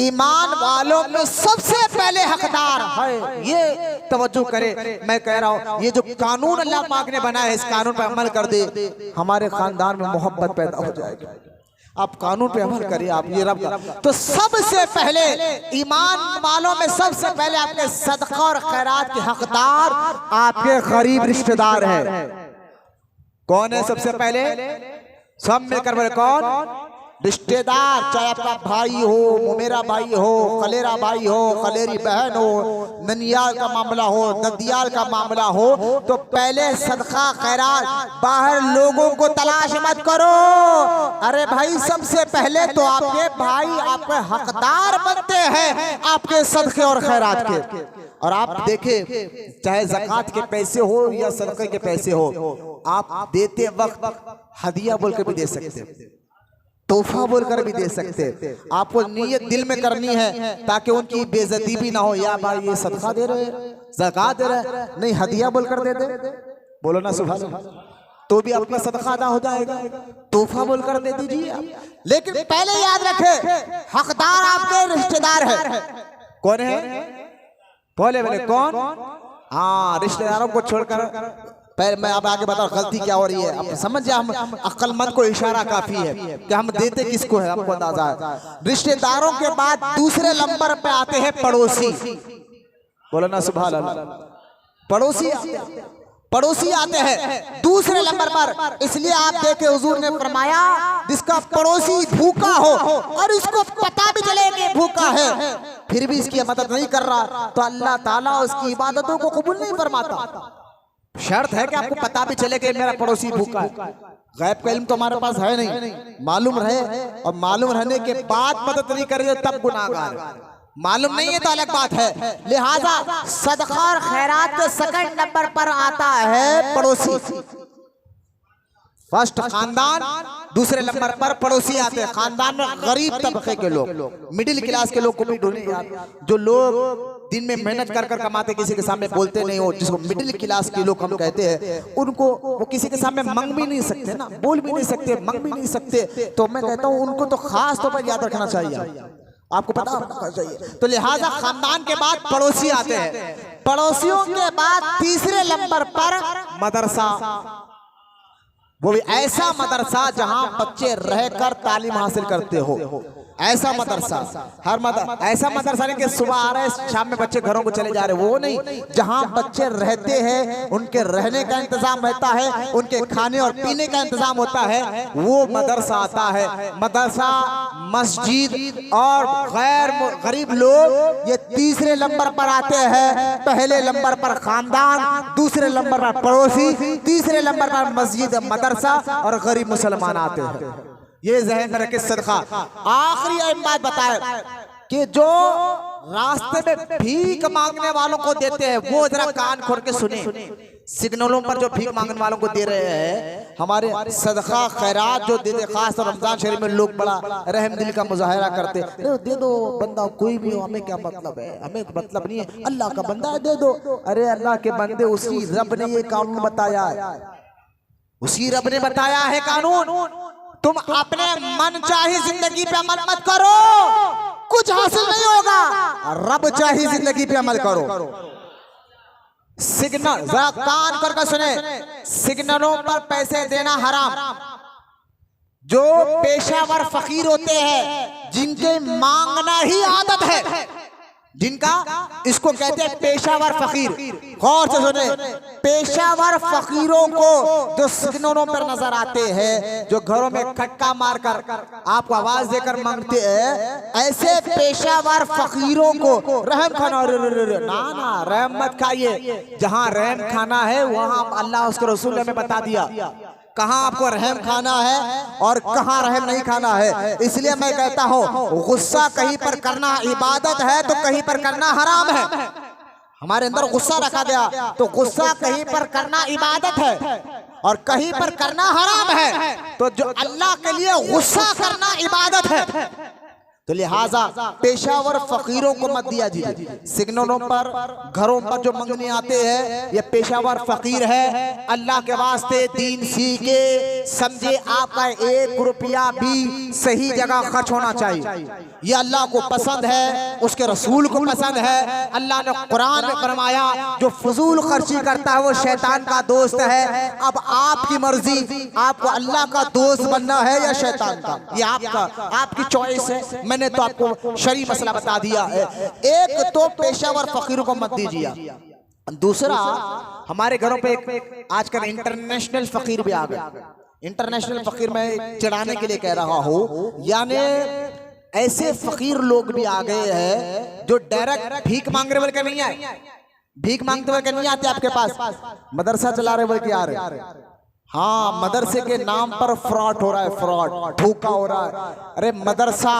ईमान वालों में सबसे पहले हकदार है, ये तवज्जो करें। मैं कह रहा हूँ ये जो कानून अल्लाह पाक ने बनाया है, इस कानून पर अमल कर दे, हमारे खानदान में मोहब्बत पैदा हो जाएगी। आप कानून पे अमल करिए, आप ये रब का। तो सबसे पहले ईमान वालों में सबसे पहले आपके सदका और खैरात के हकदार आपके गरीब रिश्तेदार हैं। कौन है सबसे पहले, सब मिलकर बोले कौन, रिश्तेदार, चाहे आपका भाई हो, मेरा भाई हो, खलेरा भाई हो, खलेरी बहन हो, ननियाल का मामला हो, ददियाल का मामला हो, तो पहले सदका खैरात, बाहर लोगों को तलाश मत करो। अरे भाई सबसे पहले तो आपके भाई आपके हकदार बनते हैं आपके सदके और खैरात के। और आप देखें चाहे ज़कात के पैसे हो या सदके के पैसे हो, आप देते वक्त हदिया बोलकर भी दे सकते हैं, तोहफा बोलकर भी दे सकते हैं। आपको नियत दिल में करनी है ताकि उनकी बेइज्जती भी ना हो, या भाई ये सदका दे रहे, ज़कात दे रहे, नहीं हदिया बोलकर दे दे। बोलो ना सुभान अल्लाह। तो भी आपका सदका अदा हो जाएगा, तोहफा बोलकर दे दीजिए आप। लेकिन पहले याद रखे, हकदार आपके रिश्तेदार है। कौन है? बोले बोले कौन? हाँ, रिश्तेदारों को छोड़कर पहले मैं अब आगे बताऊं गलती क्या हो रही है। आप समझ जाए, हम अक्लमंद को इशारा काफी है कि हम देते किसको है, हमको अंदाजा है। रिश्तेदारों के बाद दूसरे नंबर पे आते हैं पड़ोसी। बोलो ना सुभान अल्लाह। पड़ोसी आते हैं दूसरे नंबर पर। इसलिए आप देखे हुजूर ने फरमाया, जिसका पड़ोसी भूखा हो और इसको पता भी चले कि भूखा है, फिर भी इसकी मदद नहीं कर रहा, तो अल्लाह ताला उसकी इबादतों को कबूल नहीं फरमाता। शर्त है कि आपको पता भी चले कि मेरा पड़ोसी भूखा है। गैब का इल्म तो हमारे पास है नहीं, मालूम रहे और मालूम रहने के बाद मदद नहीं करेंगे तब गुनाहगार है। मालूम नहीं है तो अलग बात है। लिहाजा सदका और खैरात के सेकंड नंबर पर आता है पड़ोसी। फर्स्ट खानदान, दूसरे नंबर पर पड़ोसी आते हैं। खानदान में गरीब तबके के लोग, मिडिल क्लास के लोग को भी ढूंढे यार, जो लोग दिन में मेहनत कर कर कमाते, किसी के सामने बोलते नहीं हो, जिसको मिडिल क्लास के लोग हम कहते हैं, उनको वो किसी के सामने मंग भी नहीं सकते ना, बोल भी नहीं सकते, मंग भी नहीं सकते। तो मैं कहता हूँ उनको तो खास तौर पर याद रखना चाहिए, आपको पता होना चाहिए। तो लिहाजा खानदान के बाद पड़ोसी आते हैं। पड़ोसियों के बाद तीसरे नंबर पर मदरसा, वो भी ऐसा मदरसा जहां बच्चे रहकर तालीम हासिल करते हो। ऐसा मदरसा, ऐसा मदरसा नहीं कि सुबह आ रहे शाम में बच्चे घरों को चले जा रहे, वो नहीं। जहां बच्चे रहते हैं, उनके रहने का इंतजाम रहता है, उनके खाने और पीने का इंतजाम होता है, वो मदरसा आता है। मदरसा, मस्जिद और गैर गरीब लोग ये तीसरे नंबर पर आते हैं। पहले नंबर पर खानदान, दूसरे नंबर पर पड़ोसी, तीसरे नंबर पर मस्जिद, मदरसा और गरीब मुसलमान आते हैं। ये ज़हन में रखे सदका। आखिरी एक बात बताए कि जो रास्ते में भीख मांगने वालों को देते हैं, वो जरा कान खोल के सुने। सिग्नलों पर जो भीख मांगने वालों को दे रहे हैं, हमारे सदका खैरात जो दे दे, खास तौर रमजान शरीफ में लोग बड़ा रहम दिल का मुजाहरा करते, दे दो बंदा कोई भी हो, हमें क्या मतलब है, हमें मतलब नहीं है, अल्लाह का बंदा है दे दो। अरे अल्लाह के बंदे, उसी रब ने ये कानून बताया है, उसी रब ने बताया है कानून। तुम अपने मन चाही जिंदगी पे अमल मत करो, कुछ हासिल नहीं होगा। रब चाही जिंदगी पे अमल करो। सिग्नल जरा कान करके सुने, सिग्नलों पर पैसे देना हराम। जो पेशावर फकीर होते हैं, जिनके मांगना ही आदत है, जिनका इसको कहते हैं पेशावर फकीर। गौर से सुने, पेशावर फकीरों को जो सिग्नलों पर नजर आते हैं, जो घरों में खटका मारकर आपको आवाज देकर मांगते हैं, ऐसे पेशावर फकीरों को रहम खाना, ना रहम मत खाइए। जहां रहम खाना है वहां अल्लाह उसके रसूल ने बता दिया कहां आपको रहम खाना है और कहां रहम नहीं खाना है। इसलिए मैं कहता हूं, गुस्सा कहीं पर करना इबादत है तो कहीं पर करना हराम है। हमारे अंदर गुस्सा रखा गया तो गुस्सा कहीं पर करना इबादत है और कहीं पर करना हराम है। तो जो अल्लाह के लिए गुस्सा करना इबादत है, तो लिहाजा पेशावर फकीरों को मत दिया दीजिए। सिग्नलों पर, घरों पर जो मंगने आते हैं, ये पेशावर फकीर है। अल्लाह के वास्ते दीन सीखे समझे, आपका 1 रुपया भी सही जगह खर्च होना चाहिए। ये अल्लाह को पसंद है, उसके रसूल को पसंद है। अल्लाह ने कुरान में फरमाया, जो फजूल खर्ची करता है वो शैतान का दोस्त है। अब आपकी मर्जी, आपको अल्लाह का दोस्त बनना है या शैतान का, ये आपकी चॉइस है। मैंने तो आपको शरई मसला बता दिया है। एक तो पेशावर फकीरों को मत दीजिए। दूसरा, हमारे घरों पे आजकल इंटरनेशनल फकीर भी आ गए। इंटरनेशनल फकीर मैं चढ़ाने के लिए कह रहा हूं, यानी ऐसे फकीर लोग भी आ गए हैं जो डायरेक्ट भीख मांगने वाले के नहीं आए, भीख मांगते हुए नहीं आते आपके पास, मदरसा चला रहे बोल के आ रहे। हाँ, मदरसे के नाम पर फ्रॉड हो रहा है, फ्रॉड, धोखा हो रहा है। अरे मदरसा,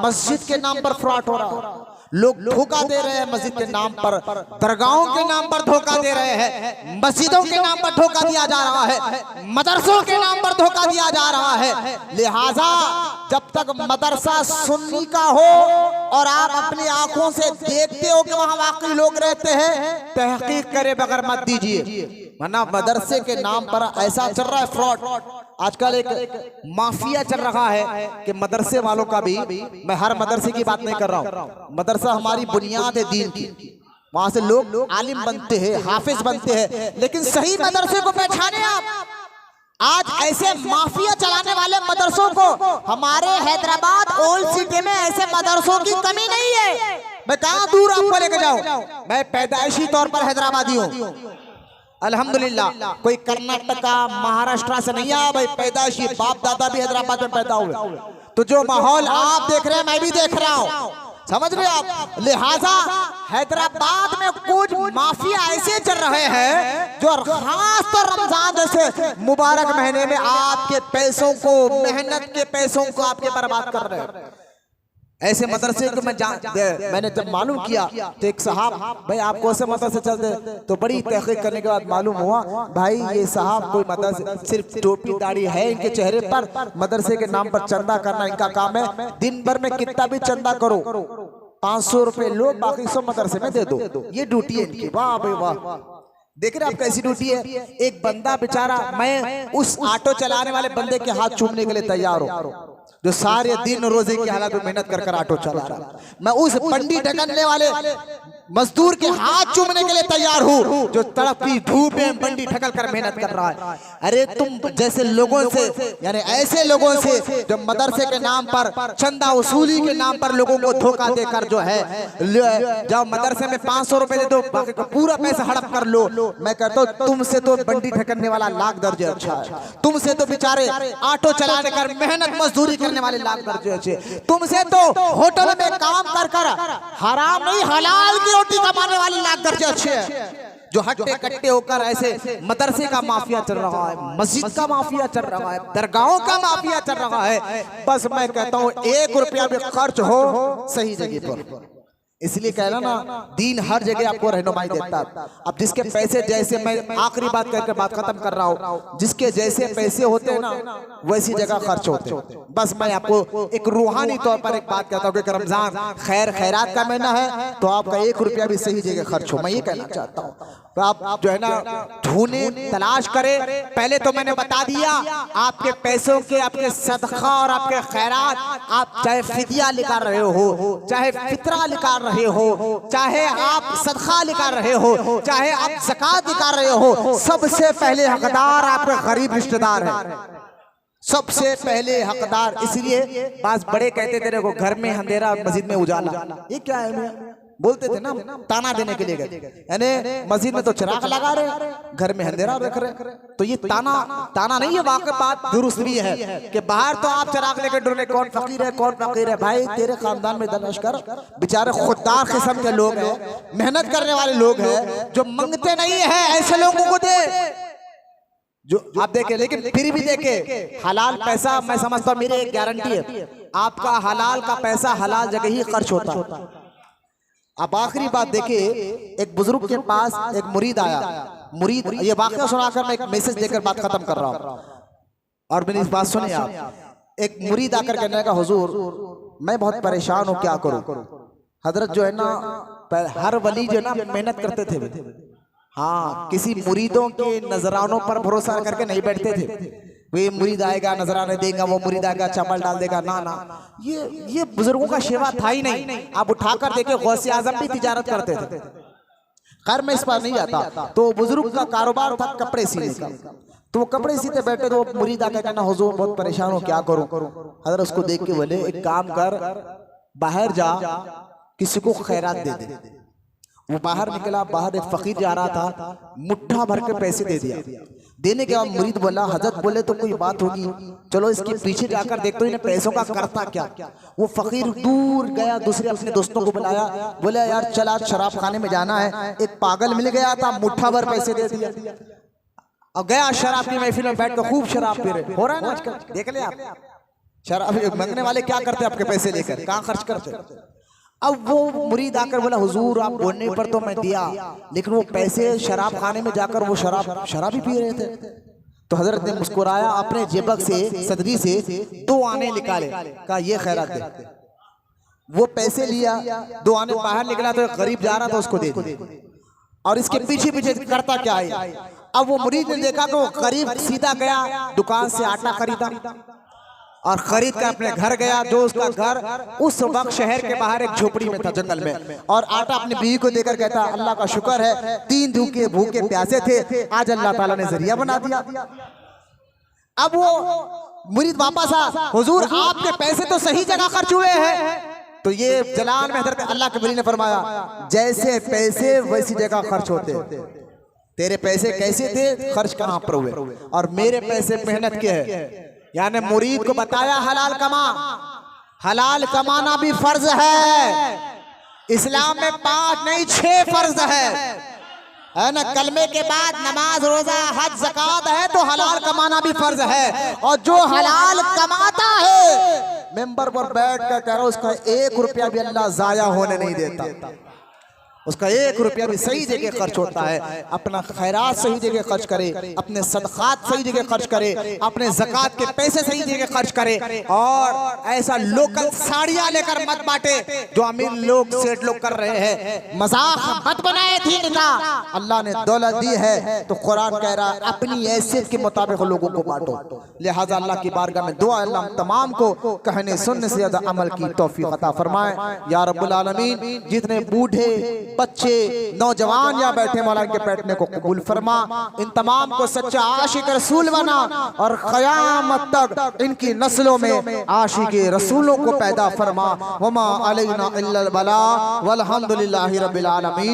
मस्जिद के नाम पर फ्रॉड हो रहा है। लोग धोखा दे रहे हैं मस्जिद के नाम पर, दरगाहों के नाम पर धोखा दे रहे हैं, मस्जिदों के नाम पर धोखा दिया जा रहा है, मदरसों के नाम पर धोखा दिया जा रहा है। लिहाजा जब तक मदरसा सुन्नी का हो और आप अपनी आंखों से देखते हो कि वहां वाकई लोग रहते हैं, तहकीक करे बगैर मत दीजिए। वरना मदरसे के नाम पर ऐसा चल रहा है फ्रॉड। आजकल एक माफिया चल रहा है कि मदरसे वालों का भी, मैं हर मदरसे की बात नहीं कर रहा हूँ, मदरसा हमारी बुनियाद है दीन की, वहां से लोग आलिम बनते हैं, हाफिज बनते हैं, लेकिन सही मदरसे को पहचाने आप। आज ऐसे माफिया चलाने वाले मदरसों को, हमारे हैदराबाद ओल्ड सिटी में ऐसे मदरसों की कमी नहीं है। मैं कहां दूर आपको लेके जाऊं, मैं पैदाइशी तौर पर हैदराबादी हूं अल्हम्दुलिल्लाह। कोई कर्नाटका महाराष्ट्र से नहीं आया भाई, पैदाइशी बाप दादा भी हैदराबाद में पैदा हुए। तो जो माहौल आप देख रहे हैं मैं भी देख रहा हूं, समझ रहे आप। लिहाजा हैदराबाद में कुछ माफिया ऐसे चल रहे हैं जो खास तो रमजान जैसे मुबारक महीने में आपके पैसों को, मेहनत के पैसों को आपके बर्बाद कर रहे हैं। ऐसे मदरसे को मैंने जब मालूम किया तो एक साहब, भाई आप कौन से मदरसे चलते, तो बड़ी तहकीक करने के बाद मालूम हुआ भाई ये साहब कोई मदरसे, सिर्फ टोपी दाढ़ी है इनके चेहरे पर, मदरसे के नाम पर चंदा करना इनका काम है। दिन भर में कितना भी चंदा करो, 500 रुपए लो, बाकी 100 मदरसे में दे दो, ये ड्यूटी है इनकी। वाह भाई वाह, देख रहे आप कैसी ड्यूटी है। एक बंदा बेचारा, मैं उस ऑटो चलाने वाले बंदे के हाथ चूमने के लिए तैयार हूं जो सारे दिन रोजे की हालत में मेहनत कर ऑटो चला रहा। मैं उस बंडी ढकने वाले मजदूर के हाथ चूमने के लिए तैयार हूं जो तड़पती धूप में बंडी ढकल कर मेहनत कर रहा है। अरे तुम जैसे लोगों से, यानी ऐसे लोगों से जो मदरसे के नाम पर, चंदा वसूली के नाम पर लोगों को धोखा देकर जो है, जब मदरसे में 500 रुपए दे दो, बाकी का पूरा पैसा हड़प कर लो। मैं कहता हूँ तुमसे तो बंडी ढकने वाला लाख दर्जे अच्छा है, तुमसे तो बेचारे ऑटो चलाने कर मेहनत मजदूरी करने वाले लाख दर्जे अच्छे, तुमसे तो होटल में काम कर कर हराम नहीं हलाल की रोटी कमाने वाले लाख दर्जे अच्छे हैं। जो हट्टे कट्टे होकर ऐसे मदरसे का माफिया चल रहा है, मस्जिद का माफिया चल रहा है, दरगाहों का माफिया चल रहा है। बस मैं कहता हूँ 1 रुपया भी खर्च हो सही जगह पर। इसलिए कह रहा ना, दीन हर जगह आपको रहनुमाई देता है। अब जिसके पैसे जैसे, मैं आखिरी बात करके बात खत्म कर रहा हूँ, जिसके जैसे पैसे होते हैं ना वैसी जगह खर्च होते हैं। बस मैं आपको एक रूहानी तौर पर एक बात कहता हूँ कि रमजान खैर खैरात का महीना है, तो आपका 1 रुपया भी सही जगह खर्च हो, मैं ये कहना चाहता हूँ। तो आप जो है ना ढूंढे, तलाश करें। पहले तो मैंने बता दिया, आपके पैसों के, आपके सदका और आपके खैरात, आप चाहे फिदिया निकाल रहे हो, चाहे फितरा निकाल रहे हो, चाहे आप सदका निकाल रहे हो, चाहे आप ज़कात निकाल रहे हो, सबसे पहले हकदार आपके गरीब रिश्तेदार है, सबसे पहले हकदार। इसलिए बात बड़े कहते थे देखो, घर में अंधेरा मस्जिद में उजाला, ये क्या है बोलते थे ना, ताना देने के लिए गए, यानी मस्जिद में तो चिराग लगा रहे, घर में अंधेरा रख रहे। तो ये ताना नहीं है, वाकई बात दुरुस्त भी है कि बाहर तो आप चिराग लेके डर रहे, कौन फकीर है कौन फकीर है। भाई तेरे खानदान में तलाश कर, बेचारे खुददार किस्म के लोग हैं, मेहनत करने वाले लोग हैं, जो मंगते नहीं है, ऐसे लोगों को दे जो आप देखे। लेकिन फिर भी देखे, हलाल पैसा, मैं समझता हूँ, मेरी एक गारंटी है, आपका हलाल का पैसा हलाल जगह ही खर्च होता है। अब आखिरी बात देखिए, एक बुजुर्ग के पास एक मुरीद आया, मुरीद, ये वाकया सुनाकर मैं एक मैसेज देकर बात खत्म कर रहा हूँ, और मेरी इस बात सुनिए आप। एक मुरीद आकर कहने का, हुजूर मैं बहुत परेशान हूँ, क्या करूँ। हजरत जो है ना, हर वली जो है ना मेहनत करते थे, हाँ, किसी मुरीदों के नजरानों पर भरोसा करके नहीं बैठते थे। वे मुरीद आएगा नजराने देगा, वो मुरीद आएगा चमल डाल देगा, ना ना, ये बुजुर्गों का सेवा था ही नहीं। आप उठाकर देखे, गौसे आजम भी तिजारत करते थे। खैर मैं इस पर नहीं आता। तो बुजुर्ग का कारोबार था कपड़े सीने का, तो वो कपड़े सीते बैठे, तो मुरीद आकर कहना, हुजूर बहुत परेशान हो, क्या करूं। हजरत उसको देख के बोले, एक काम कर, बाहर जा, किसी को खैरात दे दे। वो बाहर निकला, बाहर एक फकीर जा रहा था, मुट्ठा भर के पैसे दे दिया। देने के बाद मुरीद बोला, हजरत बोले तो कोई बात होगी, चलो इसके पीछे जाकर देखते इन्हें पैसों का करता क्या। वो फकीर दूर गया, दूसरे अपने दोस्तों को बुलाया, बोला यार चल आज शराब खाने में जाना है। एक पागल मिल गया था, मुट्ठा भर पैसे दे दिया, और गया शराब की महफिल में बैठ कर खूब शराब पी रहे। हो रहा है ना आजकल, देख ले आप, शराब मांगने वाले क्या करते आपके पैसे लेकर, कहाँ खर्च करते। अब वो मुरीद आकर बोला, हुजूर आप बोलने पर तो मैं दिया, लेकिन वो पैसे शराब खाने में जाकर वो शराब ही पी रहे थे। तो हजरत ने मुस्कुराया, अपने जेबक से, सदरी से 2 आने निकाले, कहा ये खैरात दे। वो पैसे लिया, 2 आने बाहर निकला, तो गरीब जा रहा था उसको दे दिया। और इसके पीछे पीछे करता क्या है, अब वो मुरीद ने देखा कि वो गरीब सीधा गया, दुकान से आटा खरीदा और खरीद कर अपने घर गया। जो उसका घर उस वक्त शहर के बाहर एक झोपड़ी में था, जंगल में, और आटा अपनी बीवी को देकर कहता, अल्लाह का शुक्र है 3 दिन भूखे प्यासे थे, आज अल्लाह ताला ने जरिया बना दिया। अब वो मुरीद वापस आ, हुजूर आपके पैसे तो सही जगह खर्च हुए हैं। तो ये जलान में हजरत अल्लाह के वली ने फरमाया, जैसे पैसे वैसी जगह खर्च होते। तेरे पैसे कैसे थे, खर्च कहां पर हुए, और मेरे पैसे मेहनत के है। यानी मुरीद को बताया हलाल कमा, हलाल कमाना भी फर्ज है। इस्लाम में 5 नहीं 6 फर्ज है ना। कलमे के बाद नमाज, रोजा, हज, ज़कात है तो हलाल कमाना भी फर्ज है। और जो हलाल कमाता है, मेंबर पर बैठ कर कह रहा हूं, उसका 1 रुपया भी अल्लाह जाया होने नहीं देता। उसका 1 रुपया भी सही जगह खर्च होता है। अपना खैरात सही जगह खर्च करे, अपने सदकात सही जगह खर्च करे, अपने ज़कात के पैसे सही जगह खर्च करे। और ऐसा लोकल साड़ियां लेकर मत बांटे जो अमीर लोग, सेठ लोग कर रहे हैं। मजाक मत बनाए दीन का। अल्लाह ने दौलत दी है तो कुरान कह रहा है अपनी हैसियत के मुताबिक लोगों को बांटो। लिहाजा अल्लाह की बारगाह में दुआ, अल्लाह तमाम को कहने सुनने से ज्यादा अमल की तौफीक अता फरमाए या रब्बुल आलमीन। जितने बूढ़े, बच्चे, नौजवान यहाँ बैठे, मौला के बैठने को कबूल फरमा। इन तमाम को सच्चा आशिक रसूल बना और क़यामत तक इनकी नस्लों में आशिक रसूलों को पैदा फरमा। वमा अलैना इल्लल बलाग वल्हम्दुलिल्लाहि रब्बिल आलमीन।